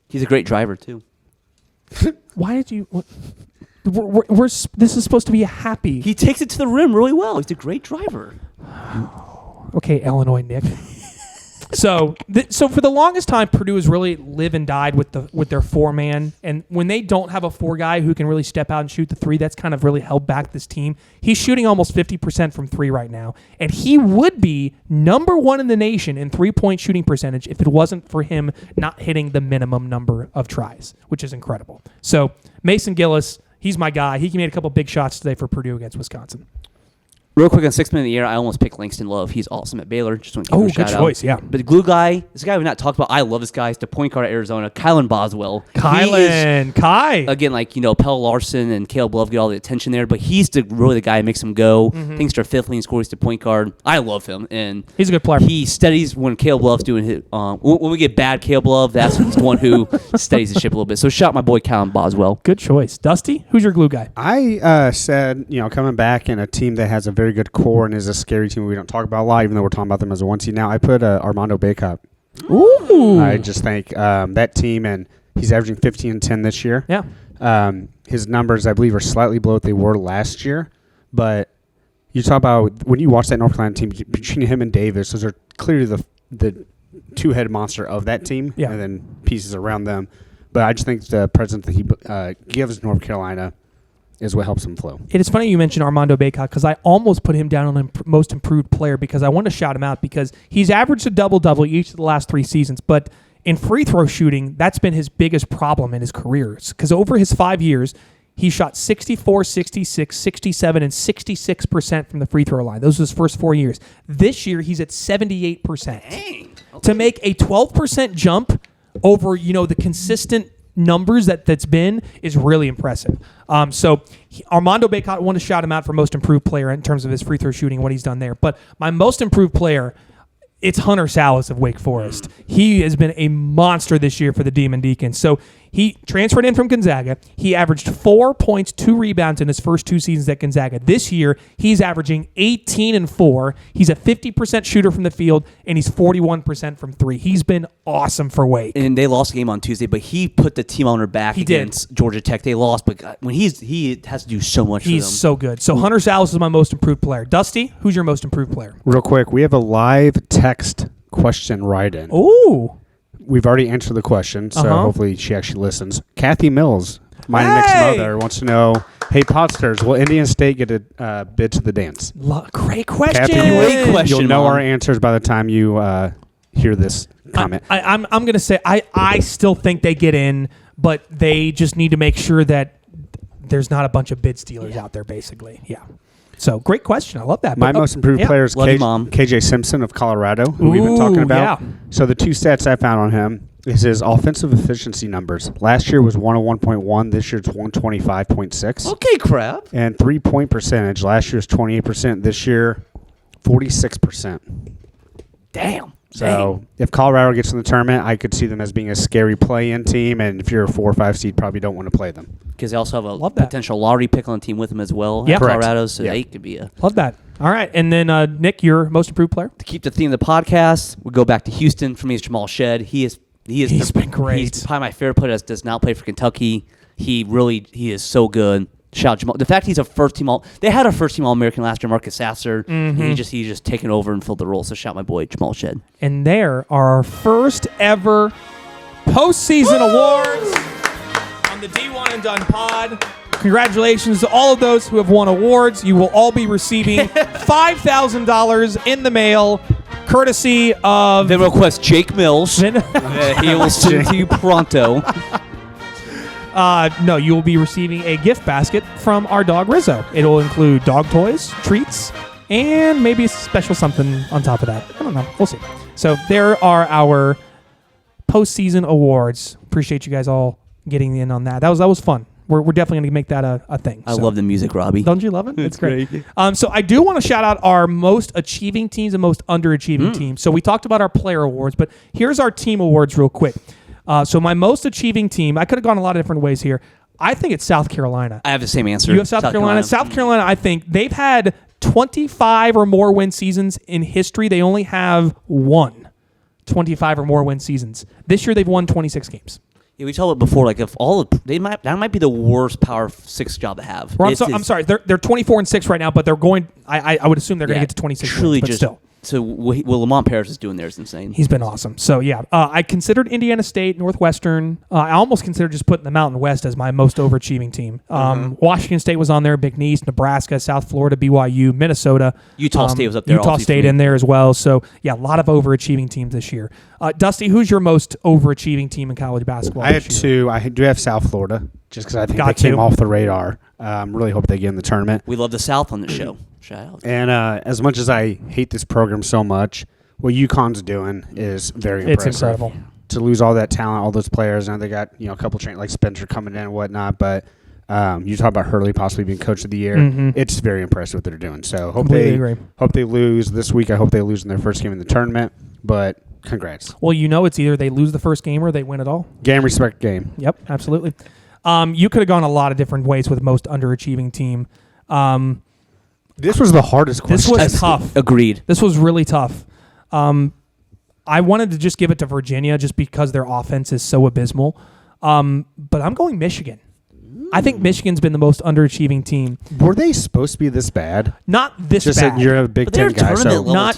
He's a great driver too.
Why did you? This is supposed to be a happy.
He takes it to the rim really well. He's a great driver.
Okay, Illinois Nick. So for the longest time, Purdue has really live and died with their 4-man, and when they don't have a 4 guy who can really step out and shoot the 3, that's kind of really held back this team. He's shooting almost 50% from 3 right now, and he would be number 1 in the nation in 3-point shooting percentage if it wasn't for him not hitting the minimum number of tries, which is incredible. So Mason Gillis, he's my guy. He made a couple big shots today for Purdue against Wisconsin.
Real quick on 6th man of the year, I almost picked Langston Love. He's awesome at Baylor. Just want to give him a shout
good choice,
out.
yeah.
But the glue guy, this guy we've not talked about. I love this guy. He's the point guard at Arizona, Kylan Boswell. Again, like Pell Larson and Caleb Love get all the attention there, but he's really the guy who makes him go. Thinks they're 5th leading scorer. He's the point guard. I love him, and
he's a good player.
He studies when Caleb Love's doing his. When we get bad Caleb Love, that's the one who steadies the ship a little bit. So shout out my boy Kylan Boswell.
Good choice, Dusty. Who's your glue guy?
I said coming back in a team that has a very good core and is a scary team we don't talk about a lot, even though we're talking about them as a 1 seed now. I put Armando Bacot.
Ooh.
I just think that team, and he's averaging 15 and 10 this year.
Yeah.
His numbers, I believe, are slightly below what they were last year. But you talk about when you watch that North Carolina team, between him and Davis, those are clearly the two-headed monster of that team, and then pieces around them. But I just think the presence that he gives North Carolina is what helps him flow.
It is funny you mentioned Armando Bacot because I almost put him down on most improved player because I want to shout him out because he's averaged a double-double each of the last 3 seasons, but in free throw shooting, that's been his biggest problem in his career because over his 5 years, he shot 64, 66, 67, and 66% from the free throw line. Those are his first 4 years. This year, he's at 78%. Dang. Okay. To make a 12% jump over, the consistent numbers that's been is really impressive. Armando Bacot, I want to shout him out for most improved player in terms of his free throw shooting, what he's done there. But my most improved player, it's Hunter Salas of Wake Forest. He has been a monster this year for the Demon Deacons. So he transferred in from Gonzaga. He averaged 4 points, 2 rebounds in his first 2 seasons at Gonzaga. This year, he's averaging 18 and 4. He's a 50% shooter from the field, and he's 41% from 3. He's been awesome for Wake.
And they lost a game on Tuesday, but he put the team on their back against Georgia Tech. They lost, but God, when he has to do so much for them.
He's so good. So Hunter Salas is my most improved player. Dusty, who's your most improved player?
Real quick, we have a live text question write-in.
Ooh.
We've already answered the question, so hopefully she actually listens. Kathy Mills, my next mother, wants to know, hey, Podsters, will Indiana State get a bid to the dance?
Great question.
Kathy,
great question,
you'll know
Mom.
our answers by the time you hear this comment.
I'm going to say I still think they get in. but they just need to make sure that there's not a bunch of bid stealers out there, basically. Yeah. So great question. I love that.
My most improved player is KJ Simpson of Colorado, who we've been talking about.
Yeah.
So the two stats I found on him is his offensive efficiency numbers. Last year was 101.1. This year's 125.6.
Okay, crap.
And 3-point percentage. Last year's 28%. This year, 46%.
Damn.
So if Colorado gets in the tournament, I could see them as being a scary play-in team. And if you're a 4 or 5 seed, probably don't want to play them.
Because they also have a potential lottery pick on the team with them as well.
Yeah,
Colorado, so they could be a...
Love that. All right. And then, Nick, your most improved player?
To keep the theme of the podcast, we go back to Houston. For me, it's Jamal Shed. He's
been great.
He's probably my favorite player that does not play for Kentucky. He is so good. Shout out Jamal. The fact he's a first-team they had a first-team All-American last year, Marcus Sasser. And he's just taken over and filled the role. So shout my boy, Jamal Shed.
And there are our first ever postseason awards on the D1 and Done pod. Congratulations to all of those who have won awards. You will all be receiving $5,000 in the mail, courtesy of...
Then request Jake Mills. He will send to you pronto.
No, you will be receiving a gift basket from our dog Rizzo. It will include dog toys, treats, and maybe a special something on top of that. I don't know. We'll see. So there are our postseason awards. Appreciate you guys all getting in on that. That was fun. We're definitely going to make that a thing.
I love the music, Robby.
Don't you love it? It's great. So I do want to shout out our most achieving teams and most underachieving teams. So we talked about our player awards, but here's our team awards real quick. So my most achieving team, I could have gone a lot of different ways here. I think it's South Carolina.
I have the same answer.
You have South Carolina? South Carolina, I think they've had 25 or more win seasons in history. They only have one 25 or more win seasons. This year they've won 26 games.
Yeah, we told it before. Like if that might be the worst Power 6 job to have.
Well, I'm sorry. They're 24-6 right now, but they're going. I would assume they're going to get to 26.
Truly,
wins, but still.
So what Lamont Paris is doing there is insane.
He's been awesome. So yeah, I considered Indiana State, Northwestern. I almost considered just putting the Mountain West as my most overachieving team. Washington State was on there, McNeese, Nebraska, South Florida, BYU, Minnesota.
Utah State was up there.
Utah State in there as well. So yeah, a lot of overachieving teams this year. Dusty, who's your most overachieving team in college basketball?
I have two. I do have South Florida, just because I think they came off the radar. Really hope they get in the tournament.
We love the South on the show. Shout out.
And as much as I hate this program so much, what UConn's doing is very impressive.
It's incredible.
To lose all that talent, all those players, and they got a couple like Spencer coming in and whatnot, but you talk about Hurley possibly being coach of the year. It's very impressive what they're doing. So hope they lose this week. I hope they lose in their first game in the tournament, but congrats.
Well, it's either they lose the first game or they win it all.
Game, respect, game.
Yep, absolutely. You could have gone a lot of different ways with most underachieving team.
This was the hardest question.
This was tough.
Agreed.
This was really tough. I wanted to just give it to Virginia just because their offense is so abysmal. But I'm going Michigan. I think Michigan's been the most underachieving team.
Were they supposed to be this bad?
Not this
just
bad.
Just you're a Big Ten guy, so
not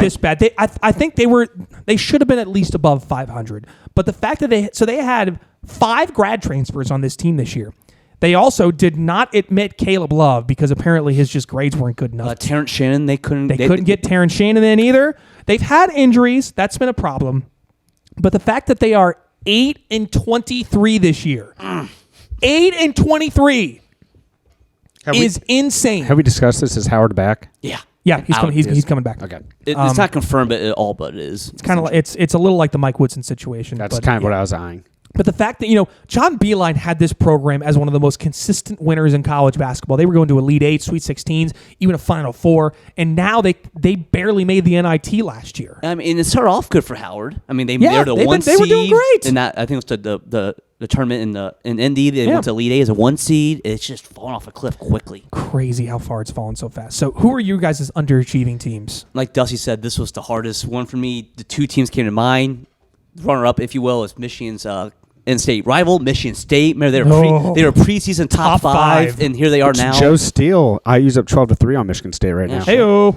this bad. I think they should have been at least above 500. But the fact that they had 5 grad transfers on this team this year. They also did not admit Caleb Love because apparently his grades weren't good enough.
Terrence Shannon, they couldn't
get Terrence Shannon in either. They've had injuries. That's been a problem. But the fact that they are 8-23 this year, 8-23 is insane.
Have we discussed this? Is Howard back?
Yeah.
Yeah, he's coming back.
Okay.
It's not confirmed at all, but it is.
It's kind of it's a little like the Mike Woodson situation.
That's kind of what I was eyeing.
But the fact that, John Beilein had this program as one of the most consistent winners in college basketball. They were going to Elite 8, Sweet 16s, even a Final Four, and now they barely made the NIT last year.
I mean, it started off good for Howard. I mean, they were the 1 seed.
They were doing great.
And that, I think it was the tournament in Indy. They went to Elite 8 as a 1 seed. It's just fallen off a cliff quickly.
Crazy how far it's fallen so fast. So who are you guys' underachieving teams?
Like Dusty said, this was the hardest one for me. The 2 teams came to mind. Runner-up, if you will, is Michigan's in-state rival, Michigan State. Remember, they were preseason top 5, and here they are now.
Joe Steele, I use up 12-3 on Michigan State right now.
Hey-o.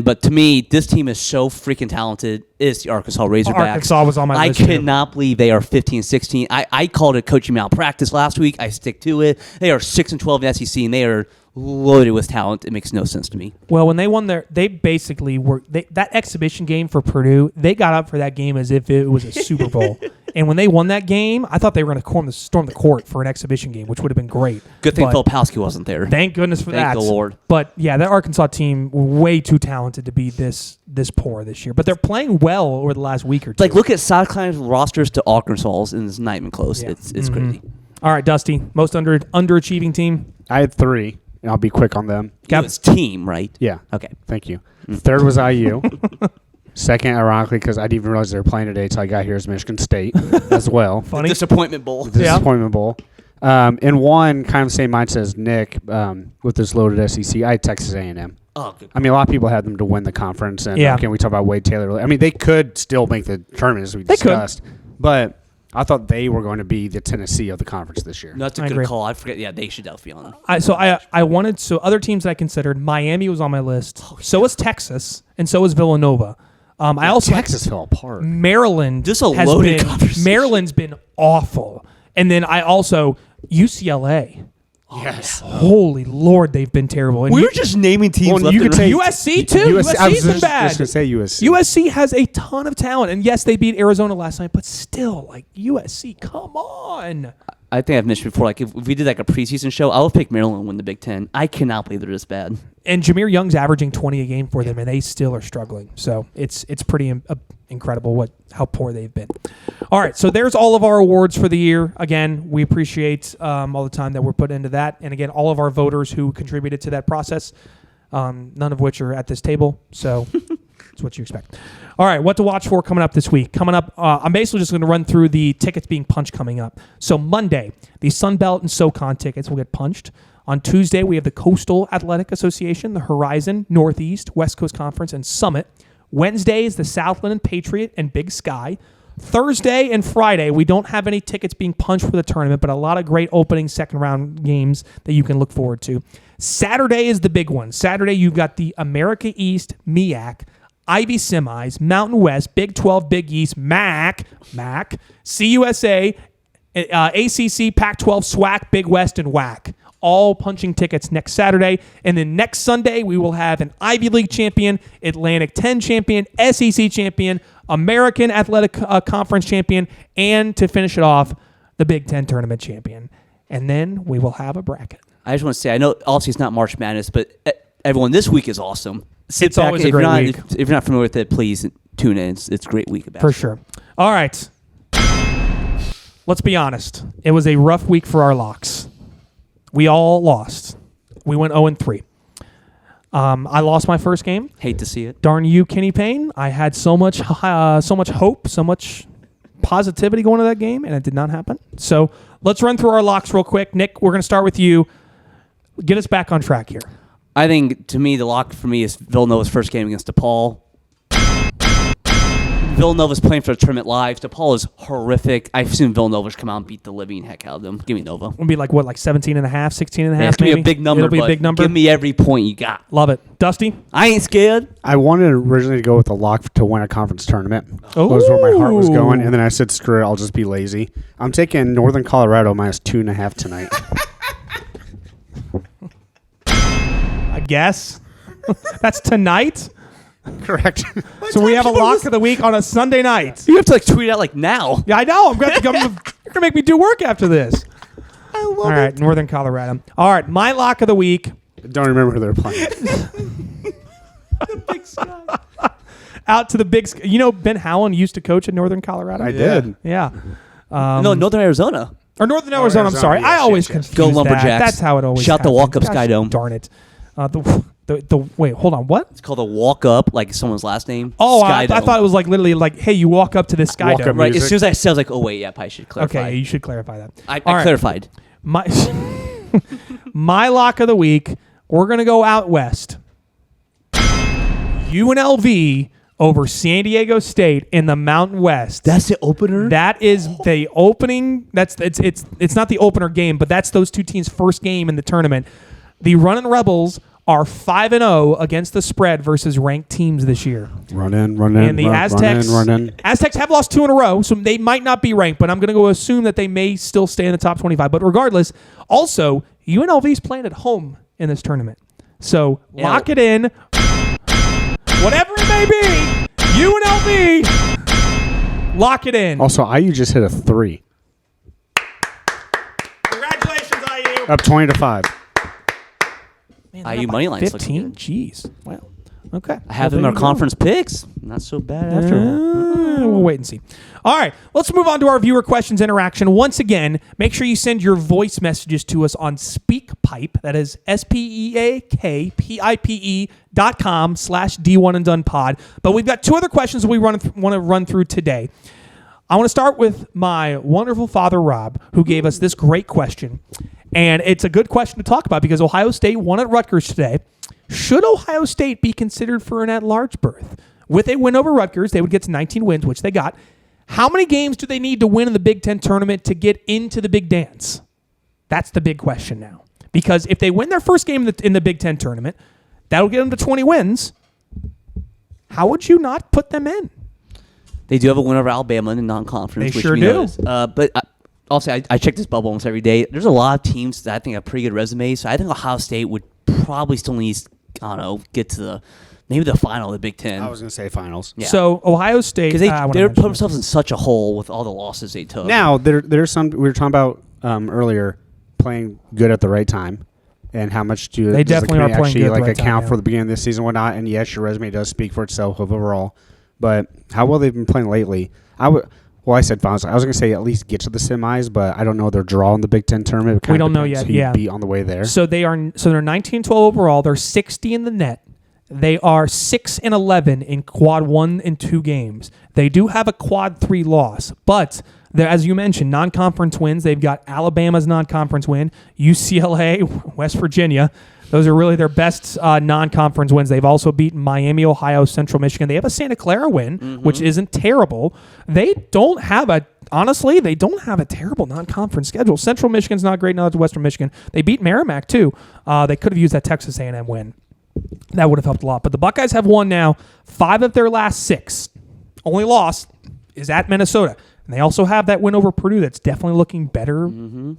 But to me, this team is so freaking talented. It's the Arkansas Razorbacks.
Arkansas was on my list.
I cannot believe they are 15-16. I called it coaching malpractice last week. I stick to it. They are 6-12 in the SEC, and they are loaded with talent. It makes no sense to me.
Well, when they won they basically were that exhibition game for Purdue. They got up for that game as if it was a Super Bowl. And when they won that game, I thought they were going to storm the court for an exhibition game, which would have been great.
Good thing
But
Filipowski wasn't there.
Thank goodness for that.
Thank the Lord.
But yeah, that Arkansas team way too talented to be this poor this year. But they're playing well over the last week or two.
Like, look at South Carolina's rosters to Arkansas's, and it's not even close.
Yeah.
It's crazy.
All right, Dusty, most underachieving team.
I had 3, and I'll be quick on them.
It's team, right?
Yeah.
Okay.
Thank you. Third was IU. Second, ironically, because I didn't even realize they were playing today until I got here, is Michigan State as well.
Funny.
Disappointment Bowl.
Disappointment Bowl. And one, kind of the same mindset as Nick with this loaded SEC, I had Texas A&M.
Oh, good.
I mean, a lot of people had them to win the conference. And
Yeah.
can we talk about Wade Taylor? I mean, they could still make the tournament, as we discussed. But I thought they were going to be the Tennessee of the conference this year.
No, that's a
I
good
agree.
call. I forget. Yeah, they should definitely be on.
Other teams that I considered, Miami was on my list. So was Texas, and so was Villanova. I also
Texas fell apart.
Maryland.
This is a loaded conversation.
Maryland's been awful, and then I also UCLA.
Yes.
Holy Lord, they've been terrible. And
We were just naming teams.
Well,
left
you
and
could
right.
USC too.
I was
USC's been
just
bad.
going to say USC.
USC has a ton of talent, and yes, they beat Arizona last night, but still, like USC, come on.
I think I've mentioned before. Like, if we did like a preseason show, I would pick Maryland to win the Big Ten. I cannot believe they're this bad.
And Jameer Young's averaging 20 a game for them, and they still are struggling. So it's pretty incredible how poor they've been. All right, so there's all of our awards for the year. Again, we appreciate all the time that we're put into that, and again, all of our voters who contributed to that process. None of which are at this table, so that's what you expect. All right, what to watch for coming up this week. Coming up, I'm basically just going to run through the tickets being punched coming up. So Monday, the Sun Belt and SoCon tickets will get punched. On Tuesday, we have the Coastal Athletic Association, the Horizon, Northeast, West Coast Conference, and Summit. Wednesday is the Southland and Patriot and Big Sky. Thursday and Friday, we don't have any tickets being punched for the tournament, but a lot of great opening second round games that you can look forward to. Saturday is the big one. Saturday, you've got the America East, MEAC, Ivy Semis, Mountain West, Big 12, Big East, MAC, CUSA, ACC, Pac-12, SWAC, Big West, and WAC. All punching tickets next Saturday. And then next Sunday, we will have an Ivy League champion, Atlantic 10 champion, SEC champion, American Athletic Conference champion, and to finish it off, the Big Ten tournament champion. And then we will have a bracket.
I just want to say, I know obviously it's not March Madness, but everyone, this week is awesome.
It's always a great week.
If you're not familiar with it, please tune in. It's a great week.
For sure. All right. Let's be honest. It was a rough week for our locks. We all lost. We went 0-3. I lost my first game.
Hate to see it.
Darn you, Kenny Payne. I had so much hope, so much positivity going to that game, and it did not happen. So let's run through our locks real quick. Nick, we're going to start with you. Get us back on track here.
I think, to me, the lock for me is Villanova's first game against DePaul. Villanova's playing for the tournament live. DePaul is horrific. I've seen Villanova's come out and beat the living heck out of them. Give me Nova.
It'll be like 17 and a half, 16 and a half,
It's going to
maybe?
be a big number.
It'll be a big number.
Give me every point you got.
Love it. Dusty?
I ain't scared.
I wanted originally to go with the lock to win a conference tournament. That was where my heart was going. And then I said, screw it, I'll just be lazy. I'm taking Northern Colorado minus 2.5 tonight.
I guess. That's tonight?
Correct.
So we have a lock of the week on a Sunday night.
You have to tweet out now.
Yeah, I know. You're going to make me do work after this. All right, Northern Colorado. All right, my lock of the week.
Don't remember who they're playing.
Out to the Big Sky. You know, Ben Howland used to coach at Northern Colorado?
I did.
Yeah.
No, Northern Arizona.
Or Northern Arizona, I'm sorry.
Yes,
I always
yes, yes.
confuse
Go
that.
Lumberjacks.
That's how it always
Shout the
happens.
walk-up
Gosh,
Sky Dome.
Darn it. Wait, hold on. What?
It's called a walk up, like someone's last name.
Oh,
Sky
I
Dome.
thought it was like literally like, hey, you walk up to this Sky
Walk
Dome.
up
Right,
music.
as soon as I said, I was like, oh, wait, yeah, I should clarify.
Okay, you should clarify that.
I
All right.
clarified.
My my lock of the week, we're going to go out west. UNLV over San Diego State in the Mountain West.
That's the opener?
That is the opening. It's not the opener game, but that's those two teams' first game in the tournament. The Runnin' Rebels are 5-0 against the spread versus ranked teams this year.
Run in.
And the Aztecs,
Run in.
Aztecs have lost 2 in a row, so they might not be ranked, but I'm going to go assume that they may still stay in the top 25. But regardless, also, UNLV is playing at home in this tournament. So lock it in. Whatever it may be, UNLV, Lock it in.
Also, IU just hit a 3.
Congratulations, IU.
Up 20-5.
Man,
IU money line's
15.
looking good.
Jeez. Wow. Okay.
I have them in our conference picks. Not so bad after all.
We'll wait and see. All right, let's move on to our viewer questions interaction. Once again, make sure you send your voice messages to us on SpeakPipe. That is SpeakPipe.com/D1 and Done Pod. But we've got 2 other questions we want to run through today. I want to start with my wonderful father, Rob, who gave us this great question. And it's a good question to talk about because Ohio State won at Rutgers today. Should Ohio State be considered for an at-large berth? With a win over Rutgers, they would get to 19 wins, which they got. How many games do they need to win in the Big Ten tournament to get into the Big Dance? That's the big question now. Because if they win their first game in the Big Ten tournament, that'll get them to 20 wins. How would you not put them in?
They do have a win over Alabama in the non-conference.
They
which
sure
we
do.
noticed. But I'll say I check this bubble almost every day. There's a lot of teams that I think have pretty good resumes. So I think Ohio State would probably still need, I don't know, get to maybe the final of the Big Ten.
I was going to say finals.
Yeah.
So Ohio State,
because they put themselves in such a hole with all the losses they took.
Now, there's some, we were talking about earlier, playing good at the right time. And how much does the
definitely are
committee
playing
actually
good at the right
account
time,
for the beginning of this season and whatnot? And yes, your resume does speak for itself overall. But how well they've been playing lately, I said finals. I was going to say at least get to the semis, but I don't know their draw in the Big Ten tournament.
We don't know yet.
Who you beat on the way there.
So they're 19-12 overall. They're 60 in the net. They are 6-11 in quad 1 and 2 games. They do have a quad 3 loss, but they're, as you mentioned, non-conference wins. They've got Alabama's non-conference win, UCLA, West Virginia. Those are really their best non-conference wins. They've also beaten Miami, Ohio, Central Michigan. They have a Santa Clara win, which isn't terrible. They don't have a terrible non-conference schedule. Central Michigan's not great now to Western Michigan. They beat Merrimack, too. They could have used that Texas A&M win. That would have helped a lot. But the Buckeyes have won now 5 of their last 6. Only loss is at Minnesota. And they also have that win over Purdue that's definitely looking better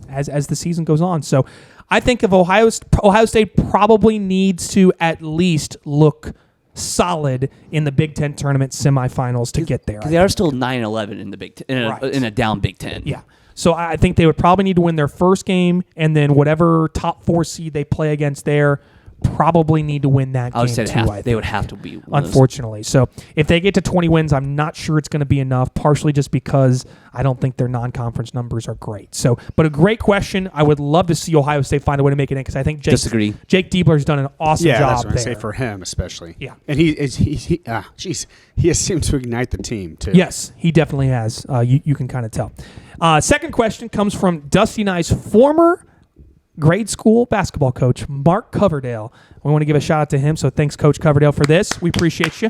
as the season goes on. So I think if Ohio State probably needs to at least look solid in the Big Ten tournament semifinals to get there.
Because they are still 9-11 in the Big Ten, in a down Big Ten.
Yeah. So I think they would probably need to win their first game, and then whatever top 4 seed they play against there, probably need to win that game.
I would say
they
would have to be.
Unfortunately. So if they get to 20 wins, I'm not sure it's going to be enough, partially just because I don't think their non-conference numbers are great. So, but a great question. I would love to see Ohio State find a way to make it in because I think Jake Diebler's done an awesome job
that's what
there.
I say for him especially.
Yeah.
And he has seemed to ignite the team too.
Yes, he definitely has. You can kind of tell. Second question comes from Dusty and I's former grade school basketball coach, Mark Coverdale. We want to give a shout out to him, so thanks, Coach Coverdale, for this. We appreciate you.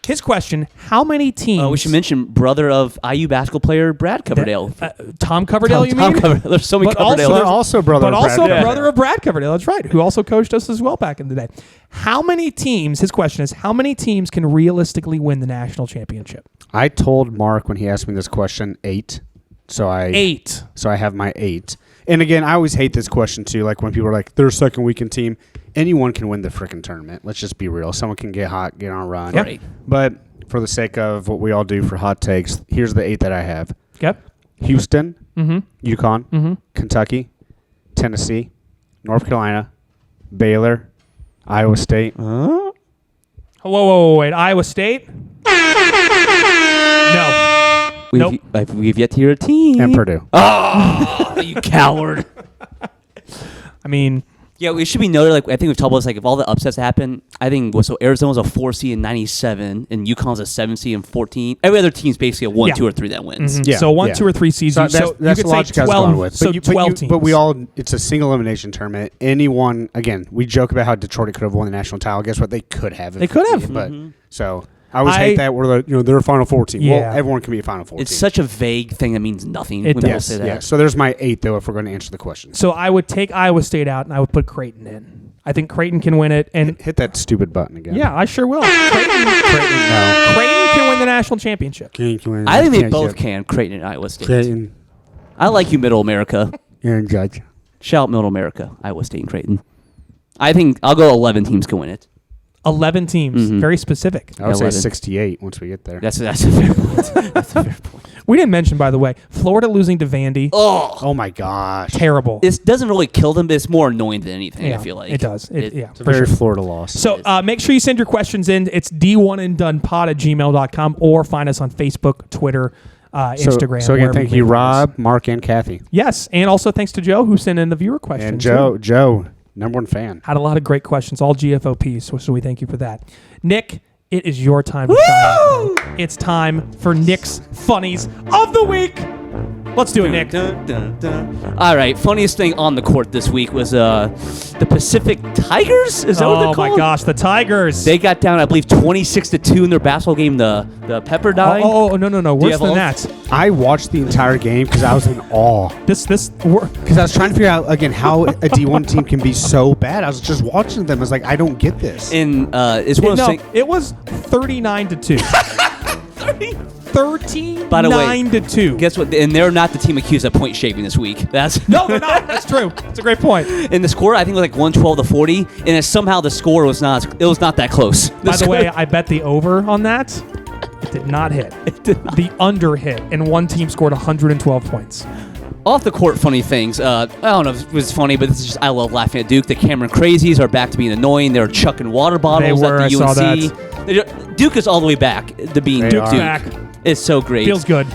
His question, how many teams...
we should mention brother of IU basketball player Brad Coverdale.
Tom Coverdale,
Tom Coverdale. There's so many Coverdales.
Also brother
of Brad Coverdale, that's right, who also coached us as well back in the day. How many teams, his question is, how many teams can realistically win the national championship?
I told Mark when he asked me this question, 8. So I have my 8. And again, I always hate this question too. Like when people are like, they're a second weekend team. Anyone can win the freaking tournament. Let's just be real. Someone can get hot, get on a run.
Yep.
But for the sake of what we all do for hot takes, here's the 8 that I have.
Yep.
Houston, UConn, Kentucky, Tennessee, North Carolina, Baylor, Iowa State.
Whoa, wait. Iowa State? No.
We've yet to hear a team.
And Purdue.
Oh, you coward.
I mean...
Yeah, it should be noted, like I think we've talked about this, like if all the upsets happen, I think Arizona's a 4 seed in 97, and UConn's a 7 seed in 14. Every other team's basically a 1, 2, or 3 that wins.
Mm-hmm. Yeah, so 1, 2, or 3 seeds.
So that's the logic I was going with.
So 12 teams.
But we all, it's a single elimination tournament. Anyone, again, we joke about how Detroit could have won the national title. Guess what? They could have.
They could have.
But so I always hate that we're they're a Final Four team.
Yeah.
Well, everyone can be a Final Four team.
It's such a vague thing that means nothing when people say that.
Yeah. So there's my 8 though. If we're going to answer the question.
So I would take Iowa State out and I would put Creighton in. I think Creighton can win it. And
hit that stupid button again.
Yeah, I sure will. Creighton can win the national championship.
I think they both can, Creighton and Iowa State.
Creighton.
I like you, Middle America.
Aaron Judge.
Shout out Middle America, Iowa State and Creighton. I think I'll go 11 teams can win it.
11 teams. Very specific.
I would say
11.
68 once we get there.
That's a fair point. That's a fair point.
We didn't mention, by the way, Florida losing to Vandy.
Oh my gosh.
Terrible.
This doesn't really kill them, but it's more annoying than anything,
Yeah,
I feel like.
it does. Yeah,
It's a
for
very
sure.
Florida loss.
So make sure you send your questions in. It's d1anddonepod@gmail.com or find us on Facebook, Twitter, Instagram.
So again,
wherever
thank
you
you,
may find us.
Rob, Mark, and Kathy.
Yes, and also thanks to Joe who sent in the viewer question.
And
too.
Joe, number one fan.
Had a lot of great questions, all GFOPs, so we thank you for that. Nick, it is your time to shine. It's time for Nick's Funnies of the Week. Let's do it, Nick.
All right, funniest thing on the court this week was the Pacific Tigers. Is that what they're
Oh
called?
my gosh, the Tigers.
They got down, I believe, 26-2 in their basketball game. The Pepperdine.
Oh, no. Worse
have
than
all-
that.
I watched the entire game because I was in awe.
Because
Because I was trying to figure out, again, how a D1 team can be so bad. I was just watching them. I was like, I don't get this.
And it's one of those things.
it was 39-2. 13
By the way,
9-2.
Guess what? And they're not the team accused of point shaving this week. That's
No, they're not. That's true. That's a great point.
And the score, I think, was like 112-40, and it, somehow the score was not. It was not that close.
By the way, I bet the over on that. It did not hit.
It did not.
The under hit, and one team scored 112 points.
Off the court, funny things. I don't know if it was funny, but this is just I love laughing at Duke. The Cameron Crazies are back to being annoying. They're chucking water bottles
They were,
at the
I saw
UNC. Duke is all the way back to being
They
Duke.
are.
Duke.
Back.
It's so great.
Feels good.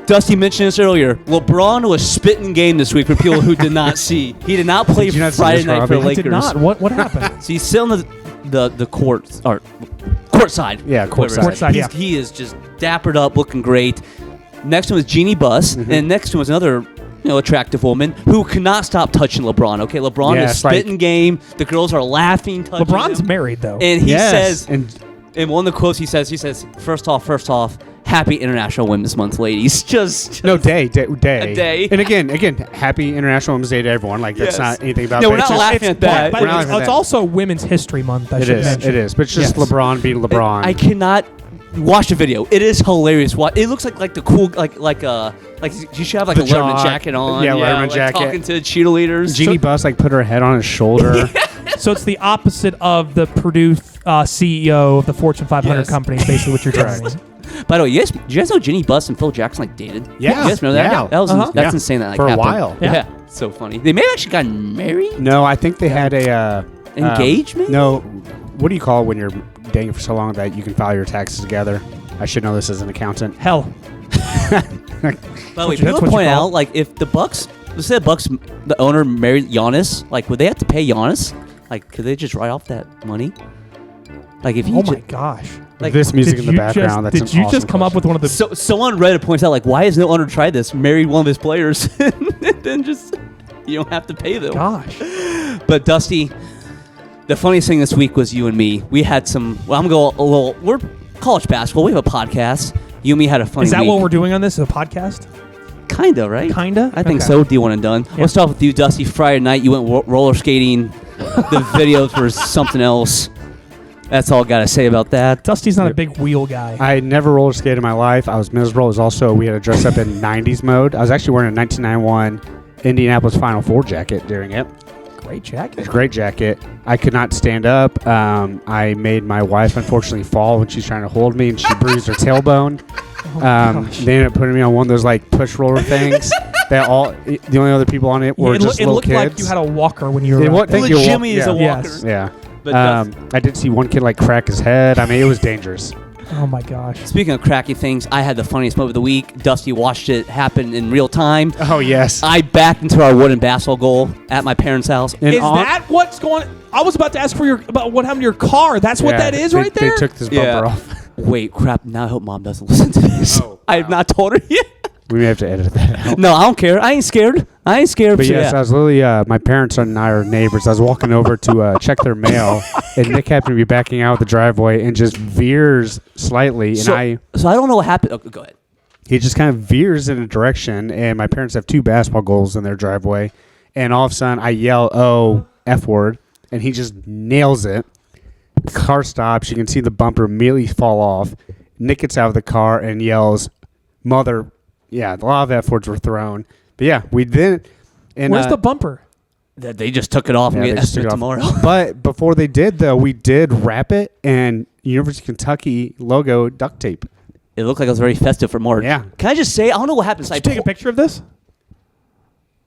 Dusty mentioned this earlier. LeBron was spitting game this week for people who did not see. He did not play
Did you not see
Friday
this,
night for the
Robby?
I
Lakers.
did not. What happened?
So he's still in the court or courtside.
Yeah,
whatever
courtside.
it is.
Courtside, yeah.
He is just dappered up, looking great. Next to him was Jeannie Buss, and next to him was another attractive woman who cannot stop touching LeBron. Okay, LeBron
Yeah,
is
it's like-
spitting game. The girls are laughing, touching
LeBron's
him.
married, though.
And he
Yes.
says,
And
in one of the quotes, he says, first off, happy International Women's Month, ladies. Just
no, day.
A day.
And again, happy International Women's Day to everyone. Like, that's
Yes.
not anything about
No,
that.
we're
It's
not
just-
laughing at that.
But
We're not
it's,
laughing at that.
also Women's History Month, I
It
should
is.
mention.
It is. But it's just
Yes.
LeBron being LeBron.
I cannot watch the video. It is hilarious. It looks like the cool like you should have like
The
a Letterman
jock.
jacket on.
Yeah, Letterman
like
jacket.
Talking to cheerleaders.
Jeannie Buss put her head on his shoulder.
So it's the opposite of the Purdue CEO of the Fortune 500
Yes.
company, basically what you're telling me.
By the way, do you guys know Jeannie Buss and Phil Jackson dated?
Yeah.
You guys know that?
Yeah.
That was
Uh-huh.
that's
Yeah.
insane that
For a
happened.
while.
Yeah.
Yeah.
So funny. They may have actually gotten married.
No, I think they had a
Engagement?
No, what do you call it when you're dating for so long that you can file your taxes together? I should know this as an accountant.
Hell.
By the way,
what you-
people
that's what you
point
call
out like if the Bucks, let's say the Bucks, the owner married Giannis, like would they have to pay Giannis? Like could they just write off that money? Like if he
Oh
ju-
my gosh.
like
This music
Did
in the
you
background.
just,
That's
did
an
you just
awesome
come up
question.
with one of the...
So someone on Reddit points out like, why has no owner tried this? Married one of his players, and then just you don't have to pay them.
Gosh.
But Dusty, the funniest thing this week was you and me. We had some. Well, I'm going to go a little. We're college basketball. We have a podcast. You and me had a funny.
Is that
week.
what we're doing on this? A podcast?
Kinda, right?
Kinda?
I think
Okay.
so. D1 and done. Let's start with you, Dusty. Friday night, you went roller skating. The videos were something else. That's all I got to say about that.
Dusty's not a big wheel guy.
I never roller skated in my life. I was miserable. It was also, we had to dress up in 90s mode. I was actually wearing a 1991 Indianapolis Final Four jacket during it.
Great jacket.
It's a great jacket. I could not stand up. I made my wife, unfortunately, fall when she's trying to hold me, and she bruised her tailbone.
gosh.
They ended up putting me on one of those like push roller things. The only other people on it were
it
just
it
little
looked
kids.
like you had a walker when you were
It
out
wa-
there.
thank you.
Jimmy is a
Yeah.
walker.
Yes.
Yeah.
But
I did see one kid like crack his head. I mean, it was dangerous.
Oh my gosh.
Speaking of cracky things, I had the funniest moment of the week. Dusty watched it happen in real time.
Oh yes.
I backed into our wooden basketball goal at my parents' house.
And
Is that what's going... I was about to ask for about what happened to your car. That's what that is right there?
They took this bumper
Yeah.
off.
Wait, crap. Now I hope Mom doesn't listen to this.
Oh,
I have not told her yet.
We may have to edit that out.
No, I don't care. I ain't scared.
But
So,
yes, I was literally, my parents and I are neighbors. I was walking over to check their mail, and Nick happened to be backing out of the driveway and just veers slightly. And
so I don't know what happened. Oh, go ahead.
he just kind of veers in a direction, and my parents have two basketball goals in their driveway. And all of a sudden, I yell, "Oh, F word," and he just nails it. The car stops. You can see the bumper immediately fall off. Nick gets out of the car and yells, "Mother!" Yeah, a lot of F words were thrown. But yeah, we did. And,
Where's the bumper?
They just took it off and
they
get
just took
it
it off.
tomorrow.
But before they did, though, we did wrap it and University of Kentucky logo duct tape.
It looked like it was very festive for March.
Yeah.
Can I just say, I don't know what happened.
Did you take a picture of this?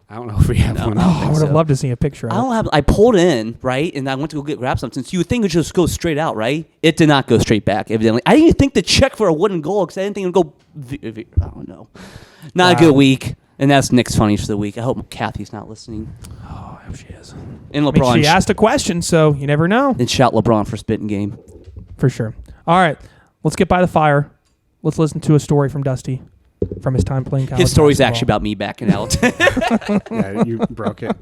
I don't know if we have one.
I would have loved to see a picture of
I don't have. I pulled in, right, and I went to go grab something. So you would think it would just go straight out, right? It did not go straight back, evidently. I didn't even think to check for a wooden goal because I didn't think it would go. I don't know. Not a good week. And that's Nick's funnies for the week. I hope Kathy's not listening.
Oh, I hope she is.
And
I mean,
LeBron.
she asked a question, so you never know.
And shout LeBron for spitting game.
For sure. All right, let's get by the fire. Let's listen to a story from Dusty from his time playing college
His story's
basketball.
actually about me backing out.
Yeah, you broke it.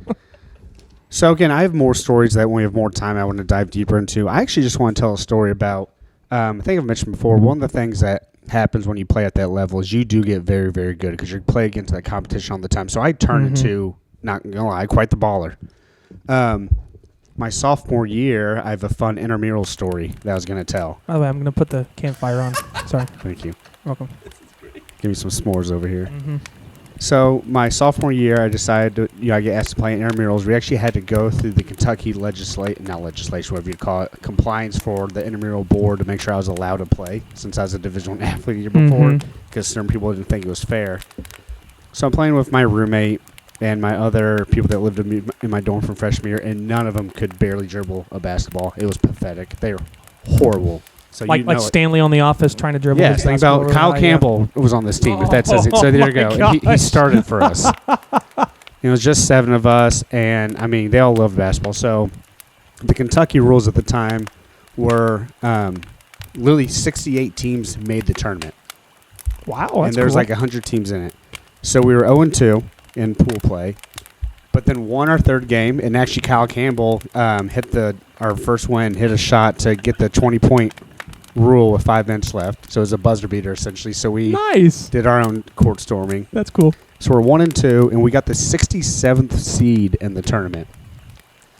So, again, I have more stories that when we have more time I want to dive deeper into. I actually just want to tell a story about, I think I've mentioned before, one of the things that happens when you play at that level is you do get very, very good because you play against that competition all the time. So I turn into, not going to lie, quite the baller. My sophomore year, I have a fun intramural story that I was going to tell.
By the way, I'm going to put the campfire on. Sorry.
Thank you.
Welcome.
Give me some s'mores over here. So my sophomore year, I decided to, I get asked to play in intramurals. We actually had to go through the Kentucky legislation, whatever you'd call it, compliance for the intramural board to make sure I was allowed to play since I was a Division I athlete the year before because certain people didn't think it was fair. So I'm playing with my roommate and my other people that lived in my dorm from freshman year, and none of them could barely dribble a basketball. It was pathetic. They were horrible. So
like Stanley on The Office trying to dribble.
Yeah, think about Kyle Campbell was on this team, if that says it. So there you go. And he started for us. It was just 7 of us, and, I mean, they all loved basketball. So the Kentucky rules at the time were literally 68 teams made the tournament.
Wow, that's
and there was
cool.
like 100 teams in it. So we were 0-2 in pool play, but then won our third game, and actually Kyle Campbell hit our first win, hit a shot to get the 20-point rule with 5 minutes left. So it was a buzzer beater, essentially. So we did our own court storming.
That's cool.
So we're 1-2, and we got the 67th seed in the tournament.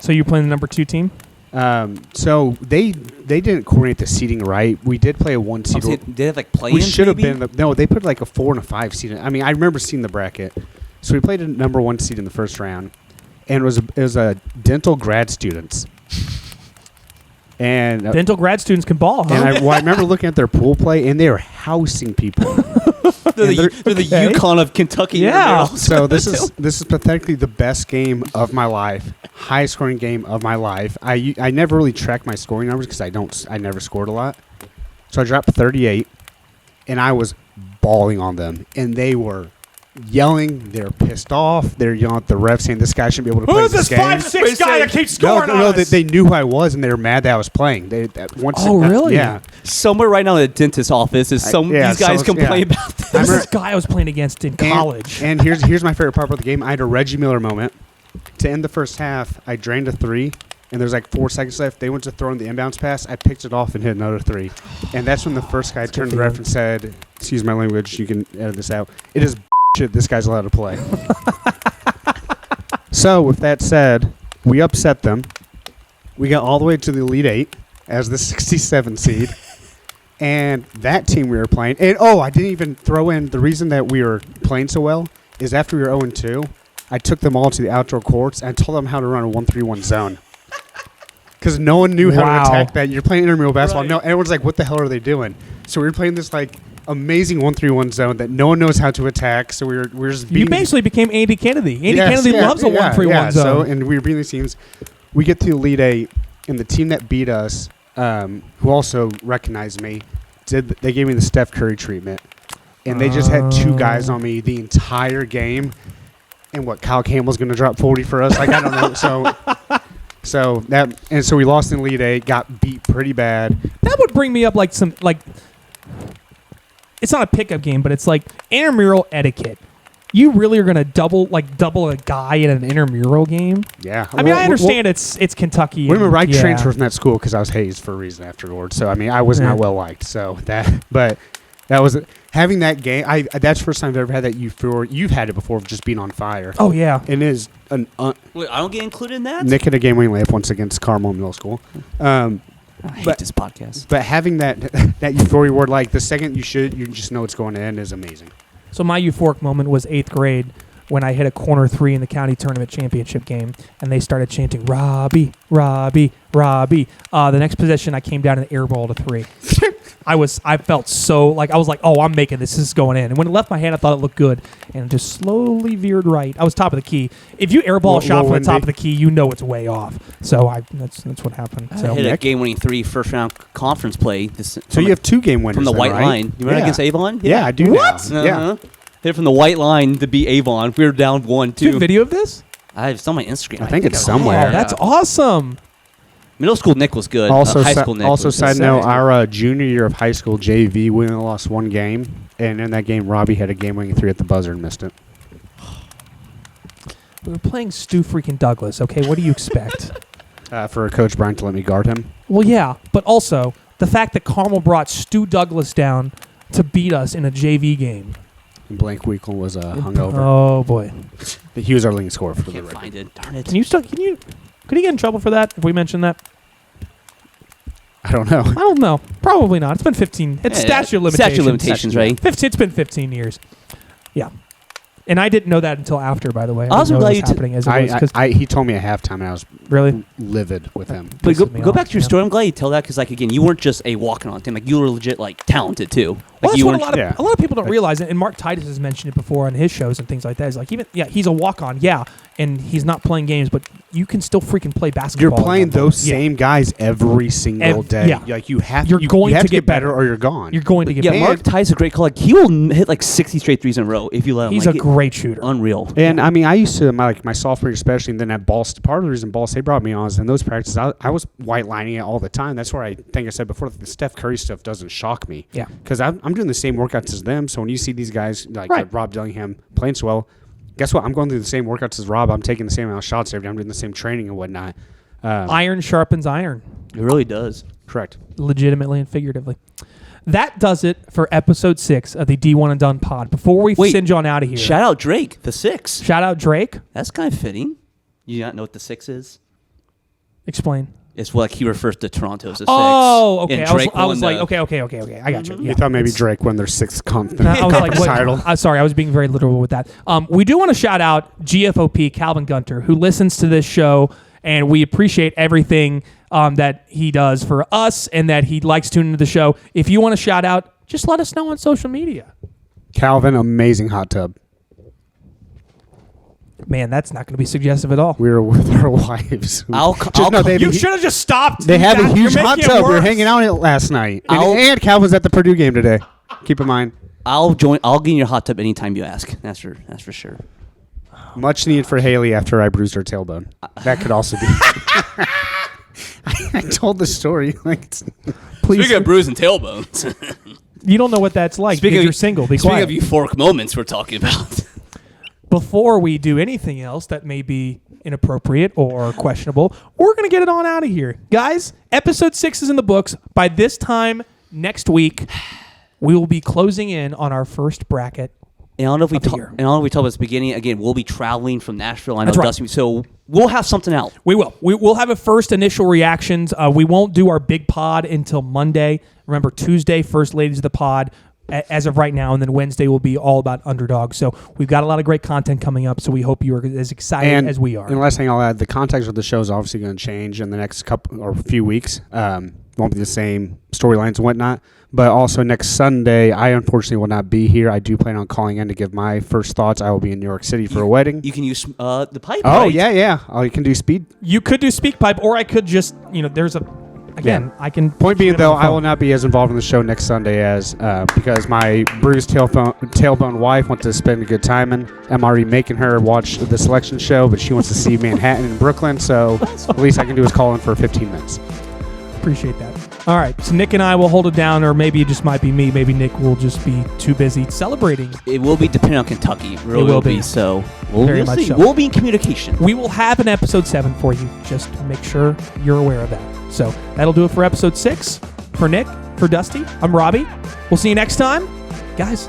So you're playing the number 2 team?
So they didn't coordinate the seeding right. We did play a 1 seed.
Did they have like play-ins?
We should have
maybe?
been. No, they put like a 4 and a 5 seed. I mean, I remember seeing the bracket. So we played a number 1 seed in the first round, and it was a dental grad students. And
dental grad students can ball, huh?
And I remember looking at their pool play, and they were housing people.
They're the UConn of Kentucky.
Yeah.
So this is pathetically the best game of my life, highest scoring game of my life. I never really tracked my scoring numbers because I never scored a lot. So I dropped 38, and I was bawling on them, and they were yelling. They're pissed off. They're yelling at the ref saying this guy shouldn't be able to play
Who's this
game.
5'6" guy that keeps scoring on us?
They knew who I was, and they were mad that I was playing.
Really?
Yeah.
Somewhere right now in the dentist's office is these guys complain about this.
This is guy I was playing against in college.
And here's my favorite part about the game. I had a Reggie Miller moment. To end the first half, I drained a 3, and there's like 4 seconds left. They went to throw in the inbounds pass. I picked it off and hit another 3. And that's when the first guy turned to the ref and said, excuse my language, you can edit this out, it is shit this guy's allowed to play. So, with that said, we upset them. We got all the way to the Elite 8 as the 67 seed. And that team we were playing, and I didn't even throw in the reason that we were playing so well is after we were 0-2, I took them all to the outdoor courts and told them how to run a 1-3-1 zone. Because no one knew how to attack that. You're playing intramural basketball. Right. No, everyone's like, what the hell are they doing? So we were playing this like amazing 1-3-1 zone that no one knows how to attack. So we're just beating.
You basically became Andy Kennedy. Andy Kennedy loves a 1-3-1 zone.
So, and we were beating these teams. We get to the Elite 8, and the team that beat us, who also recognized me, they gave me the Steph Curry treatment. And they just had 2 guys on me the entire game. And Kyle Campbell's going to drop 40 for us? Like, I don't know. So we lost in Elite 8, got beat pretty bad.
That would bring me up it's not a pickup game, but it's like intramural etiquette. You really are going to double a guy in an intramural game?
Yeah.
I mean, I understand it's Kentucky.
Remember, I transferred from that school because I was hazed for a reason afterwards. So, I mean, I was not well liked. So, but that was having that game. That's the first time I've ever had that you've had it before of just being on fire.
Oh, yeah.
It is
Wait, I don't get included in that?
Nick hit a game-winning layup once against Carmel Middle School.
I hate this podcast.
But having that euphoria where, the second you just know it's going to end is amazing.
So my euphoric moment was 8th grade. when I hit a corner 3 in the county tournament championship game, and they started chanting Robby, Robby, Robby. The next possession, I came down and airballed a 3. I felt so like I was like, oh, I'm making this. This is going in. And when it left my hand, I thought it looked good, and it just slowly veered right. I was top of the key. If you airball a shot from the top of the key, you know it's way off. So that's what happened. So
I hit a game-winning 3 first-round conference play.
So you have 2 game winners
from the white
right?
line. You remember against Avon?
Yeah, I do.
What?
Now. Yeah.
Hit it from the white line to beat Avon. We were down 1-2.
Do you have a video of this?
It's on my Instagram.
I think it's somewhere.
Oh, that's awesome.
Middle school Nick was good.
Also,
high school Nick.
Also,
was
side note, our junior year of high school JV, we only lost 1 game, and in that game, Robby had a game-winning 3 at the buzzer and missed it.
We were playing Stu freaking Douglas. Okay, what do you expect?
For Coach Brian to let me guard him.
Well, yeah, but also the fact that Carmel brought Stu Douglas down to beat us in a JV game.
And Blank Weekle was hungover.
Oh boy,
he was our leading scorer for the
Can't
record.
find it. Darn it.
Could he get in trouble for that if we mentioned that?
I don't know.
I don't know. Probably not. It's been 15. It's statute of limitations.
Statute of limitations, right?
It's been 15 years. Yeah. And I didn't know that until after, by the way. I
Also
didn't know
glad
it was
you
happening as it was. 'Cause
he told me at halftime, and I was
really
livid with him.
But
pisses me
go
off,
back to your
yeah.
story. I'm glad you tell that because, like, again, you weren't just a walking on team. Like, you were legit, like, talented too.
Well,
Like,
that's
you
what
weren't.
a lot of people don't realize, and Mark Titus has mentioned it before on his shows and things like that. He's like, he's a walk-on, and he's not playing games, but you can still freaking play basketball.
You're playing those same guys every single day.
Yeah.
Like you have.
You're going
to
to
get
get
better,
better.
or you're gone.
You're going to get better.
Mark Titus is a great call. Like, he will hit like 60 straight threes in a row if you let him.
He's
like,
a great shooter.
Unreal.
And I mean, I used to my sophomore year especially, and then at Ball. Part of the reason Ball State brought me on is in those practices, I was white lining it all the time. That's where I think I said before the Steph Curry stuff doesn't shock me.
Yeah,
because I'm doing the same workouts as them. So when you see these guys like
Right.
Rob Dillingham playing so well, guess what? I'm going through the same workouts as Rob. I'm taking the same amount of shots every day. I'm doing the same training and whatnot.
Iron sharpens iron.
It really does.
Correct.
Legitimately and figuratively. That does it for episode 6 of the D1 and Done pod. Before we send you on out of here,
Shout out Drake, the 6.
shout out Drake.
That's kind of fitting. You not know what the 6 is?
Explain.
It's like he refers to Toronto as a 6.
Oh, okay.
And
I
Drake
was
won
like,
the-
okay. I got you.
You
Yeah.
thought maybe Drake won their 6th
I was like,
conference
what?
title.
Sorry, I was being very literal with that. We do want to shout out GFOP Calvin Gunter, who listens to this show, and we appreciate everything that he does for us and that he likes tuning into the show. If you want to shout out, just let us know on social media.
Calvin, amazing hot tub.
Man, that's not going to be suggestive at all.
We were with our wives.
You should have just stopped.
They have a huge
You're
hot
making it
tub. We were
worse.
hanging out in it last night. And Calvin's at the Purdue game today. Keep in mind.
I'll get in your hot tub anytime you ask. That's for sure.
Much needed for Haley after I bruised her tailbone. That could also be. I told the story.
Please.
Speaking of bruising tailbones.
You don't know what that's like because you're single. Be
Speaking
quiet.
of euphoric moments we're talking about.
Before we do anything else that may be inappropriate or questionable, we're going to get it on out of here. Guys, episode 6 is in the books. By this time next week, we will be closing in on our first bracket.
And I don't know if we
Of the
talk.
year.
And I don't know if we talked about this at the beginning. Again, we'll be traveling from Nashville. I know
That's right.
Dusty. So we'll have something out.
We will. We'll have a first initial reactions. We won't do our big pod until Monday. Remember, Tuesday, first ladies of the pod as of right now, and then Wednesday will be all about Underdog. So we've got a lot of great content coming up, so we hope you are as excited as we are.
And the last thing I'll add, the context of the show is obviously going to change in the next couple or few weeks. Won't be the same storylines and whatnot. But also next Sunday, I unfortunately will not be here. I do plan on calling in to give my first thoughts. I will be in New York City for a wedding.
You can use the pipe.
Oh,
right?
yeah. I can do speed.
You could do SpeakPipe, or I could just, there's a, again, I can.
Point being,
get it on
though,
the
I
phone.
will not be as involved in the show next Sunday as because my bruised tailbone wife wants to spend a good time, and I'm already making her watch the selection show, but she wants to see Manhattan and Brooklyn, so the least I can do is call in for 15 minutes.
Appreciate that. All right, so Nick and I will hold it down, or maybe it just might be me. Maybe Nick will just be too busy celebrating.
It will be depending on Kentucky. It really
will be.
So
Very
we'll
much
see.
so.
We'll be in communication.
We will have an episode 7 for you. Just make sure you're aware of that. So that'll do it for episode 6. For Nick, for Dusty, I'm Robby. We'll see you next time. Guys,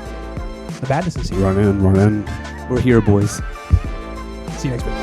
the badness is here.
Run in.
We're here, boys.
See you next week.